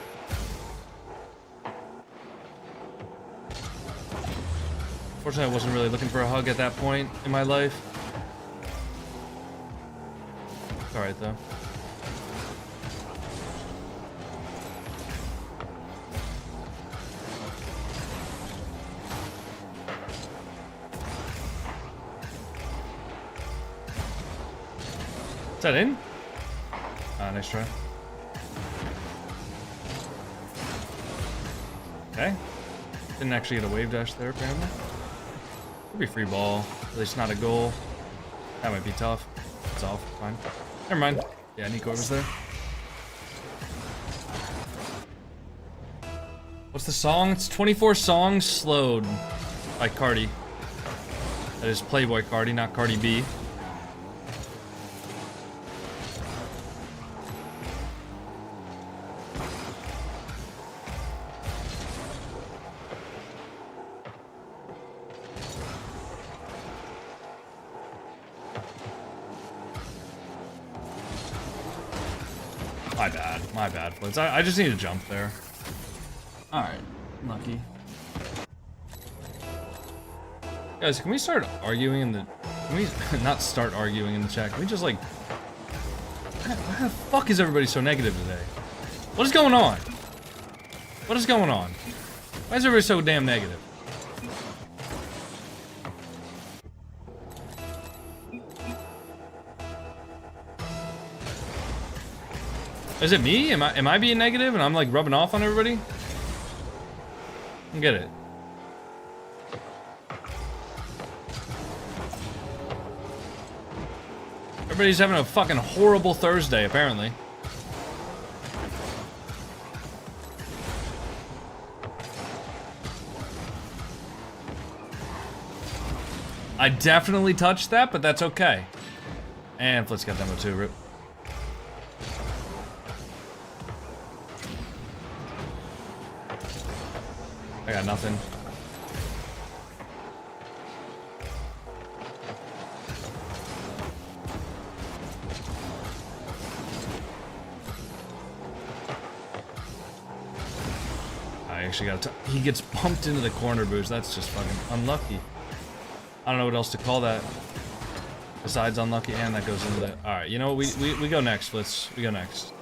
Fortunately, I wasn't really looking for a hug at that point in my life. It's alright, though. Is that in? Ah, nice try. Okay. Didn't actually get a wave dash there, apparently. Could be free ball. At least not a goal. That might be tough. It's off. Fine. Never mind. Yeah, Nico was there. What's the song? It's 24 songs slowed by Cardi. That is Playboy Cardi, not Cardi B. My bad, Flitz. I just need to jump there. Alright, lucky. Guys, can we start arguing in the... Can we not start arguing in the chat? Can we just, like... Why the fuck is everybody so negative today? What is going on? What is going on? Why is everybody so damn negative? Is it me? Am I being negative and I'm like rubbing off on everybody? I don't get it. Everybody's having a fucking horrible Thursday, apparently. I definitely touched that, but that's okay. And Flitz got demo too, rip. I got nothing. I actually got he gets bumped into the corner boost. That's just fucking unlucky. I don't know what else to call that. Besides unlucky, and that goes into the... Alright, you know what? We go next, Flitz. We go next.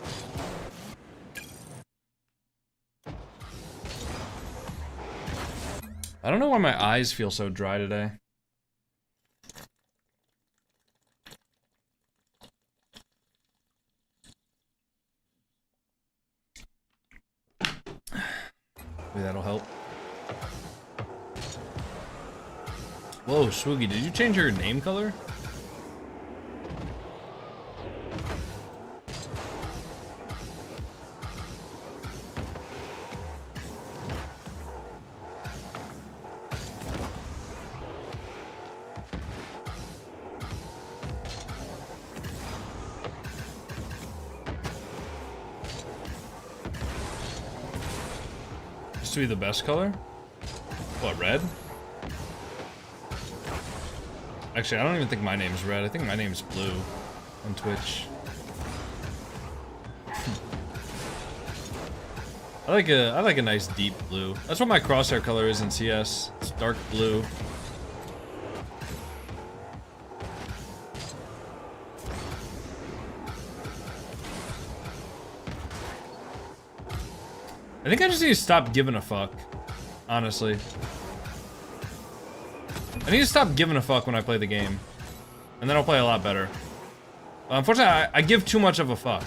I don't know why my eyes feel so dry today. Maybe that'll help. Whoa, Swoogie, did you change your name color? To be the best color? What, red? Actually, I don't even think my name's red. I think my name's blue on Twitch. I like a nice deep blue. That's what my crosshair color is in CS. It's dark blue. I think I just need to stop giving a fuck, honestly. I need to stop giving a fuck when I play the game, and then I'll play a lot better. Unfortunately, I give too much of a fuck.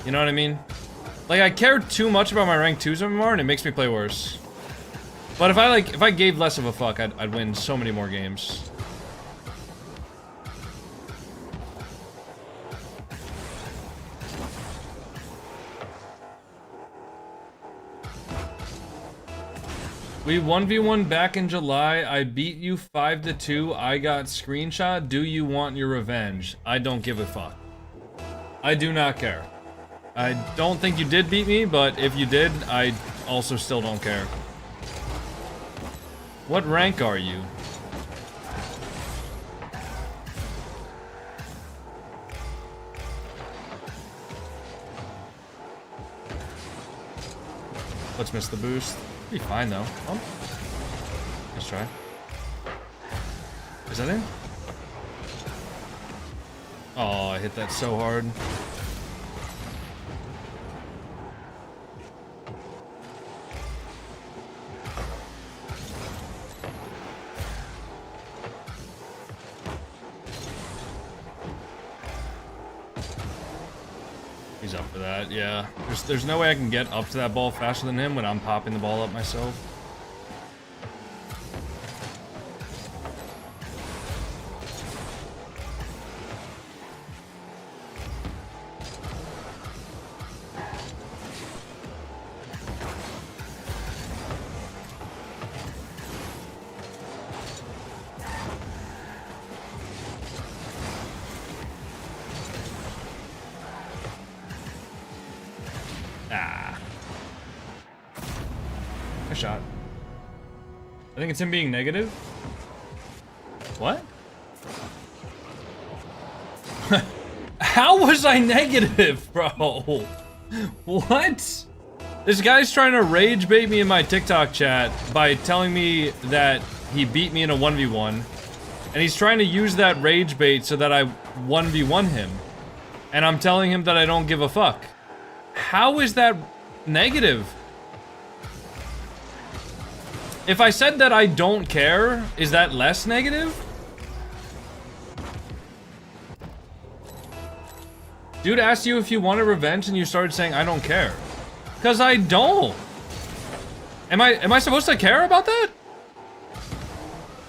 You know what I mean? Like, I care too much about my rank 2s anymore, and it makes me play worse. But if I gave less of a fuck, I'd win so many more games. We 1v1 back in July. I beat you 5-2. I got screenshot. Do you want your revenge? I don't give a fuck. I do not care. I don't think you did beat me, but if you did, I also still don't care. What rank are you? Let's miss the boost. Be fine though. Oh. Let's try. Is that in? Oh, I hit that so hard. He's up for that, yeah. There's no way I can get up to that ball faster than him when I'm popping the ball up myself. Ah. A shot. I think it's him being negative. What? How was I negative, bro? What? This guy's trying to rage bait me in my TikTok chat by telling me that he beat me in a 1v1. And he's trying to use that rage bait so that I 1v1 him. And I'm telling him that I don't give a fuck. How is that negative? If I said that I don't care, is that less negative? Dude asked you if you wanted revenge and you started saying I don't care. Cause I don't. Am I supposed to care about that?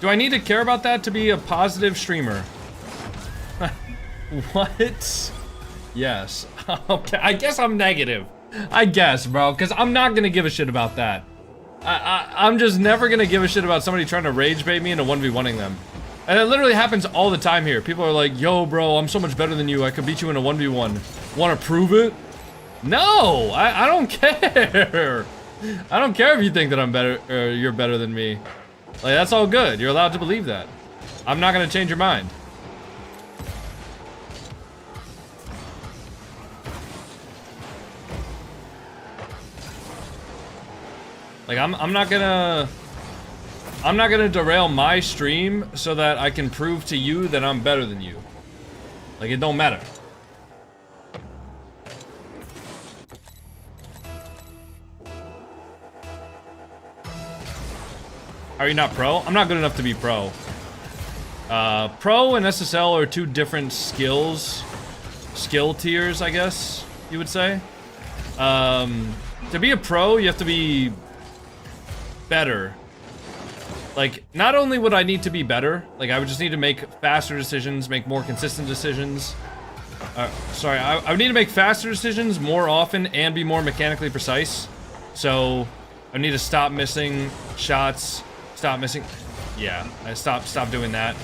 Do I need to care about that to be a positive streamer? What? Yes. Okay, I guess I'm negative. I guess, bro, because I'm not gonna give a shit about that. I'm just never gonna give a shit about somebody trying to rage bait me into 1v1ing them. And it literally happens all the time here. People are like, yo, bro, I'm so much better than you. I could beat you in a 1v1. Wanna prove it? No, I don't care. I don't care if you think that I'm better, or you're better than me. Like, that's all good. You're allowed to believe that. I'm not gonna change your mind. Like, I'm not gonna derail my stream so that I can prove to you that I'm better than you. Like, it don't matter. Are you not pro? I'm not good enough to be pro. Pro and SSL are two different skill tiers, I guess you would say. To be a pro, you have to be better. Like, not only would I need to be better, like, I would just need to make faster decisions, make more consistent decisions. Sorry, I would need to make faster decisions more often and be more mechanically precise. So, I need to stop missing shots, stop missing... Yeah, I stop doing that.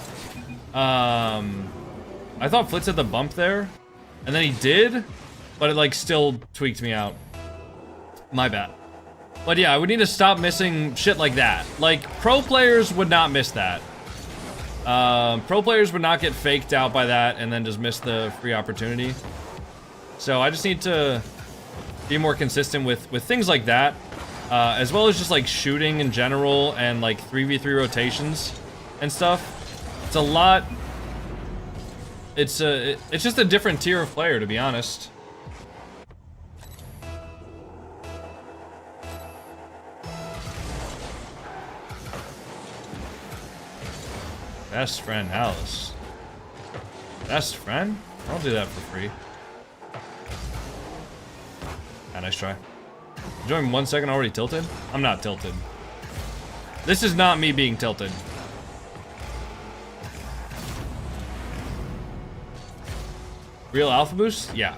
I thought Flitz had the bump there, and then he did, but it, like, still tweaked me out. My bad. But yeah, I would need to stop missing shit like that. Like, pro players would not miss that. Pro players would not get faked out by that and then just miss the free opportunity. So I just need to be more consistent with things like that. As well as just like shooting in general and like 3v3 rotations and stuff. It's a lot. It's just a different tier of player, to be honest. Best friend, Alice. Best friend? I'll do that for free. Ah, nice try. Join 1 second already tilted? I'm not tilted. This is not me being tilted. Real alpha boost? Yeah.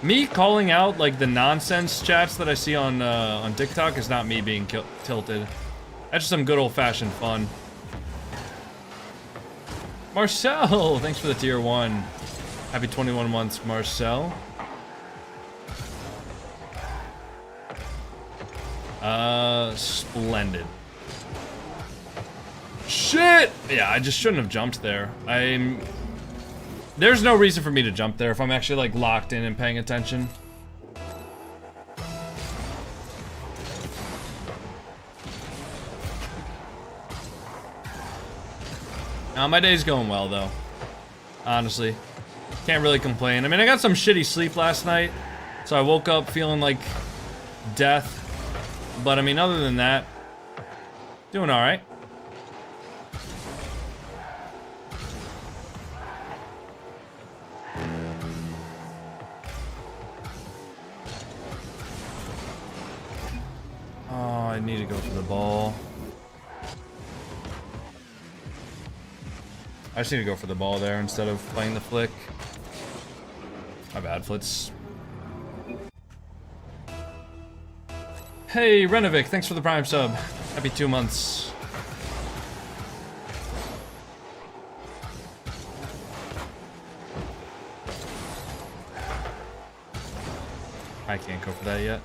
Me calling out like the nonsense chats that I see on TikTok is not me being tilted. That's just some good old-fashioned fun. Marcel, thanks for the tier 1. Happy 21 months, Marcel. Splendid. Shit! Yeah, I just shouldn't have jumped there. There's no reason for me to jump there if I'm actually, like, locked in and paying attention. My day's going well, though. Honestly. Can't really complain. I mean, I got some shitty sleep last night, so I woke up feeling like death. But, I mean, other than that, doing alright. Oh, I need to go for the ball. I just need to go for the ball there instead of playing the flick. My bad, Flitz. Hey, Renovic, thanks for the Prime sub. Happy 2 months. I can't go for that yet.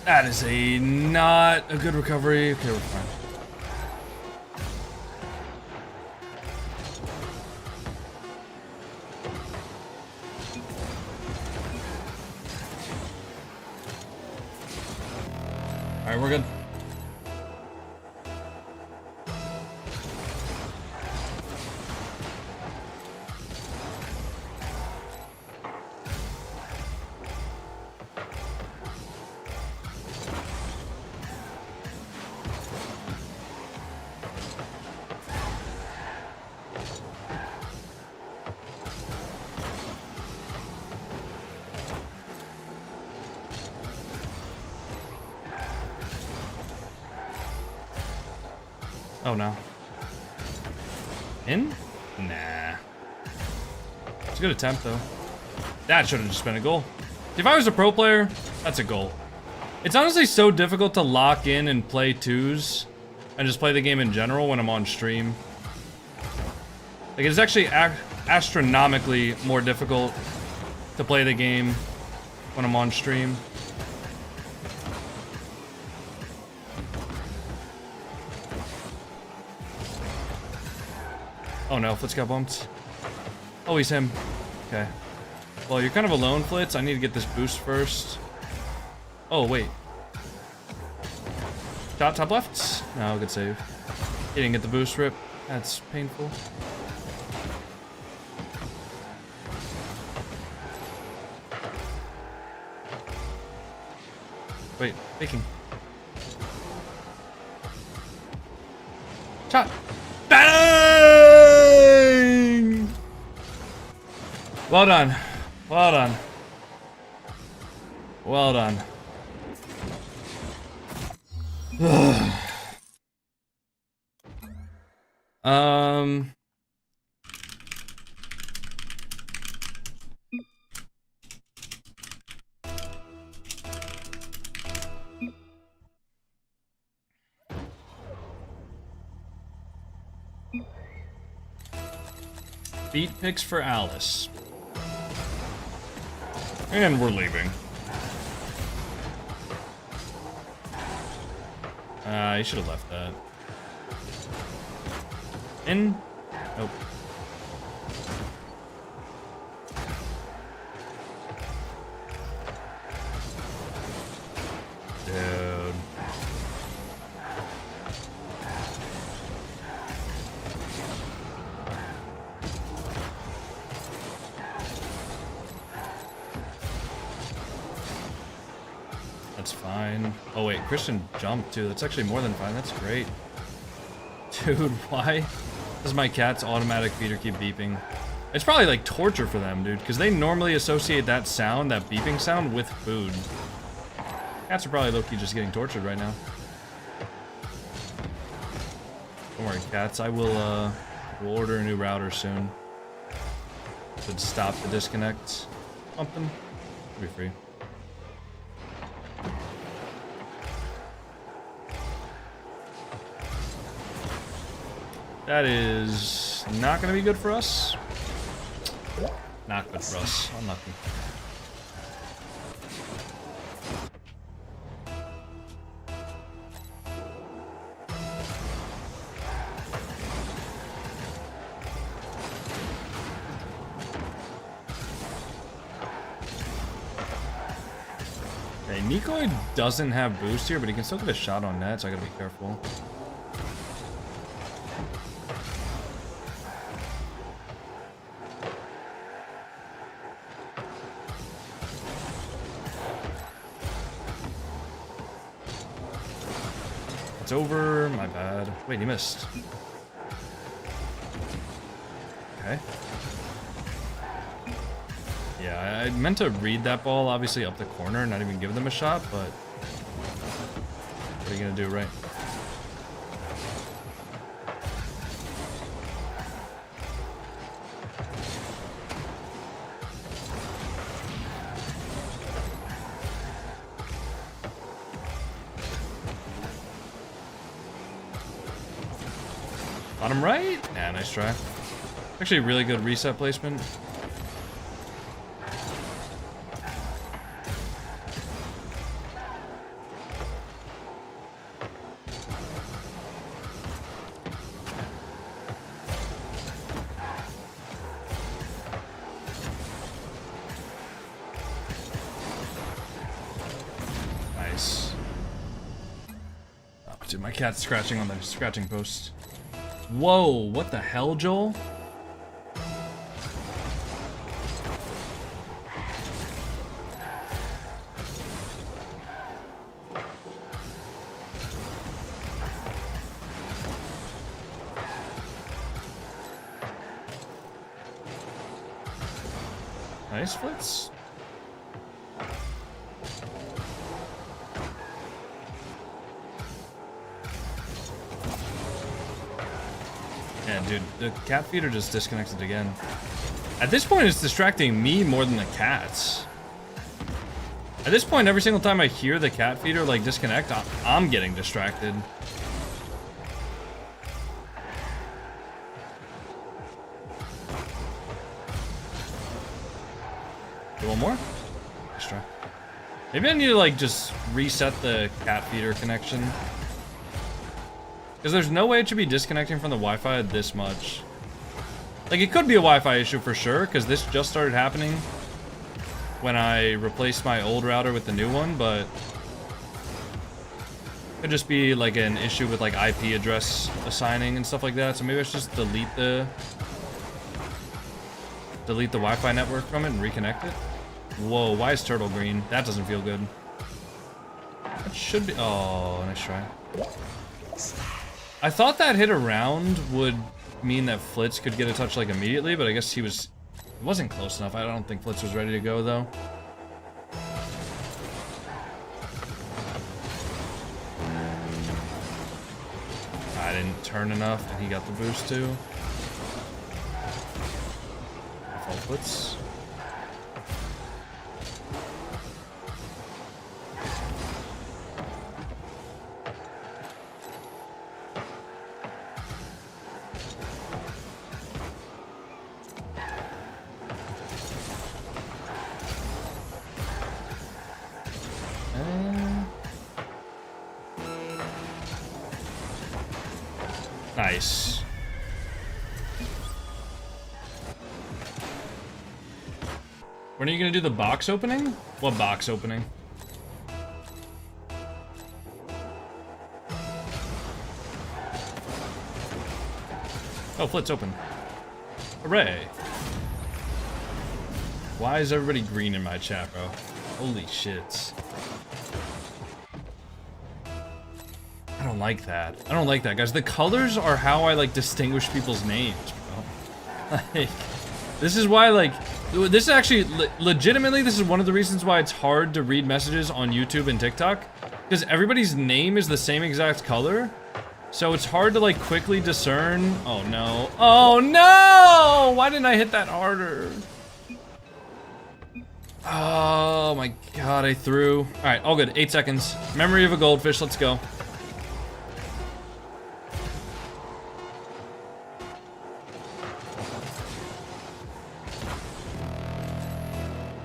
That is not a good recovery. Okay, we're fine. All right, we're good. Oh no. In? Nah. It's a good attempt though. That should have just been a goal. If I was a pro player, that's a goal. It's honestly so difficult to lock in and play twos and just play the game in general when I'm on stream. Like, it's actually astronomically more difficult to play the game when I'm on stream. Oh no, Flitz got bumped. Oh, he's him. Okay. Well, you're kind of alone, Flitz. I need to get this boost first. Oh, wait. Shot top left? No, good save. He didn't get the boost rip. That's painful. Wait, faking. Shot! Bang! Well done. Well done. Well done. Beat picks for Alice. And we're leaving. You should have left that. In? Nope. Dude. That's fine. Oh wait, Christian jumped too. That's actually more than fine. That's great. Dude, why does my cat's automatic feeder keep beeping? It's probably like torture for them, dude, because they normally associate that sound, that beeping sound, with food. Cats are probably low-key just getting tortured right now. Don't worry, cats. I will we'll order a new router soon. Should stop the disconnect. Something. It'll be free. That is not going to be good for us. Not good for us. Unlucky. Okay, Nikoi doesn't have boost here, but he can still get a shot on net, so I gotta be careful. It's over. My bad. Wait, he missed. Okay. Yeah, I meant to read that ball, obviously, up the corner and not even give them a shot, but what are you gonna do, right? Bottom right? Yeah, nice try. Actually, really good reset placement. Nice. Oh, dude, my cat's scratching on the scratching post. Whoa, what the hell, Joel? Nice flicks. Yeah, dude, the cat feeder just disconnected again. At this point, it's distracting me more than the cats. At this point, every single time I hear the cat feeder, like, disconnect, I'm getting distracted. Do one more? Let's try. Maybe I need to, like, just reset the cat feeder connection. Because there's no way it should be disconnecting from the Wi-Fi this much. Like, it could be a Wi-Fi issue for sure, because this just started happening when I replaced my old router with the new one, but it could just be, like, an issue with, like, IP address assigning and stuff like that, so maybe I should just delete the Wi-Fi network from it and reconnect it. Whoa, why is turtle green? That doesn't feel good. That should be... Oh, nice try. I thought that hit around would mean that Flitz could get a touch like immediately, but I guess he wasn't close enough. I don't think Flitz was ready to go though. I didn't turn enough and he got the boost too. Default Flitz. Nice. When are you gonna do the box opening? What box opening? Oh, Flit's open. Hooray. Why is everybody green in my chat, bro? Holy shit. I don't like that. I don't like that, guys. The colors are how I, like, distinguish people's names, bro. Like, this is why, like, this is actually, legitimately, this is one of the reasons why it's hard to read messages on YouTube and TikTok. Because everybody's name is the same exact color. So it's hard to like quickly discern. Oh no. Oh no! Why didn't I hit that harder? Oh my god, I threw. Alright, all good. 8 seconds. Memory of a goldfish, let's go.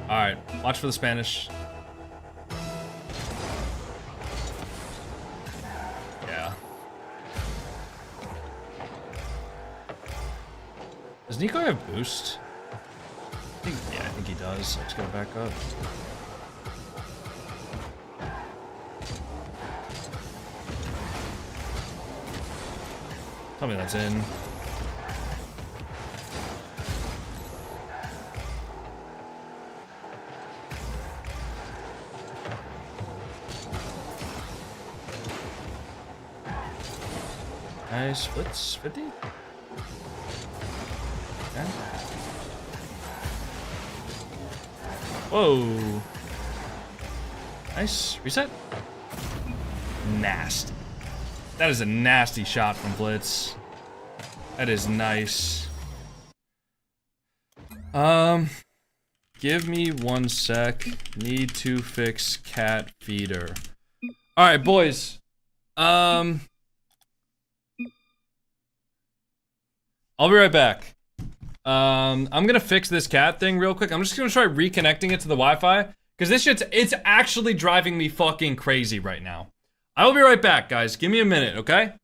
Alright, watch for the Spanish. Yeah. Does Nico have boost? Yeah, I think he does. Let's go back up. Tell me that's in. Nice. Splits. 50? Okay. Whoa. Nice. Reset. Nasty. That is a nasty shot from Blitz. That is nice. Give me 1 sec. Need to fix cat feeder. Alright, boys. I'll be right back. I'm gonna fix this cat thing real quick. I'm just gonna try reconnecting it to the Wi-Fi, because this shit's, it's actually driving me fucking crazy right now. I will be right back, guys. Give me a minute, okay?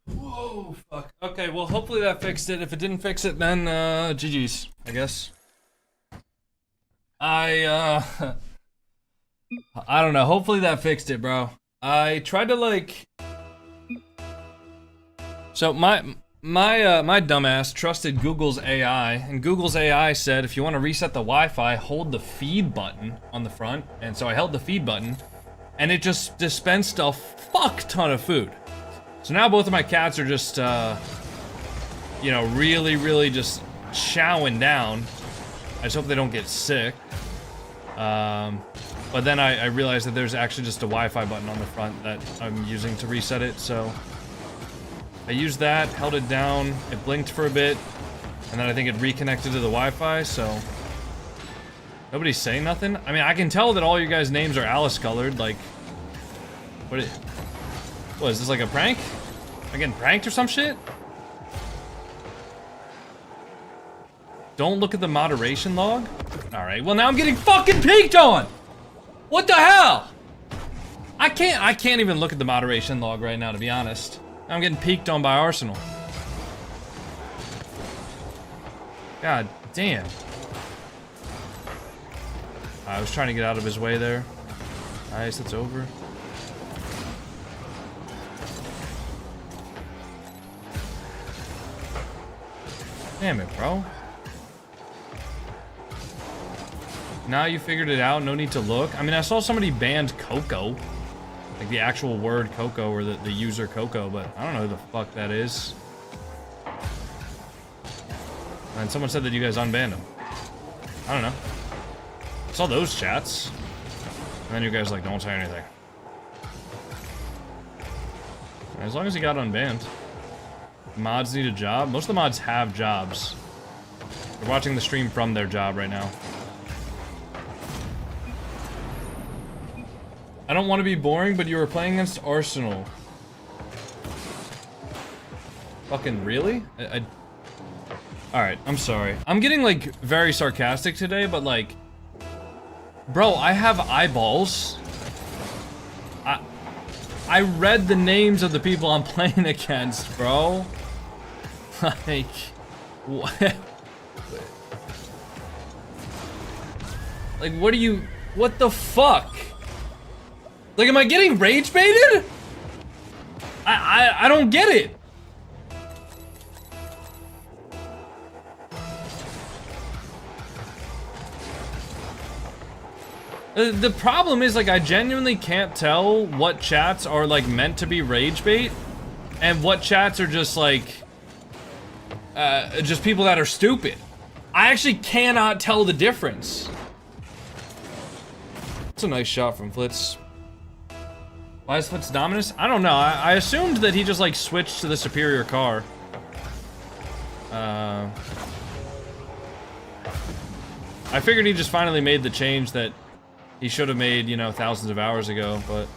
Whoa, fuck. Okay, well, hopefully that fixed it. If it didn't fix it, then, GG's, I guess. I don't know. Hopefully that fixed it, bro. I tried to, like, So my dumbass trusted Google's AI, and Google's AI said if you want to reset the Wi-Fi, hold the feed button on the front. And so I held the feed button, and it just dispensed a fuck ton of food. So now both of my cats are just, you know, really just chowing down. I just hope they don't get sick. But then I realized that there's actually just a Wi-Fi button on the front that I'm using to reset it, so I used that, held it down, it blinked for a bit, and then I think it reconnected to the Wi-Fi, so nobody's saying nothing. I mean, I can tell that all you guys' names are Alice colored, like, what is this, like a prank? Am I getting pranked or some shit? Don't look at the moderation log? Alright, well now I'm getting fucking peeked on! What the hell? I can't even look at the moderation log right now, to be honest. I'm getting peeked on by Arsenal. God damn. I was trying to get out of his way there. Nice, it's over. Damn it, bro. Now you figured it out, no need to look. I mean, I saw somebody banned Coco. Like the actual word Coco, or the user Coco, but I don't know who the fuck that is. And someone said that you guys unbanned him. I don't know. I saw those chats. And then you guys like, don't say anything. As long as he got unbanned. Mods need a job? Most of the mods have jobs. They're watching the stream from their job right now. I don't want to be boring, but you were playing against Arsenal. Fucking really? Alright, I'm sorry. I'm getting, like, very sarcastic today, but, like... Bro, I have eyeballs. I read the names of the people I'm playing against, bro. Like... What? Like, what do you... What the fuck? Like, am I getting rage baited? I don't get it. The problem is, like, I genuinely can't tell what chats are, like, meant to be rage bait and what chats are just, like, just people that are stupid. I actually cannot tell the difference. It's a nice shot from Flitz. Why is Flitz Dominus? I don't know. I assumed that he just, like, switched to the superior car. I figured he just finally made the change that he should have made, you know, thousands of hours ago, but...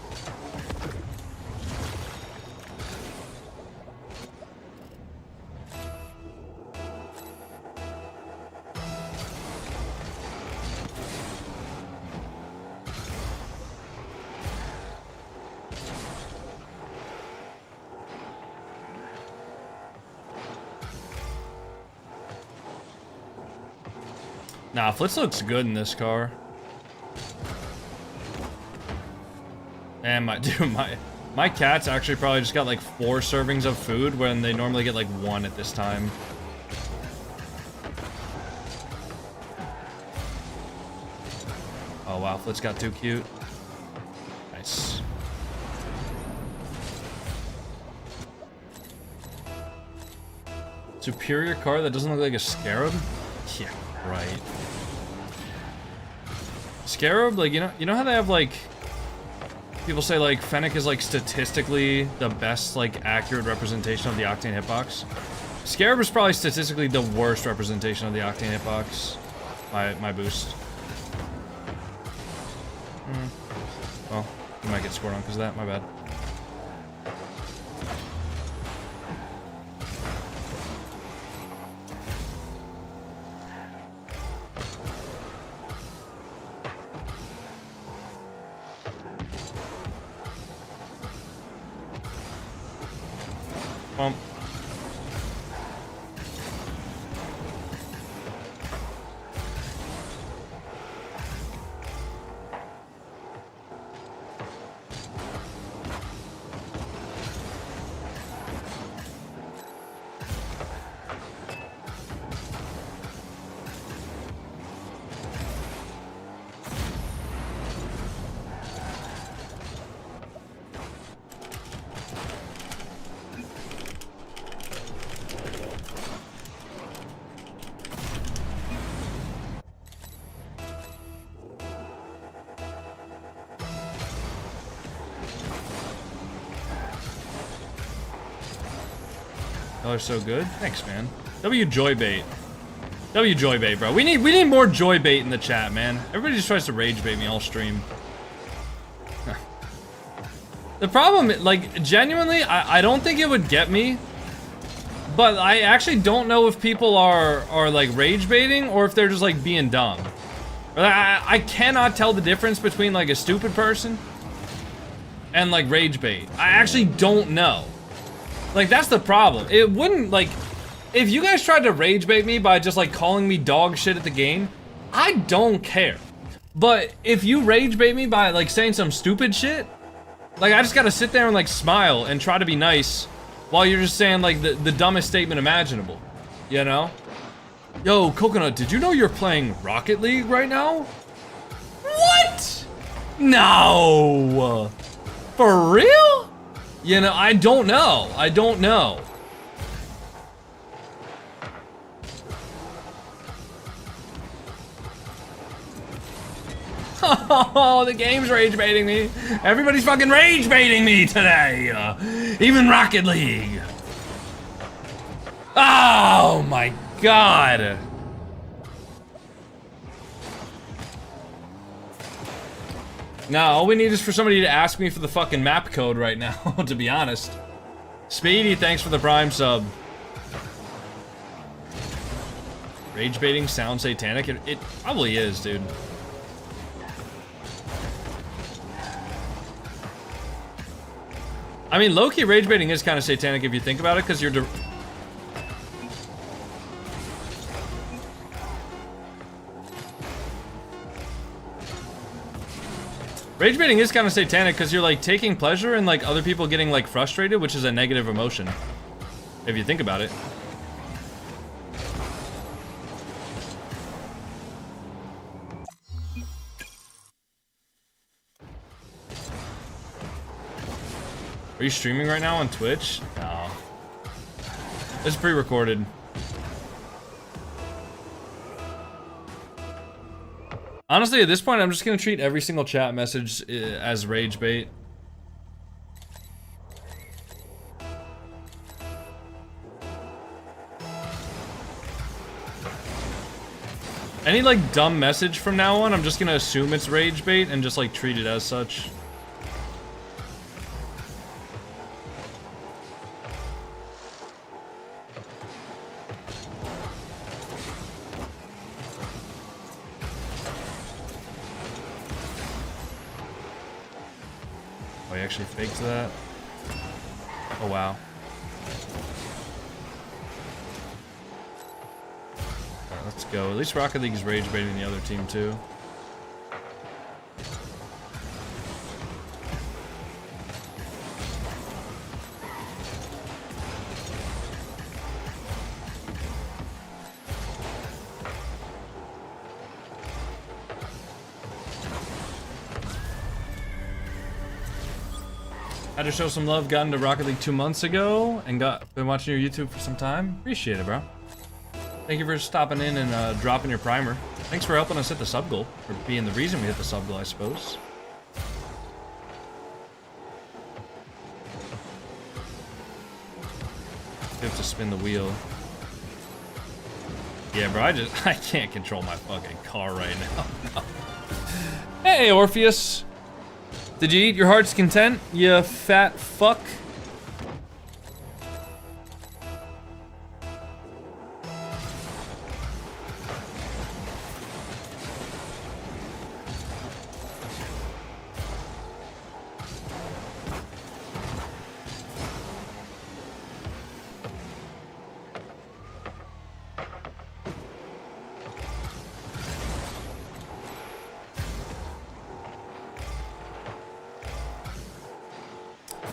Nah, Flitz looks good in this car. And my cats actually probably just got like 4 servings of food when they normally get like 1 at this time. Oh wow, Flitz got too cute. Nice. Superior car that doesn't look like a scarab? Yeah, right. Scarab, like, you know how they have, like, people say, like, Fennec is, like, statistically the best, like, accurate representation of the Octane hitbox? Scarab is probably statistically the worst representation of the Octane hitbox. My boost. Well, you might get scored on because of that, my bad. Oh, they're so good. Thanks, man. W Joybait. W Joybait, bro. We need more Joybait in the chat, man. Everybody just tries to rage bait me all stream. The problem, like, genuinely, I don't think it would get me. But I actually don't know if people are like rage baiting or if they're just like being dumb. I cannot tell the difference between like a stupid person and like rage bait. I actually don't know. Like, that's the problem. It wouldn't, like, if you guys tried to rage bait me by just like calling me dog shit at the game, I don't care. But if you rage bait me by like saying some stupid shit, like, I just gotta sit there and like smile and try to be nice while you're just saying like the dumbest statement imaginable, you know? Yo, Coconut, did you know you're playing Rocket League right now? What? No! For real? You know, I don't know. I don't know. Oh, the game's rage baiting me. Everybody's fucking rage baiting me today. Even Rocket League. Oh my god. Now, all we need is for somebody to ask me for the fucking map code right now, to be honest. Speedy, thanks for the Prime sub. Rage baiting sounds satanic? It probably is, dude. I mean, low-key rage baiting is kind of satanic if you think about it, because you're... Rage baiting is kind of satanic because you're like taking pleasure in like other people getting like frustrated, which is a negative emotion, if you think about it. Are you streaming right now on Twitch? No. It's pre-recorded. Honestly, at this point, I'm just gonna treat every single chat message as rage bait. Any like dumb message from now on, I'm just gonna assume it's rage bait and just like treat it as such. Actually faked that. Oh wow. Alright, let's go. At least Rocket League is rage baiting the other team too. Had to show some love, got into Rocket League 2 months ago, and been watching your YouTube for some time. Appreciate it, bro. Thank you for stopping in and dropping your primer. Thanks for helping us hit the sub goal, or being the reason we hit the sub goal, I suppose. You have to spin the wheel. Yeah, bro, I can't control my fucking car right now. Hey, Orpheus. Did you eat your heart's content, you fat fuck?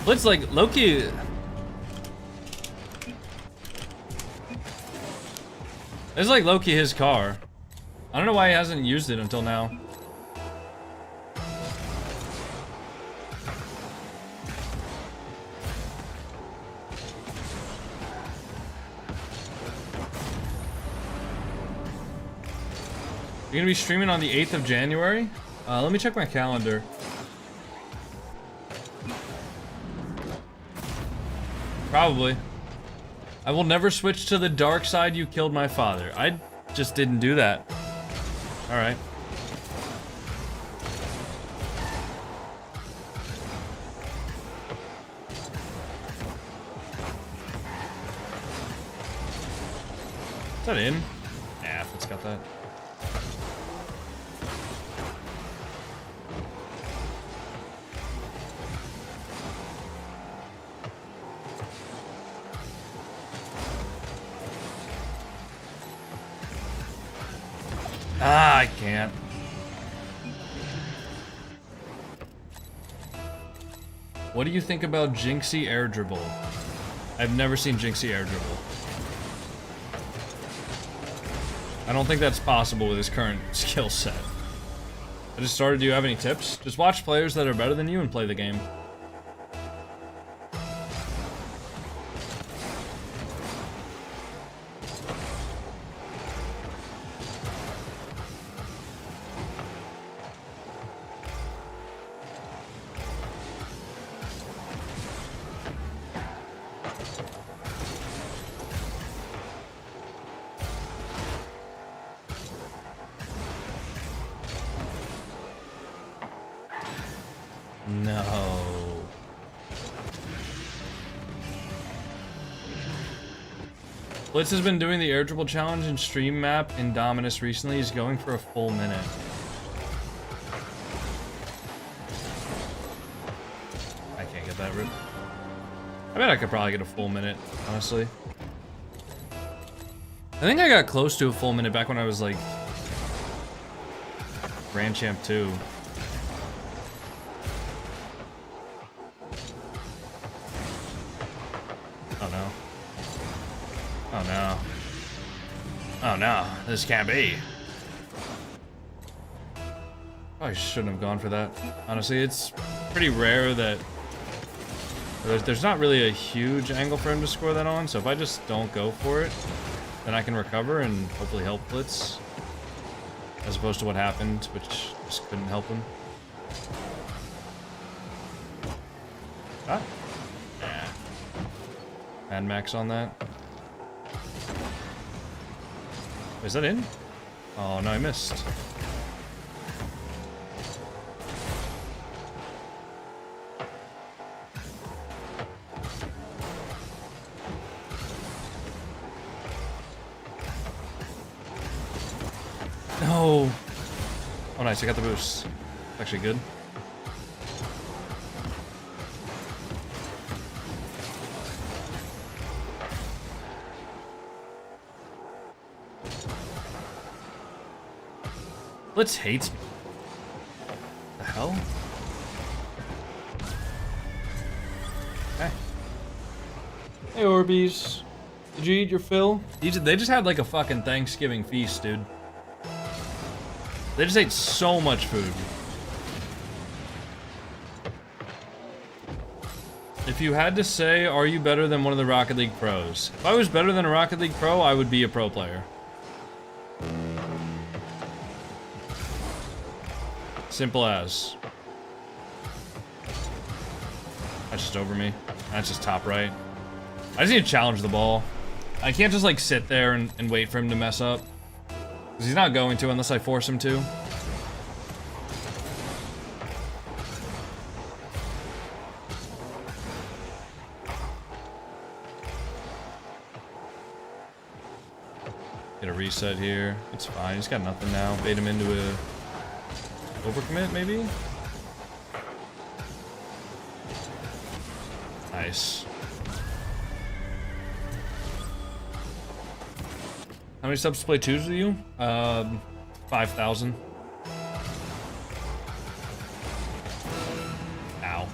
Blitz, like, Loki... It's like Loki his car. I don't know why he hasn't used it until now. You're gonna be streaming on the 8th of January? Let me check my calendar. Probably. I will never switch to the dark side. You killed my father. I just didn't do that. All right. Is that in? Yeah, it's got that. Ah, I can't. What do you think about Jinxie air dribble? I've never seen Jinxie air dribble. I don't think that's possible with his current skill set. I just started. Do you have any tips? Just watch players that are better than you and play the game. No. Blitz has been doing the air dribble challenge in stream map in Dominus recently. He's going for a full minute. I can't get that rip. I bet I could probably get a full minute, honestly. I think I got close to a full minute back when I was like Grand Champ 2. Oh no. Oh no. Oh no, this can't be. Probably shouldn't have gone for that. Honestly, it's pretty rare that there's not really a huge angle for him to score that on, so if I just don't go for it, then I can recover and hopefully help Blitz. As opposed to what happened, which just couldn't help him. Ah. Yeah. Mad Max on that. Is that in? Oh no, I missed. No. Oh nice, I got the boost. Actually good. Blitz hates me. The hell? Hey. Hey Orbeez. Did you eat your fill? They just had like a fucking Thanksgiving feast, dude. They just ate so much food. If you had to say, are you better than one of the Rocket League pros? If I was better than a Rocket League pro, I would be a pro player. Simple as. That's just over me. That's just top right. I just need to challenge the ball. I can't just like sit there and wait for him to mess up. Because he's not going to unless I force him to. Get a reset here. It's fine. He's got nothing now. Bait him into a overcommit, maybe? Nice. How many subs to play twos with you? 5,000. Ow.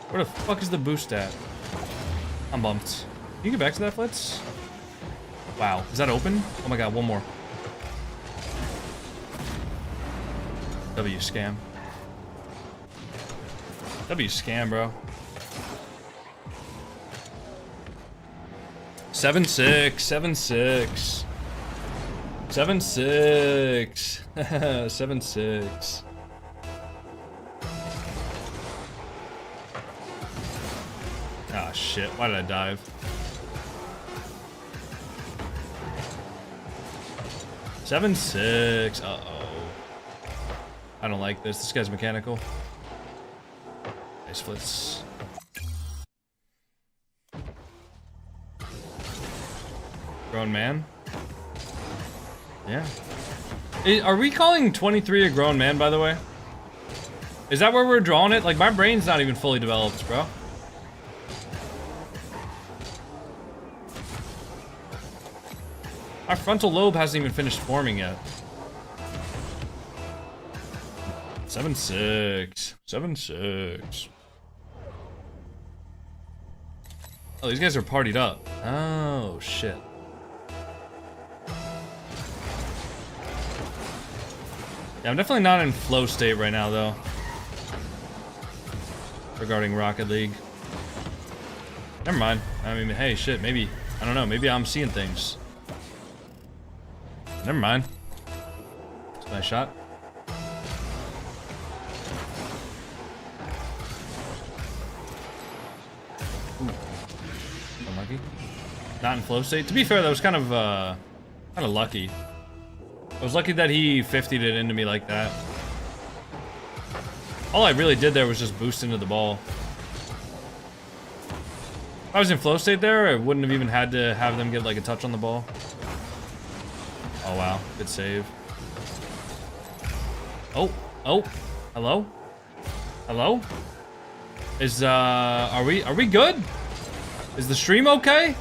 Where the fuck is the boost at? I'm bumped. Can you get back to that, Flitz? Wow. Is that open? Oh my god, one more. W scam. W scam, bro. 7-6, 7-6. 7-6. 7-6. Ah, shit. Why did I dive? 7-6. Uh-oh. I don't like this. This guy's mechanical. Nice flips. Grown man? Yeah. Are we calling 23 a grown man, by the way? Is that where we're drawing it? Like, my brain's not even fully developed, bro. Our frontal lobe hasn't even finished forming yet. 7-6. 7-6. Oh, these guys are partied up. Oh, shit. Yeah, I'm definitely not in flow state right now, though. Regarding Rocket League. Never mind. I mean, hey, shit, maybe... I don't know, maybe I'm seeing things. Never mind. That's a nice shot. Ooh. Unlucky. Not in flow state. To be fair, that was kind of lucky. I was lucky that he 50'd it into me like that. All I really did there was just boost into the ball. If I was in flow state there, I wouldn't have even had to have them get like a touch on the ball. Oh wow, good save. Oh, hello? Hello? Is are we good? Is the stream okay?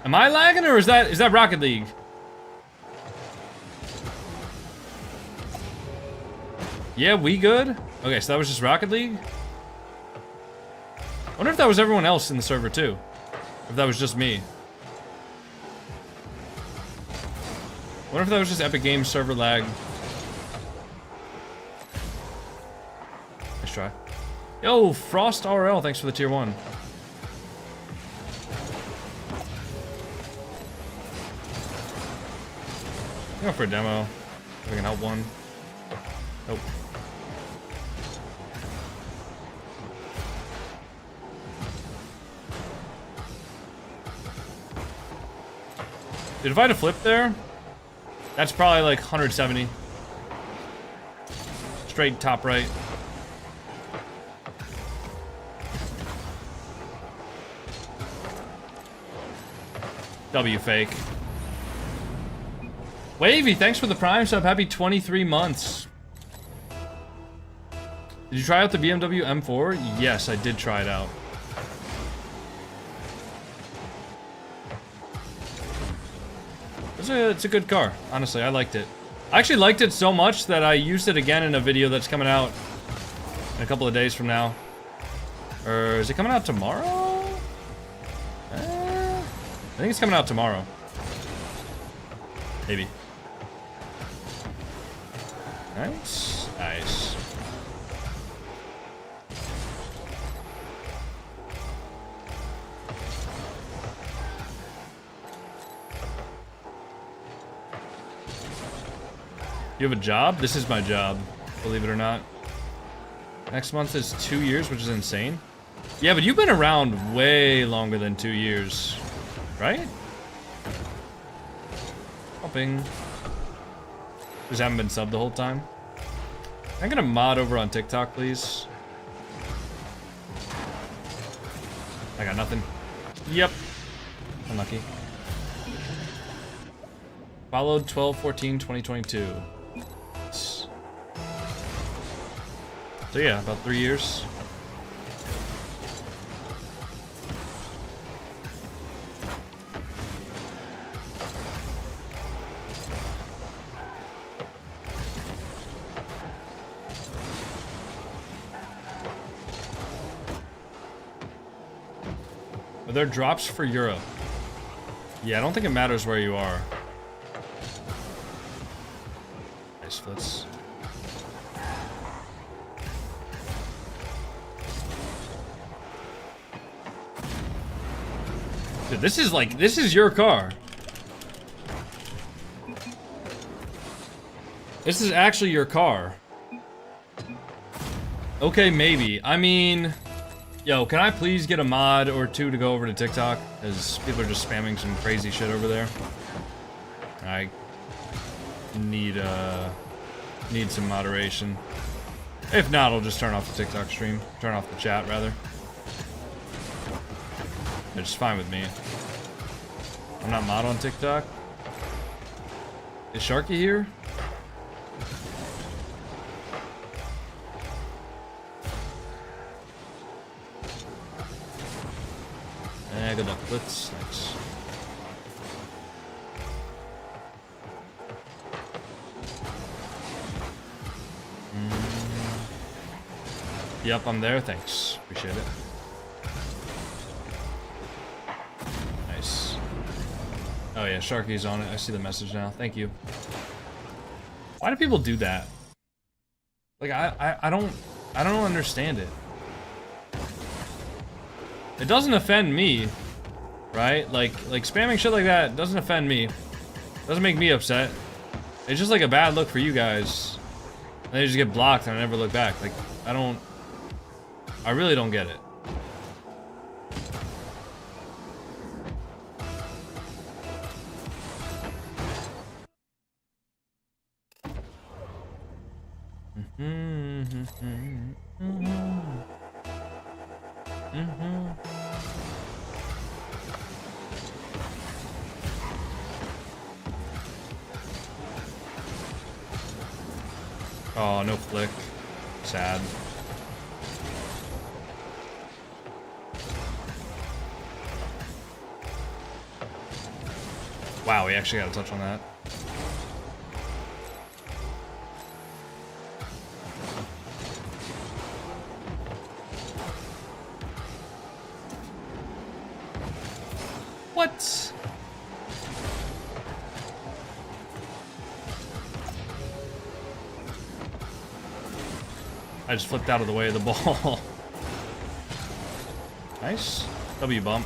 Am I lagging or is that Rocket League? Yeah, we good? Okay, so that was just Rocket League? I wonder if that was everyone else in the server too. If that was just me. I wonder if that was just Epic Games server lag. Nice try. Yo, Frost RL, thanks for the tier 1. I'm going for a demo. If I can help one. Nope. Dude, if I had a flip there, that's probably like 170. Straight top right. W fake. Wavy, thanks for the Prime sub. Happy 23 months. Did you try out the BMW M4? Yes, I did try it out. It's a good car. Honestly, I liked it. I actually liked it so much that I used it again in a video that's coming out in a couple of days from now. Or is it coming out tomorrow? I think it's coming out tomorrow. Maybe. Nice. Nice. You have a job? This is my job, believe it or not. Next month is 2 years, which is insane. Yeah, but you've been around way longer than 2 years, right? Helping. Just haven't been subbed the whole time. Can I get a mod over on TikTok, please? I got nothing. Yep. Unlucky. Followed 12/14/2022. So yeah, about 3 years. Are there drops for Europe? Yeah, I don't think it matters where you are. Nice flips. Dude, this is your car. This is actually your car. Okay, maybe. I mean, yo, can I please get a mod or two to go over to TikTok? Because people are just spamming some crazy shit over there. I need some moderation. If not, I'll just turn off the TikTok stream. Turn off the chat, rather. It's just fine with me. I'm not mod on TikTok. Is Sharky here? I got ducklets. Nice. Yep, I'm there. Thanks. Appreciate it. Nice. Oh yeah, Sharky's on it. I see the message now. Thank you. Why do people do that? Like I don't understand it. It doesn't offend me, right? Like spamming shit like that doesn't offend me. Doesn't make me upset. It's just like a bad look for you guys. And they just get blocked and I never look back. Like I really don't get it. Oh, no flick. Sad. Wow, we actually got a touch on that. What? I just flipped out of the way of the ball. Nice. W bump.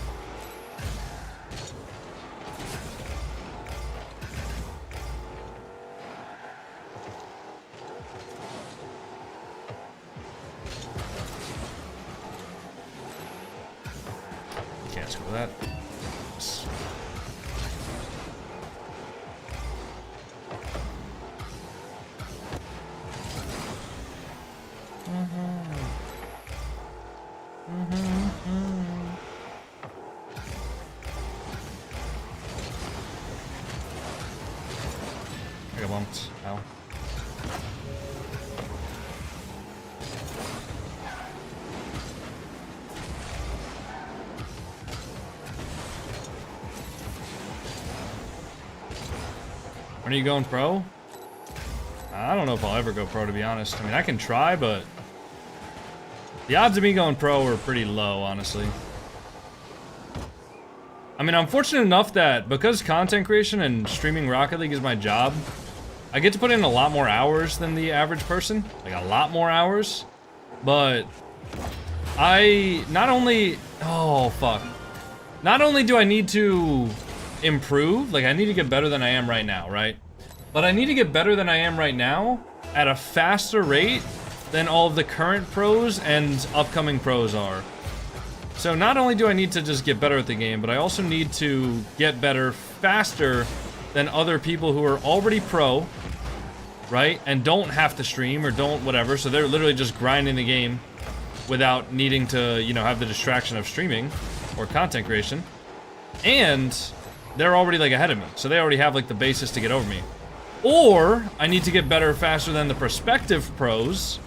Can't score that. I got bumped. Ow. When are you going pro? I don't know if I'll ever go pro, to be honest. I mean, I can try, but the odds of me going pro are pretty low, honestly. I mean, I'm fortunate enough that because content creation and streaming Rocket League is my job, I get to put in a lot more hours than the average person. Like, a lot more hours. But I not only... Oh, fuck. Not only do I need to improve, like, I need to get better than I am right now, right? But I need to get better than I am right now at a faster rate than all of the current pros and upcoming pros are. So not only do I need to just get better at the game, but I also need to get better faster than other people who are already pro, right? And don't have to stream or don't whatever, so they're literally just grinding the game without needing to, you know, have the distraction of streaming or content creation. And they're already like ahead of me, so they already have like the basis to get over me. Or I need to get better faster than the prospective pros,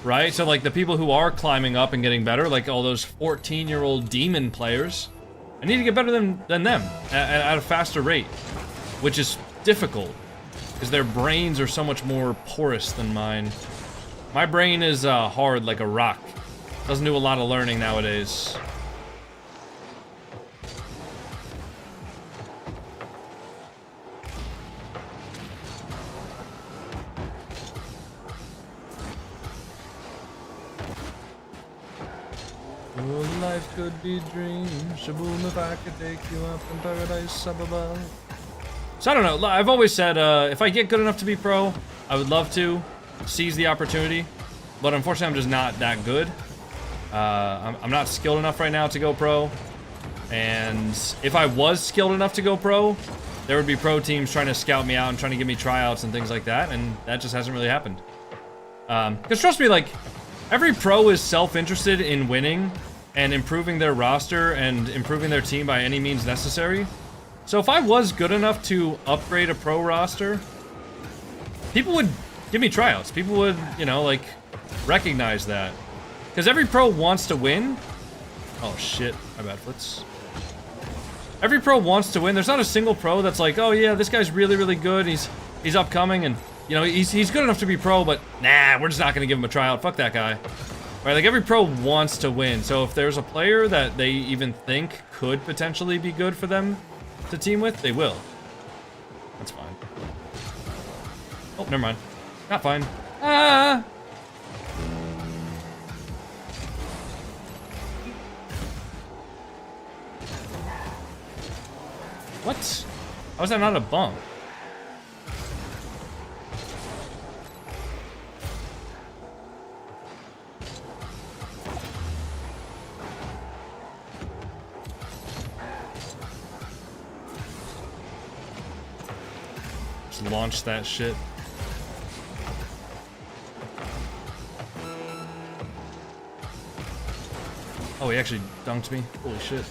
right? So like the people who are climbing up and getting better, like all those 14-year-old demon players, I need to get better than them at a faster rate, which is difficult because their brains are so much more porous than mine. My brain is hard like a rock. Doesn't do a lot of learning nowadays. Oh, life could be dreams. Shaboom, if I could take you up in paradise up above. So I don't know. I've always said if I get good enough to be pro, I would love to seize the opportunity. But unfortunately, I'm just not that good. I'm not skilled enough right now to go pro. And if I was skilled enough to go pro, there would be pro teams trying to scout me out and trying to give me tryouts and things like that. And that just hasn't really happened. Because trust me, like, every pro is self-interested in winning and improving their roster and improving their team by any means necessary. So if I was good enough to upgrade a pro roster, people would give me tryouts. People would, you know, like, recognize that. Because every pro wants to win. Oh, shit. My bad, Flitz. Every pro wants to win. There's not a single pro that's like, oh, yeah, this guy's really, really good. He's upcoming, and, you know, he's good enough to be pro, but, nah, we're just not going to give him a tryout. Fuck that guy. Right, like, every pro wants to win. So if there's a player that they even think could potentially be good for them to team with, they will. That's fine. Oh, never mind. Not fine. Ah! What? How is that not a bump? Just launch that shit. Oh, he actually dunked me. Holy shit.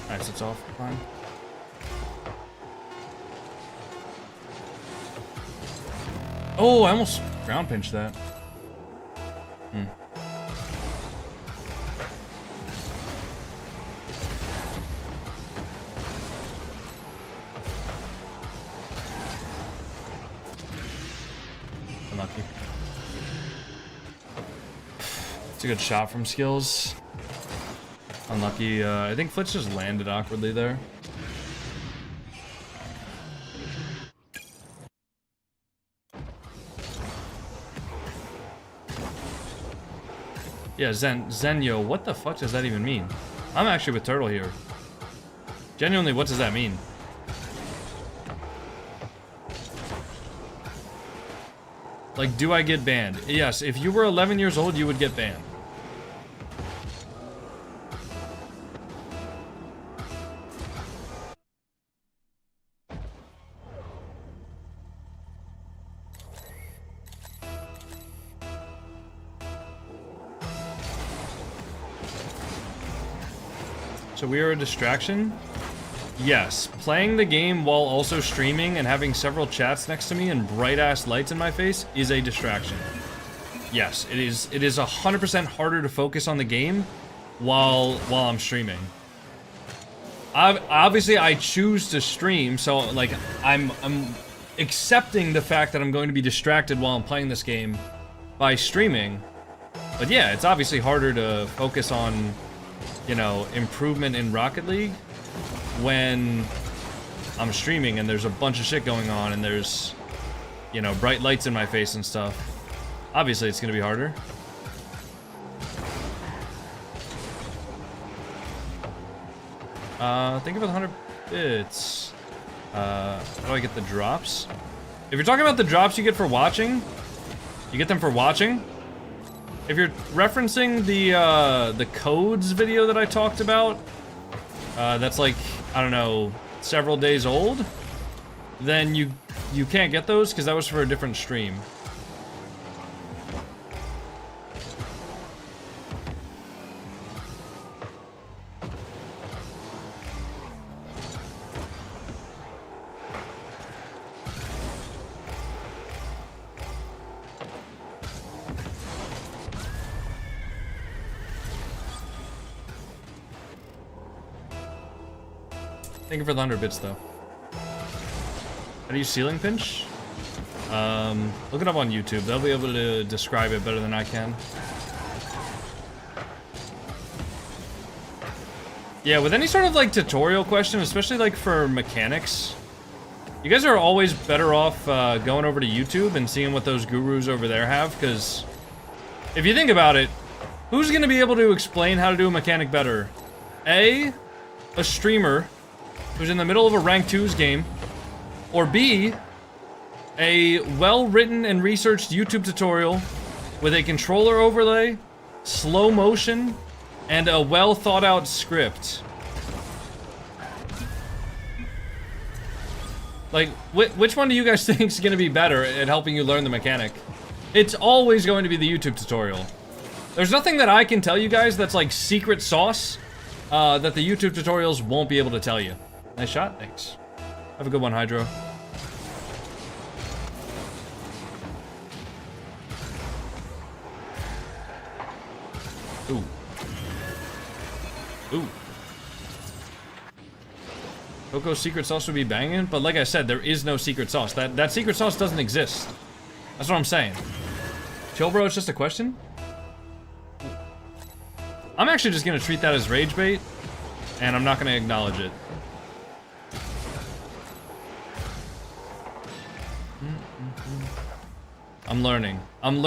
Nice, it's off. Fine. Oh, I almost ground pinched that. Unlucky. It's a good shot from skills. Unlucky. I think Flitz just landed awkwardly there. Yeah, Zenyo, what the fuck does that even mean? I'm actually with Turtle here. Genuinely, what does that mean? Like, do I get banned? Yes, if you were 11 years old, you would get banned. So we are a distraction? Yes. Playing the game while also streaming and having several chats next to me and bright-ass lights in my face is a distraction. Yes, it is 100% harder to focus on the game while I'm streaming. Obviously, I choose to stream, so, like, I'm accepting the fact that I'm going to be distracted while I'm playing this game by streaming. But yeah, it's obviously harder to focus on, you know, improvement in Rocket League when I'm streaming and there's a bunch of shit going on and there's, you know, bright lights in my face and stuff. Obviously, it's gonna be harder. Think of it 100 bits. How do I get the drops? If you're talking about the drops you get for watching, you get them for watching. If you're referencing the codes video that I talked about, that's like, I don't know, several days old, then you can't get those because that was for a different stream. Thank you for the 100 bits, though. How do you ceiling pinch? Look it up on YouTube. They'll be able to describe it better than I can. Yeah, with any sort of like tutorial question, especially like for mechanics, you guys are always better off going over to YouTube and seeing what those gurus over there have, because if you think about it, who's going to be able to explain how to do a mechanic better? A streamer who's in the middle of a rank 2's game, or B, a well-written and researched YouTube tutorial with a controller overlay, slow motion, and a well-thought-out script. Like, which one do you guys think is going to be better at helping you learn the mechanic? It's always going to be the YouTube tutorial. There's nothing that I can tell you guys that's like secret sauce that the YouTube tutorials won't be able to tell you. Nice shot, thanks. Have a good one, Hydro. Ooh. Ooh. Coco's secret sauce would be banging, but like I said, there is no secret sauce. That secret sauce doesn't exist. That's what I'm saying. Chill, bro, it's just a question? I'm actually just gonna treat that as rage bait, and I'm not gonna acknowledge it. I'm learning. I'm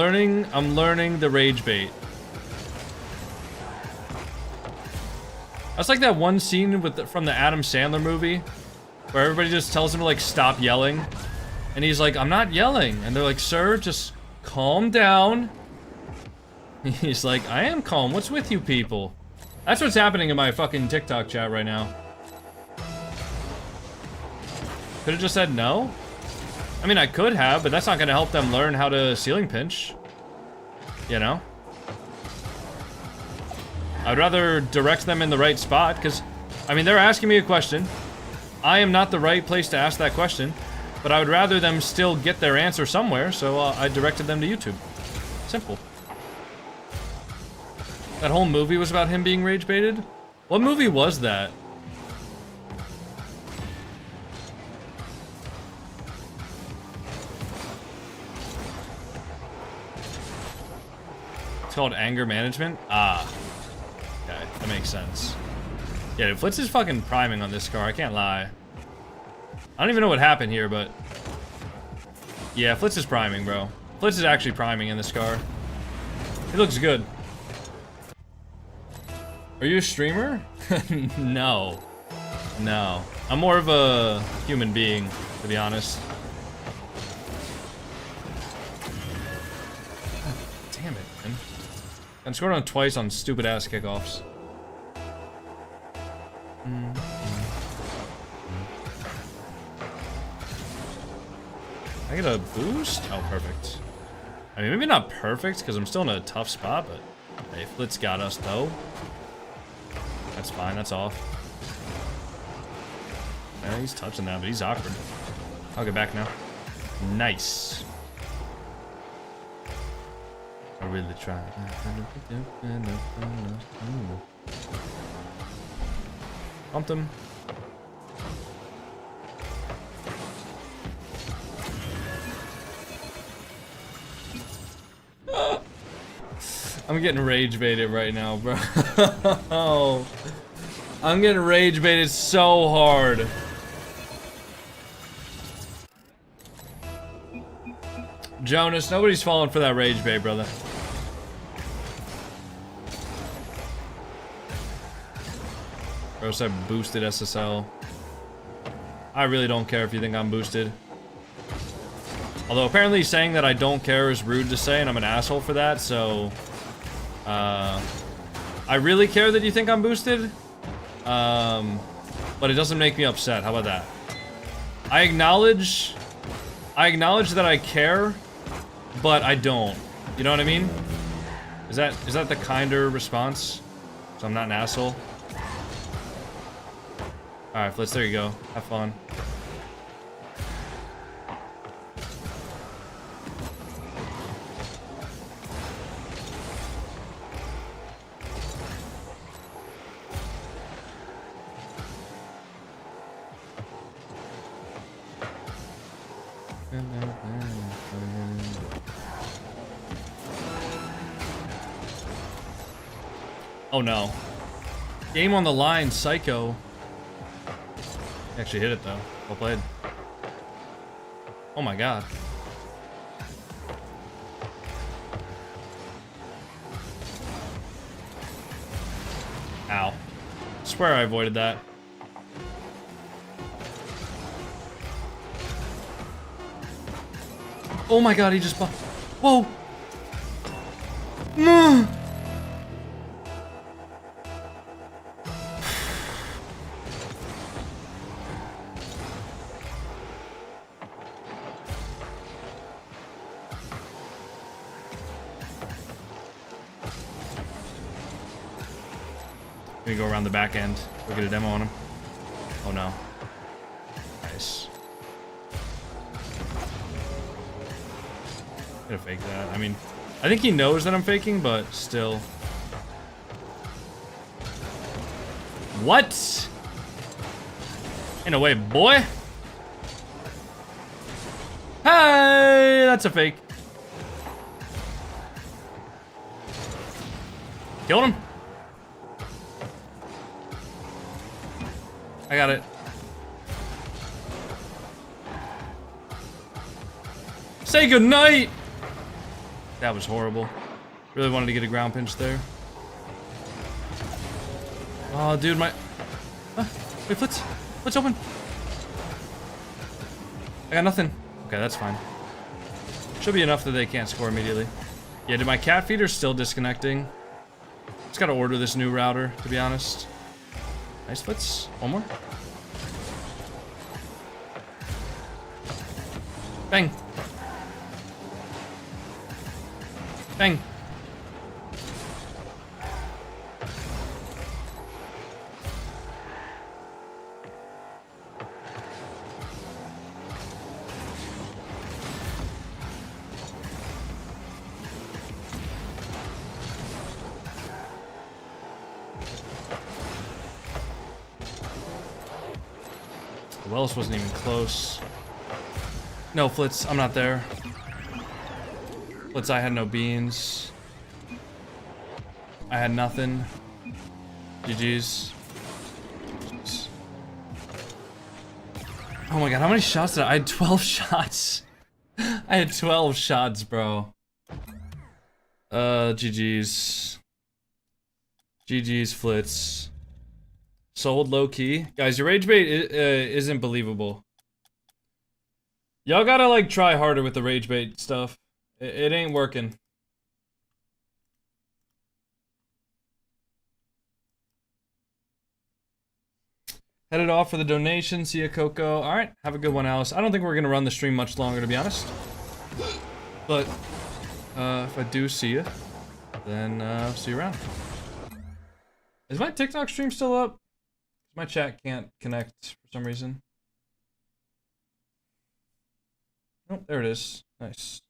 learning the rage bait. That's like that one scene from the Adam Sandler movie where everybody just tells him to like stop yelling. And he's like, I'm not yelling. And they're like, sir, just calm down. He's like, I am calm. What's with you people? That's what's happening in my fucking TikTok chat right now. Could have just said no. I mean, I could have, but that's not going to help them learn how to ceiling pinch. You know? I'd rather direct them in the right spot, because, I mean, they're asking me a question. I am not the right place to ask that question, but I would rather them still get their answer somewhere, so I directed them to YouTube. Simple. That whole movie was about him being rage baited? What movie was that? It's called Anger Management? Ah. Okay, that makes sense. Yeah, dude, Flitz is fucking priming on this car, I can't lie. I don't even know what happened here, but... yeah, Flitz is priming, bro. Flitz is actually priming in this car. It looks good. Are you a streamer? No. No. I'm more of a human being, to be honest. God damn it, man. I scored on twice on stupid ass kickoffs. I get a boost? Oh, perfect. I mean, maybe not perfect, because I'm still in a tough spot, but... hey, Flitz got us, though. That's fine, that's off. Yeah, he's touching that, but he's awkward. I'll get back now. Nice. I really tried. Pumped him. I'm getting rage baited right now, bro. I'm getting rage baited so hard. Jonas, nobody's falling for that rage bait, brother. Bro said boosted SSL. I really don't care if you think I'm boosted. Although apparently saying that I don't care is rude to say, and I'm an asshole for that, so... I really care that you think I'm boosted. But it doesn't make me upset. How about that? I acknowledge that I care, but I don't. You know what I mean? Is that the kinder response? So I'm not an asshole? Alright, Flitz, there you go. Have fun. Oh no. Game on the line, psycho. Actually hit it though. Well played. Oh my god. Ow. Swear I avoided that. Oh my god, he just whoa! Let me go around the back end. We'll get a demo on him. Oh no. Nice. Gonna fake that. I mean, I think he knows that I'm faking, but still. What? In a way, boy. Hey, that's a fake. Killed him. I got it. Say goodnight. That was horrible. Really wanted to get a ground pinch there. Oh, dude, my... wait, Flit's open. I got nothing. Okay, that's fine. Should be enough that they can't score immediately. Yeah, dude, my cat feeder's still disconnecting. Just gotta order this new router, to be honest. Nice Flits. One more. Bang. Bang. Wells wasn't even close. No, Flitz, I'm not there. Flitz, I had no beans. I had nothing. GG's. Oh my god, how many shots did I had 12 shots. I had 12 shots, bro. GG's. GG's, Flitz. Sold low-key. Guys, your rage bait isn't believable. Y'all gotta, like, try harder with the rage bait stuff. It ain't working. Headed off for the donation. See ya, Coco. Alright, have a good one, Alice. I don't think we're gonna run the stream much longer, to be honest. But, if I do see you, then, see you around. Is my TikTok stream still up? My chat can't connect for some reason. Oh, there it is. Nice.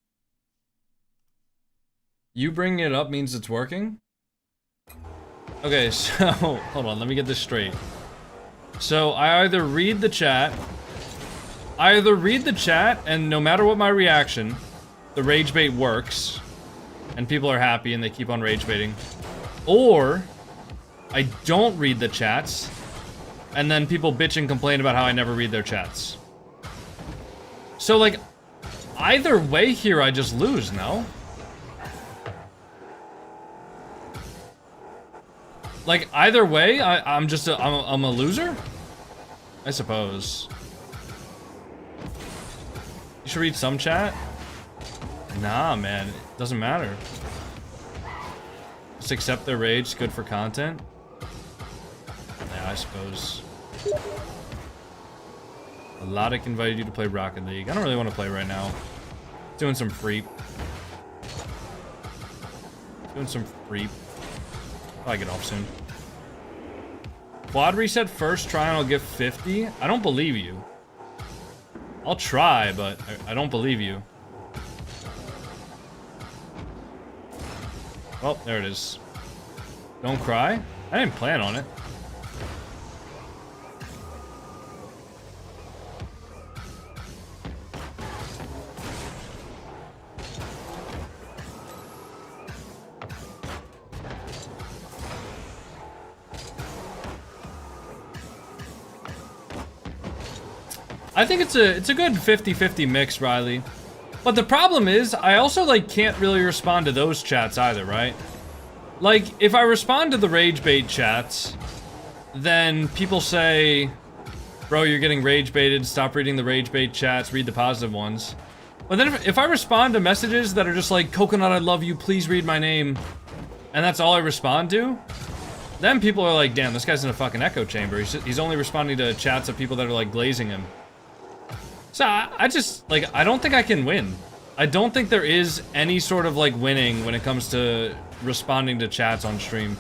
You bringing it up means it's working? Okay, so, hold on, let me get this straight. So, I either read the chat, and no matter what my reaction, the rage bait works, and people are happy and they keep on rage baiting. Or, I don't read the chats, and then people bitch and complain about how I never read their chats. So, like, either way here, I just lose, no? Like, either way, I'm just I'm a loser? I suppose. You should read some chat? Nah, man, it doesn't matter. Just accept their rage, it's good for content. Yeah, I suppose. Melodic invited you to play Rocket League. I don't really want to play right now. Doing some freep. Probably get off soon. Quad reset first try and I'll give 50? I don't believe you. I'll try, but I don't believe you. Well, there it is. Don't cry? I didn't plan on it. I think it's a good 50-50 mix, Riley. But the problem is, I also like can't really respond to those chats either, right? Like, if I respond to the rage bait chats, then people say, bro, you're getting rage baited, stop reading the rage bait chats, read the positive ones. But then if I respond to messages that are just like, Coconut, I love you, please read my name, and that's all I respond to, then people are like, damn, this guy's in a fucking echo chamber. He's only responding to chats of people that are like glazing him. So I just, like, I don't think I can win. I don't think there is any sort of like winning when it comes to responding to chats on stream.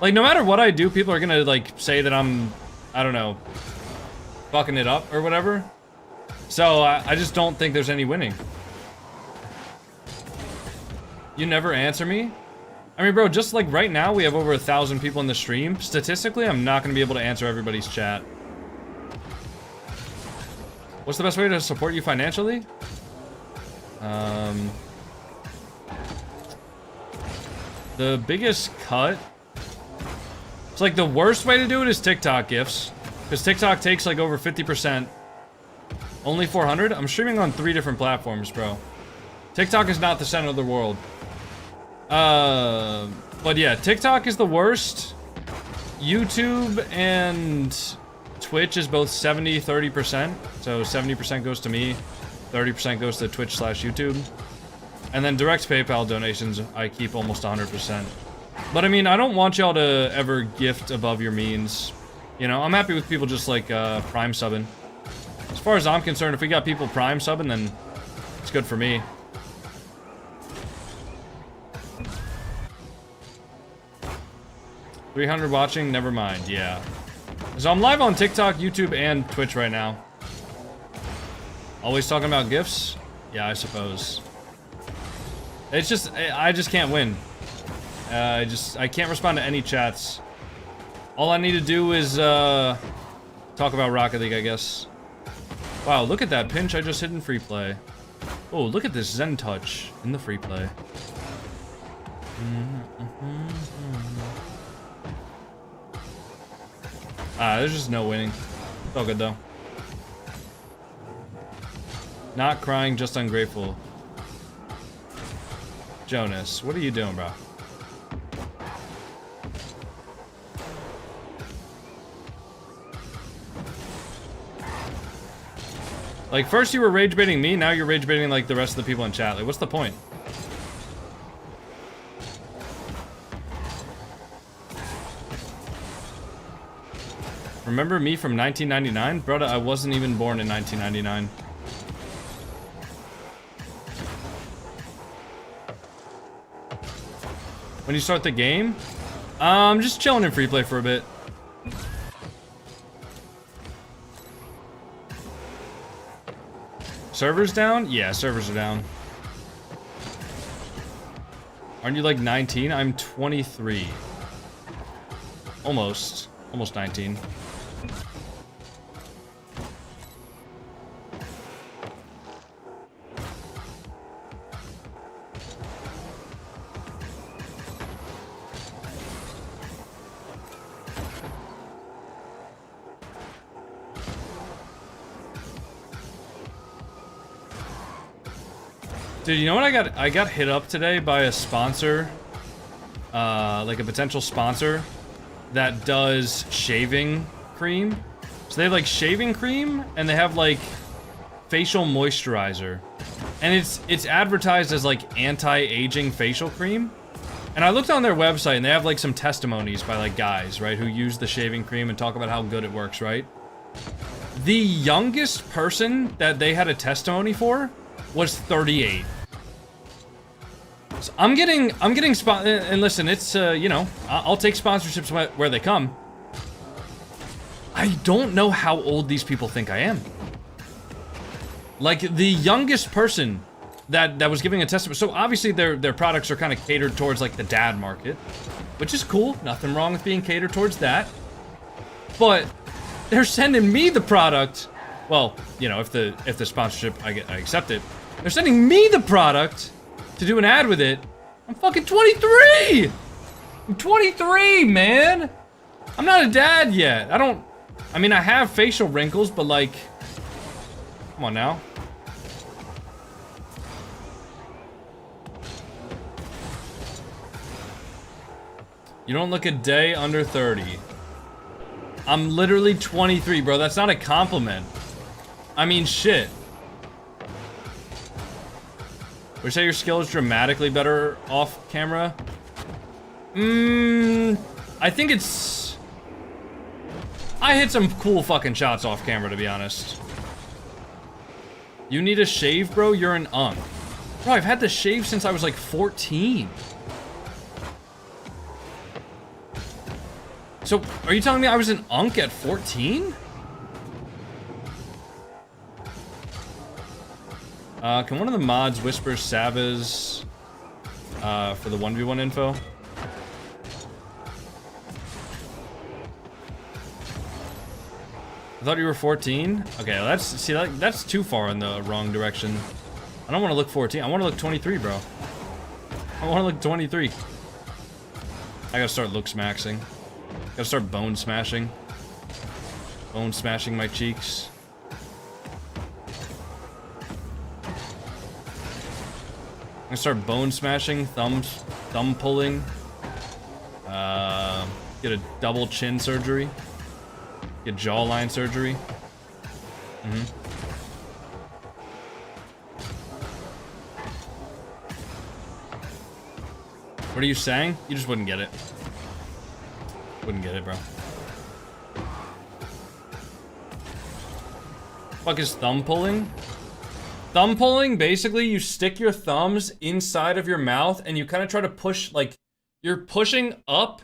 Like, no matter what I do, people are gonna like say that I'm, I don't know, fucking it up or whatever. So I just don't think there's any winning. You never answer me? I mean, bro, just like right now we have over 1,000 people in the stream. Statistically, I'm not gonna be able to answer everybody's chat. What's the best way to support you financially? The biggest cut. It's like the worst way to do it is TikTok gifts. Because TikTok takes like over 50%. Only 400? I'm streaming on 3 different platforms, bro. TikTok is not the center of the world. But yeah, TikTok is the worst. YouTube and Twitch is both 70-30%. So 70% goes to me, 30% goes to Twitch/YouTube. And then direct PayPal donations, I keep almost 100%. But I mean, I don't want y'all to ever gift above your means. You know, I'm happy with people just like prime subbing. As far as I'm concerned, if we got people prime subbing, then it's good for me. $300 watching, never mind, yeah. So I'm live on TikTok, YouTube, and Twitch right now. Always talking about gifts? Yeah, I suppose. It's just, I just can't win. I can't respond to any chats. All I need to do is, talk about Rocket League, I guess. Wow, look at that pinch I just hit in free play. Oh, look at this Zen touch in the free play. There's just no winning. It's all good, though. Not crying, just ungrateful. Jonas, what are you doing, bro? Like, first you were rage baiting me, now you're rage baiting, like, the rest of the people in chat. Like, what's the point? Remember me from 1999? Brother, I wasn't even born in 1999. When you start the game? Just chilling in free play for a bit. Servers down? Yeah, servers are down. Aren't you like 19? I'm 23. Almost 19. Dude, you know what I got hit up today by a sponsor, like a potential sponsor that does shaving cream. So they have like shaving cream and they have like facial moisturizer. And it's advertised as like anti-aging facial cream. And I looked on their website and they have like some testimonies by like guys, right, who use the shaving cream and talk about how good it works, right? The youngest person that they had a testimony for was 38. So I'm getting and listen, it's you know, I'll take sponsorships where they come. I don't know how old these people think I am. Like the youngest person that was giving a testimony. So obviously their products are kind of catered towards like the dad market, which is cool. Nothing wrong with being catered towards that. But they're sending me the product. Well, you know, if the sponsorship I accept it. They're sending me the product to do an ad with it. I'm fucking 23! I'm 23, man! I'm not a dad yet. I mean, I have facial wrinkles, but like, Come on now. You don't look a day under 30. I'm literally 23, bro. That's not a compliment. I mean, shit. Would you say your skill is dramatically better off camera? I think it's... I hit some cool fucking shots off camera, to be honest. You need a shave, bro? You're an unk. Bro, I've had the shave since I was like 14. So, are you telling me I was an unk at 14? Can one of the mods whisper Savas for the 1v1 info? I thought you were 14? Okay, that's too far in the wrong direction. I don't want to look 14. I want to look 23, bro. I want to look 23. I gotta start look smashing. Gotta start bone smashing. Bone smashing my cheeks. I'm gonna start bone smashing, thumb pulling. Get a double chin surgery. Get jawline surgery. What are you saying? You just wouldn't get it. Wouldn't get it, bro. Fuck is thumb pulling? Thumb pulling, basically, you stick your thumbs inside of your mouth and you kind of try to push, like, you're pushing up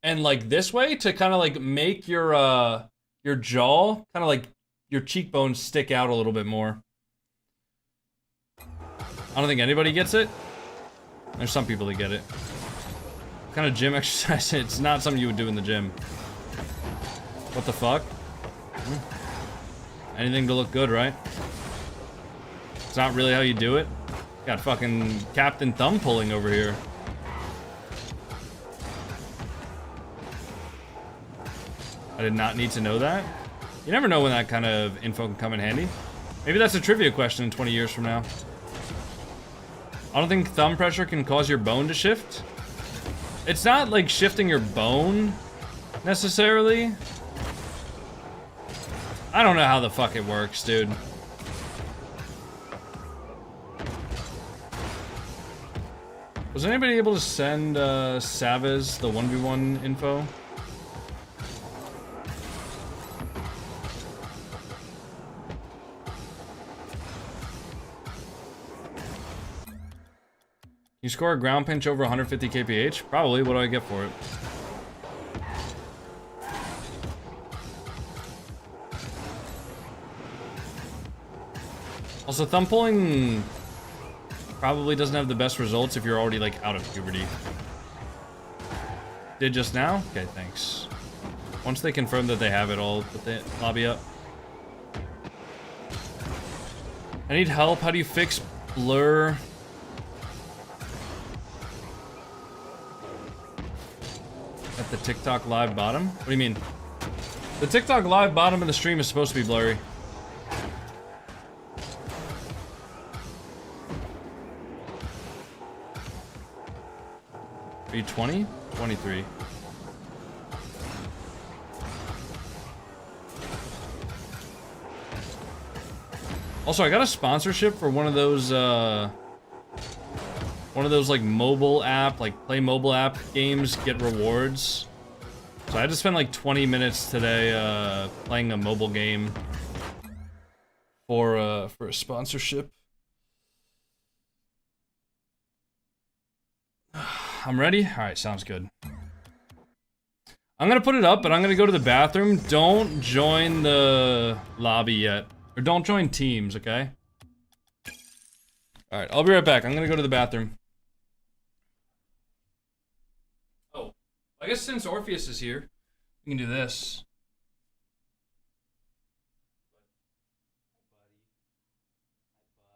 and, like, this way to kind of, like, make your jaw, kind of, like, your cheekbones stick out a little bit more. I don't think anybody gets it. There's some people that get it. What kind of gym exercise? It's not something you would do in the gym. What the fuck? Anything to look good, right? It's not really how you do it. Got fucking Captain Thumb pulling over here. I did not need to know that. You never know when that kind of info can come in handy. Maybe that's a trivia question in 20 years from now. I don't think thumb pressure can cause your bone to shift. It's not like shifting your bone, necessarily. I don't know how the fuck it works, dude. Was anybody able to send Savas the 1v1 info? You score a ground pinch over 150 kph? Probably. What do I get for it? Also, thumb pulling probably doesn't have the best results if you're already, like, out of puberty. Did just now? Okay, thanks. Once they confirm that they have it, I'll put the lobby up. I need help. How do you fix blur? At the TikTok live bottom? What do you mean? The TikTok live bottom of the stream is supposed to be blurry. Are you 20? 23. Also, I got a sponsorship for one of those like mobile app, like play mobile app games, get rewards. So I had to spend like 20 minutes today playing a mobile game for a sponsorship. I'm ready? Alright, sounds good. I'm gonna put it up, but I'm gonna go to the bathroom. Don't join the lobby yet. Or don't join teams, okay? Alright, I'll be right back. I'm gonna go to the bathroom. Oh, I guess since Orpheus is here, we can do this.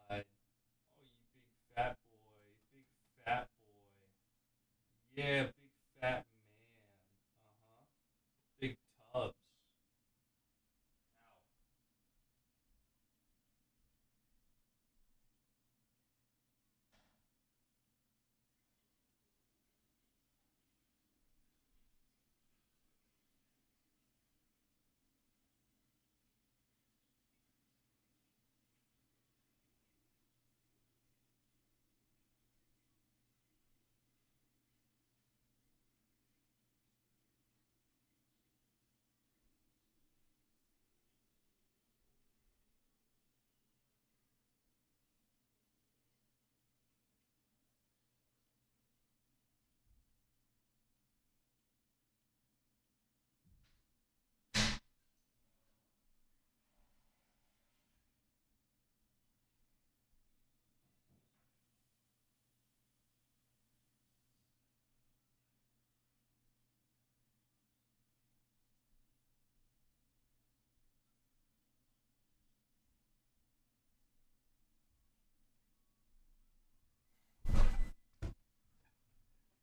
Oh, you big fat boy. Big fat boy. Yeah, big fat man. Uh-huh. Big tubs.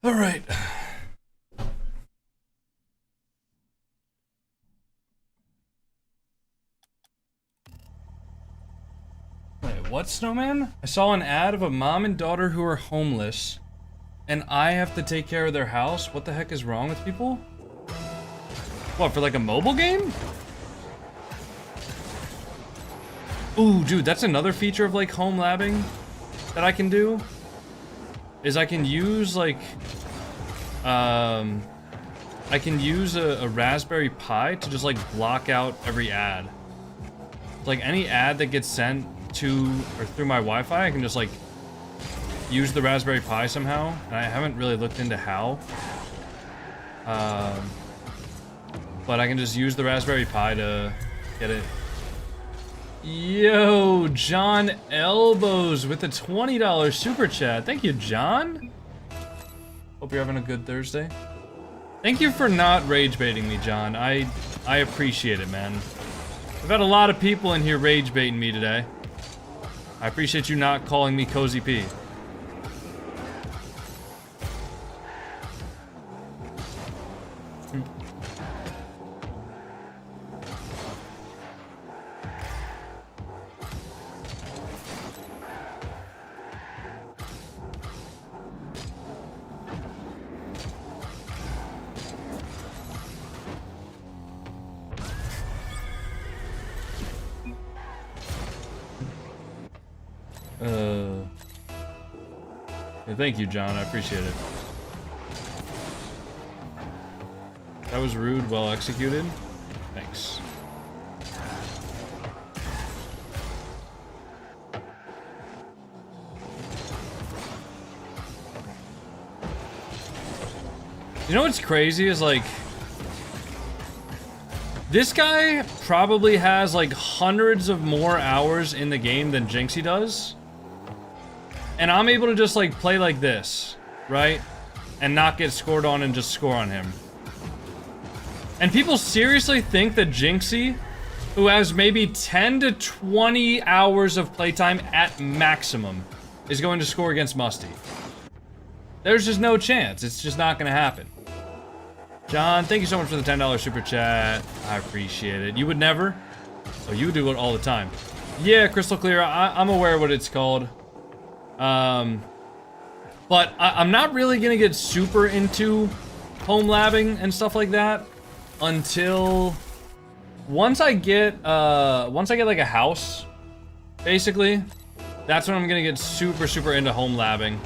All right. Wait, what, Snowman? I saw an ad of a mom and daughter who are homeless, and I have to take care of their house? What the heck is wrong with people? What, for like a mobile game? Ooh, dude, that's another feature of like home labbing that I can do. Is I can use like, I can use a Raspberry Pi to just like block out every ad. Like any ad that gets sent to or through my Wi-Fi, I can just like use the Raspberry Pi somehow. And I haven't really looked into how. But I can just use the Raspberry Pi to get it. Yo, John Elbows with a $20 super chat. Thank you, John. Hope you're having a good Thursday. Thank you for not rage baiting me, John. I appreciate it, man. We've had a lot of people in here rage baiting me today. I appreciate you not calling me Cozy P. Yeah, thank you, John. I appreciate it. That was rude, well executed. Thanks. You know what's crazy is like, this guy probably has like hundreds of more hours in the game than Jinxie does. And I'm able to just like play like this, right? And not get scored on and just score on him. And people seriously think that Jinxie, who has maybe 10 to 20 hours of playtime at maximum, is going to score against Musty. There's just no chance. It's just not gonna happen. John, thank you so much for the $10 super chat. I appreciate it. You would never? Oh, you do it all the time. Yeah, crystal clear. I'm aware of what it's called. But I'm not really gonna get super into home labbing and stuff like that until once I get like a house, basically. That's when I'm gonna get super into home labbing.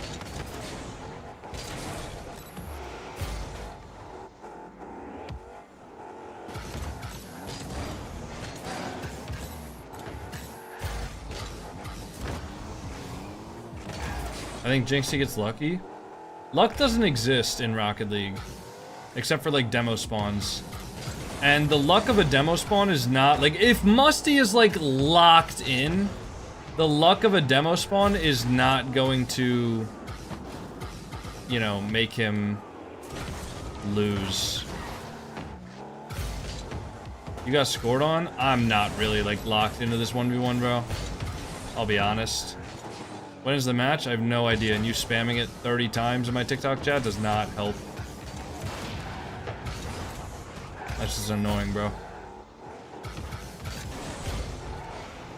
I think Jinxie gets lucky. Luck doesn't exist in Rocket League, except for like demo spawns. And the luck of a demo spawn is not, like, if Musty is like locked in, the luck of a demo spawn is not going to, you know, make him lose. You got scored on? I'm not really like locked into this 1v1, bro. I'll be honest. When is the match? I have no idea, and you spamming it 30 times in my TikTok chat does not help. That's just annoying, bro.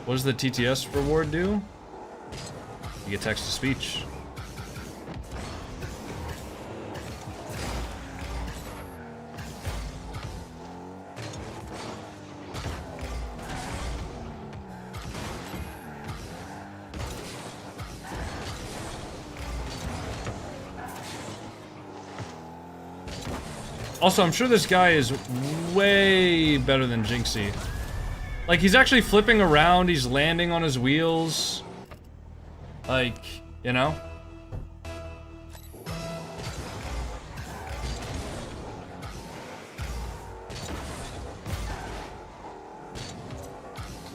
What does the TTS reward do? You get text-to-speech. Also, I'm sure this guy is way better than Jinxie. Like, he's actually flipping around, he's landing on his wheels. Like, you know?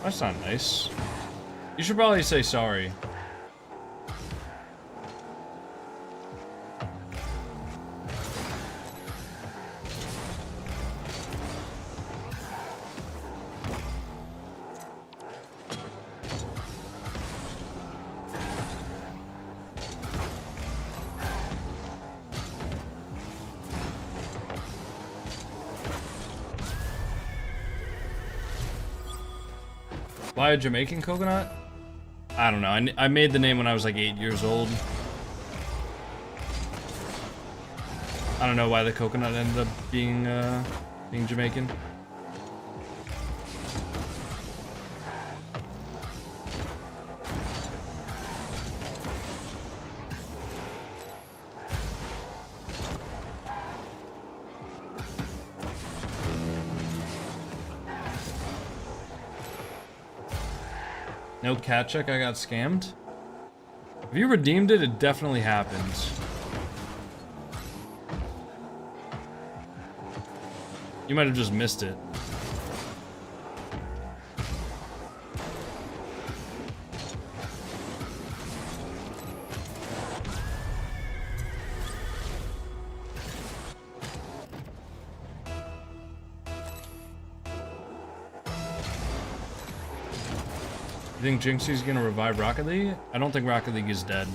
That's not nice. You should probably say sorry. Why a Jamaican coconut? I don't know. I made the name when I was like 8 years old. I don't know why the coconut ended up being Jamaican. No cat check, I got scammed. If you redeemed it, it definitely happens. You might have just missed it. You think Jinxie's gonna revive Rocket League? I don't think Rocket League is dead.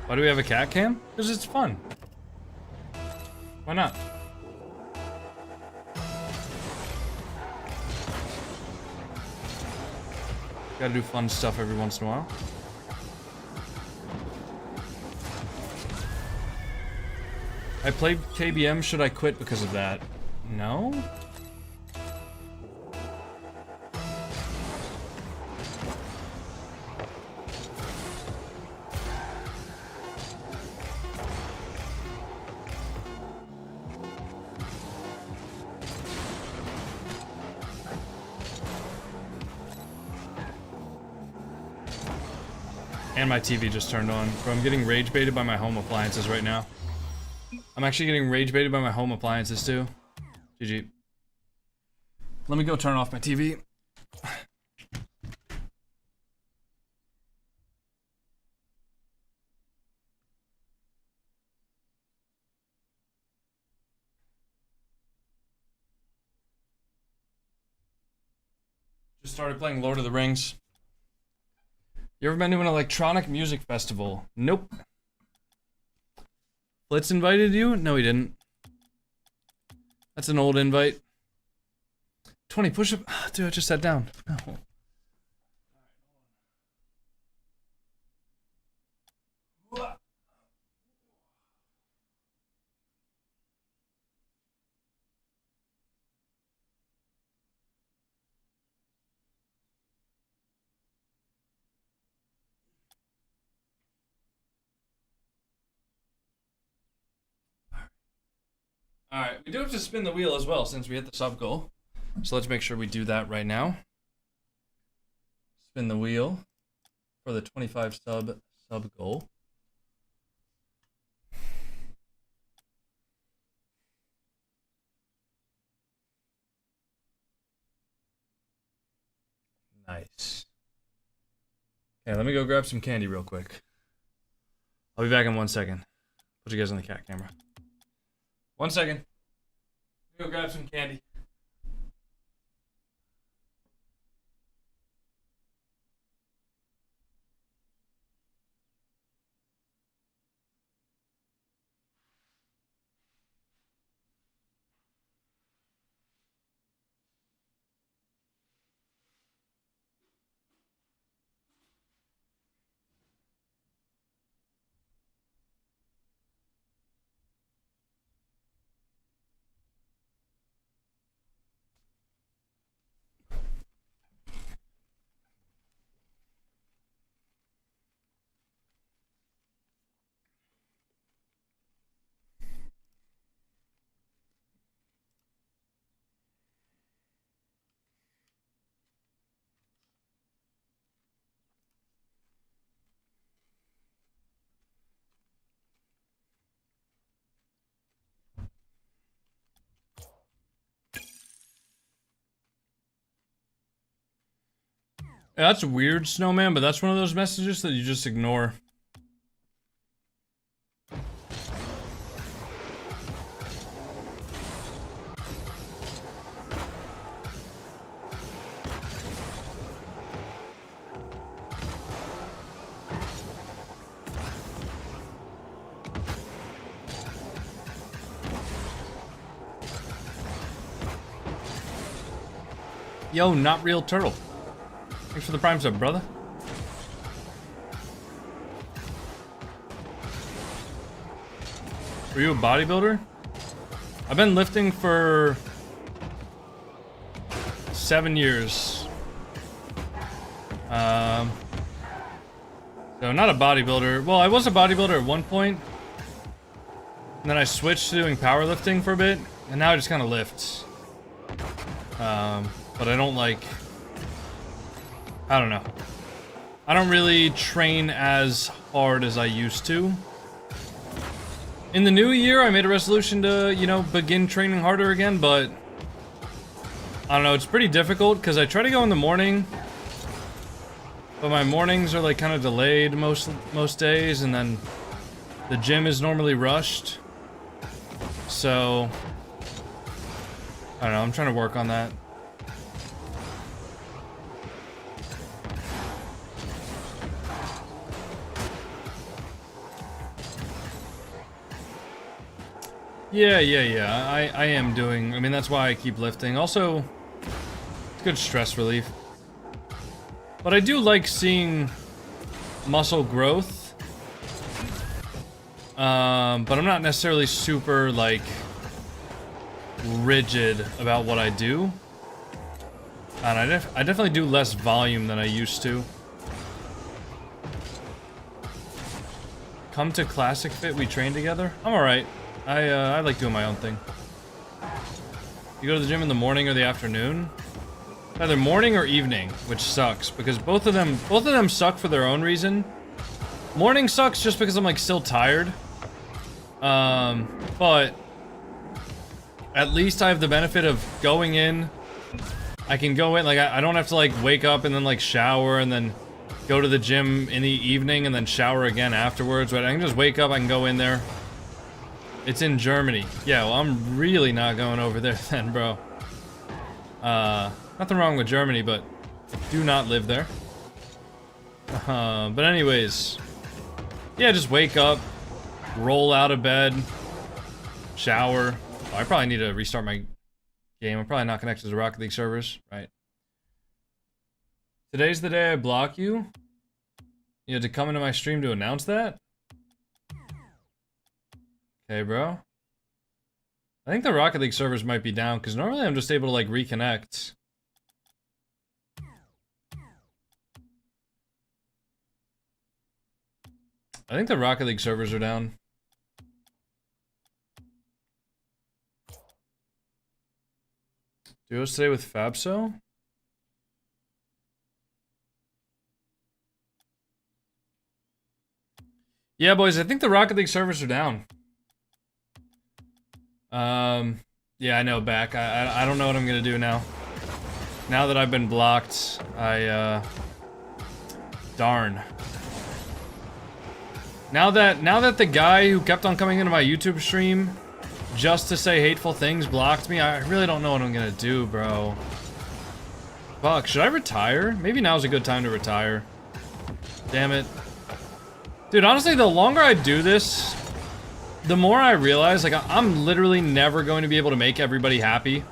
Why do we have a cat cam? Because it's fun. Why not? Gotta do fun stuff every once in a while. I played KBM, should I quit because of that? No? And my TV just turned on. Bro, I'm getting rage baited by my home appliances right now. I'm actually getting rage baited by my home appliances too. GG. Let me go turn off my TV. Just started playing Lord of the Rings. You ever been to an electronic music festival? Nope. Blitz invited you? No, he didn't. That's an old invite. 20 push-up. Dude, I just sat down. No. Alright, we do have to spin the wheel as well since we hit the sub goal. So let's make sure we do that right now. Spin the wheel for the 25 sub goal. Nice. Okay, let me go grab some candy real quick. I'll be back in 1 second. Put you guys on the cat camera. 1 second. Go grab some candy. Yeah, that's weird, Snowman, but that's one of those messages that you just ignore. Yo, not real turtle. Thanks for the prime sub, brother. Were you a bodybuilder? I've been lifting for 7 years. So not a bodybuilder. Well, I was a bodybuilder at one point. And then I switched to doing powerlifting for a bit. And now I just kind of lift. But I don't like... I don't know. I don't really train as hard as I used to. In the new year, I made a resolution to, you know, begin training harder again, but... I don't know, it's pretty difficult, because I try to go in the morning. But my mornings are, like, kind of delayed most days, and then... the gym is normally rushed. So... I don't know, I'm trying to work on that. Yeah, I am doing, I mean, that's why I keep lifting. Also, it's good stress relief. But I do like seeing muscle growth. But I'm not necessarily super, like, rigid about what I do. And I definitely do less volume than I used to. Come to Classic Fit, we train together? I'm alright. I like doing my own thing. You go to the gym in the morning or the afternoon? Either morning or evening, which sucks because both of them suck for their own reason. Morning sucks just because I'm like still tired. But at least I have the benefit of going in. I can go in, like I don't have to like wake up and then like shower and then go to the gym in the evening and then shower again afterwards. Right? I can just wake up, I can go in there. It's in Germany. Yeah, well, I'm really not going over there then, bro. Nothing wrong with Germany, but I do not live there. But anyways, yeah, just wake up, roll out of bed, shower. Oh, I probably need to restart my game. I'm probably not connected to Rocket League servers, right? Today's the day I block you. You had to come into my stream to announce that? Okay, bro. I think the Rocket League servers might be down, because normally I'm just able to, like, reconnect. I think the Rocket League servers are down. Duos today with Fabso? Yeah, boys, I think the Rocket League servers are down. Yeah, I know, back. I don't know what I'm gonna do now. Now that I've been blocked, darn. Now that the guy who kept on coming into my YouTube stream just to say hateful things blocked me, I really don't know what I'm gonna do, bro. Fuck, should I retire? Maybe now's a good time to retire. Damn it. Dude, honestly, the longer I do this, the more I realize, like, I'm literally never going to be able to make everybody happy,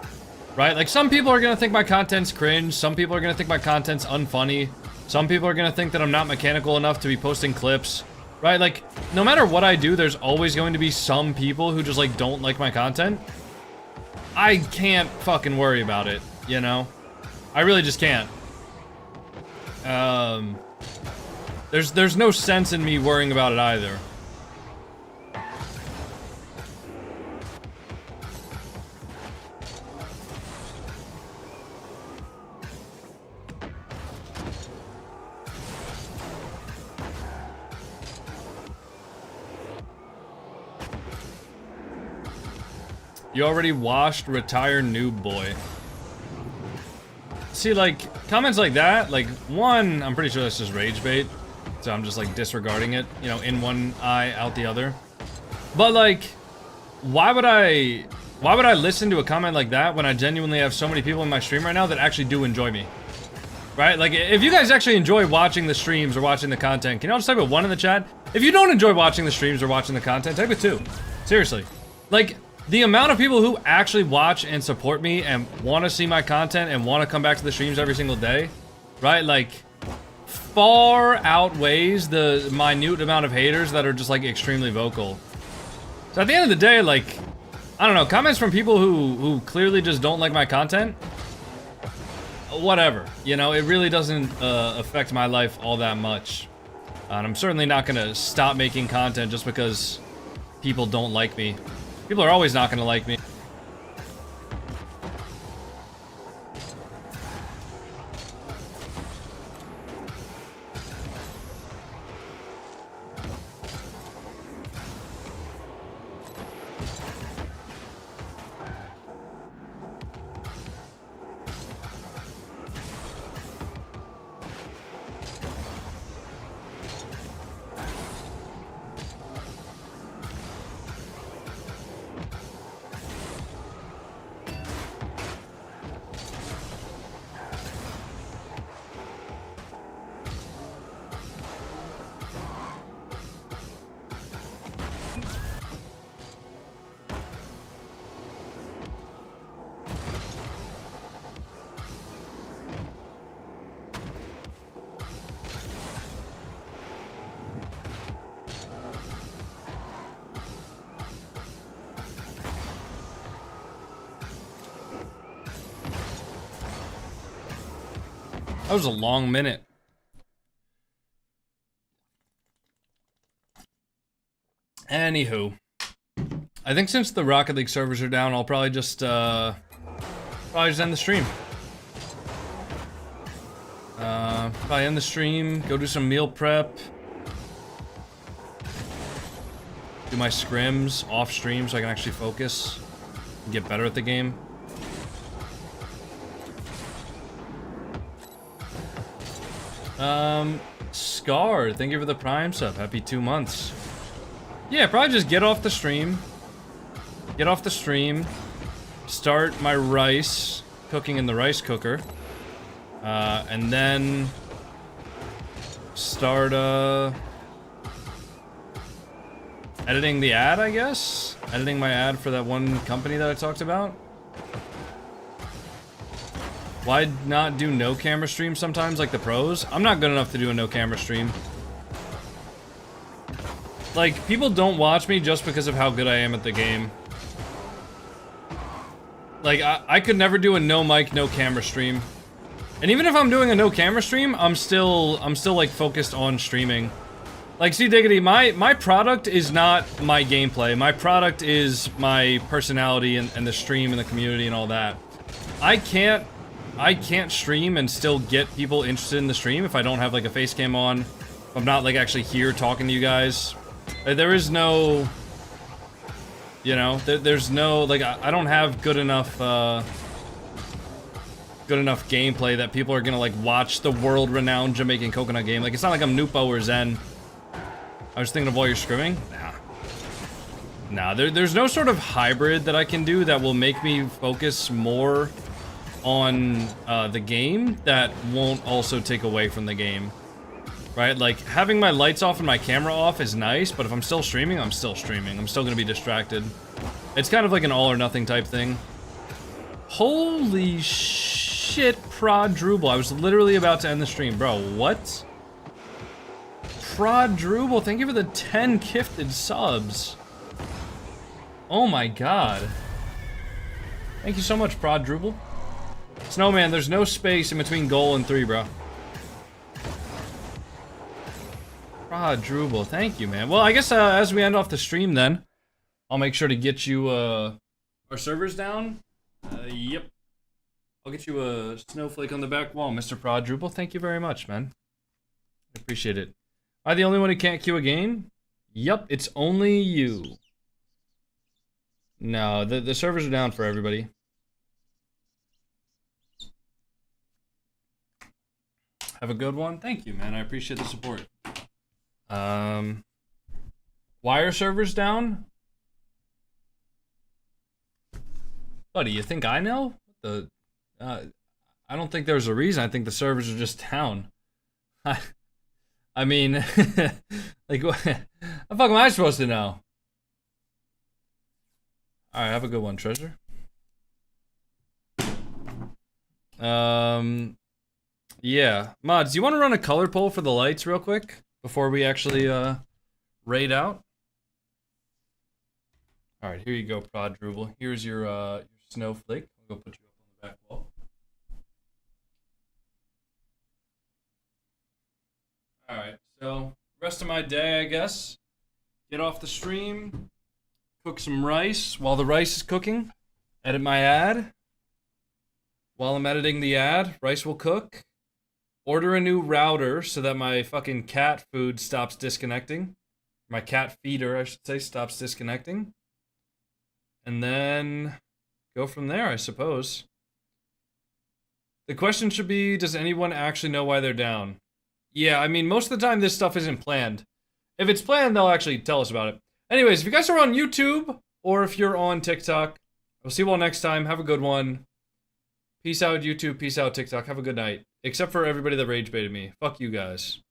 right? Like, some people are going to think my content's cringe, some people are going to think my content's unfunny, some people are going to think that I'm not mechanical enough to be posting clips, right? Like, no matter what I do, there's always going to be some people who just, like, don't like my content. I can't fucking worry about it, you know? I really just can't. There's no sense in me worrying about it either. You already washed, retire, noob boy. See, like, comments like that, like, one, I'm pretty sure that's just rage bait. So I'm just, like, disregarding it, you know, in one eye, out the other. But, like, why would I listen to a comment like that when I genuinely have so many people in my stream right now that actually do enjoy me? Right? Like, if you guys actually enjoy watching the streams or watching the content, can y'all just type a 1 in the chat? If you don't enjoy watching the streams or watching the content, type a 2. Seriously. Like, the amount of people who actually watch and support me and want to see my content and want to come back to the streams every single day, right? Like, far outweighs the minute amount of haters that are just like extremely vocal. So at the end of the day, like, I don't know, comments from people who clearly just don't like my content, whatever, you know, it really doesn't affect my life all that much. And I'm certainly not gonna stop making content just because people don't like me. People are always not gonna like me. That was a long minute. Anywho, I think since the Rocket League servers are down, I'll probably just end the stream. Probably end the stream, go do some meal prep, do my scrims off stream so I can actually focus and get better at the game. Scar, thank you for the Prime sub. Happy 2 months. Yeah, probably just get off the stream. Get off the stream. Start my rice cooking in the rice cooker. And then start editing the ad, I guess? Editing my ad for that one company that I talked about. Why not do no camera stream sometimes like the pros? I'm not good enough to do a no camera stream. Like, people don't watch me just because of how good I am at the game. Like, I could never do a no mic, no camera stream. And even if I'm doing a no camera stream, I'm still like focused on streaming. Like, see, Diggity, my product is not my gameplay. My product is my personality and the stream and the community and all that. I can't stream and still get people interested in the stream if I don't have like a face cam on. If I'm not like actually here talking to you guys. There is no, you know, there's no, like, I don't have good enough gameplay that people are gonna like watch the world-renowned Jamaican Coconut game. Like, it's not like I'm Nupo or Zen. I was thinking of while you're scrimming. Nah, there's no sort of hybrid that I can do that will make me focus more on the game that won't also take away from the game. Right? Like, having my lights off and my camera off is nice, but if I'm still streaming, I'm still streaming. I'm still gonna be distracted. It's kind of like an all or nothing type thing. Holy shit, Prodruble. I was literally about to end the stream. Bro, what? Prodruble, thank you for the 10 gifted subs. Oh my god. Thank you so much, Prodruble. Snowman, there's no space in between goal and 3, bro. Prodruble, thank you, man. Well, I guess as we end off the stream then, I'll make sure to get you our servers down. Yep. I'll get you a snowflake on the back wall, Mr. Prodruble. Thank you very much, man. I appreciate it. Am I the only one who can't queue a game? Yep, it's only you. No, the servers are down for everybody. Have a good one. Thank you, man. I appreciate the support. Why are servers down? Buddy, you think I know? I don't think there's a reason. I think the servers are just down. I mean, like, what the fuck am I supposed to know? Alright, have a good one, Treasure. Yeah. Mods, do you want to run a color poll for the lights real quick? Before we actually, raid out? Alright, here you go, Prod Drubel. Here's your snowflake. I'll go put you up on the back wall. Alright, so, rest of my day, I guess. Get off the stream. Cook some rice while the rice is cooking. Edit my ad. While I'm editing the ad, rice will cook. Order a new router so that my fucking cat food stops disconnecting. My cat feeder, I should say, stops disconnecting. And then go from there, I suppose. The question should be, does anyone actually know why they're down? Yeah, I mean, most of the time this stuff isn't planned. If it's planned, they'll actually tell us about it. Anyways, if you guys are on YouTube, or if you're on TikTok, I'll see you all next time. Have a good one. Peace out, YouTube. Peace out, TikTok. Have a good night. Except for everybody that rage baited me. Fuck you guys.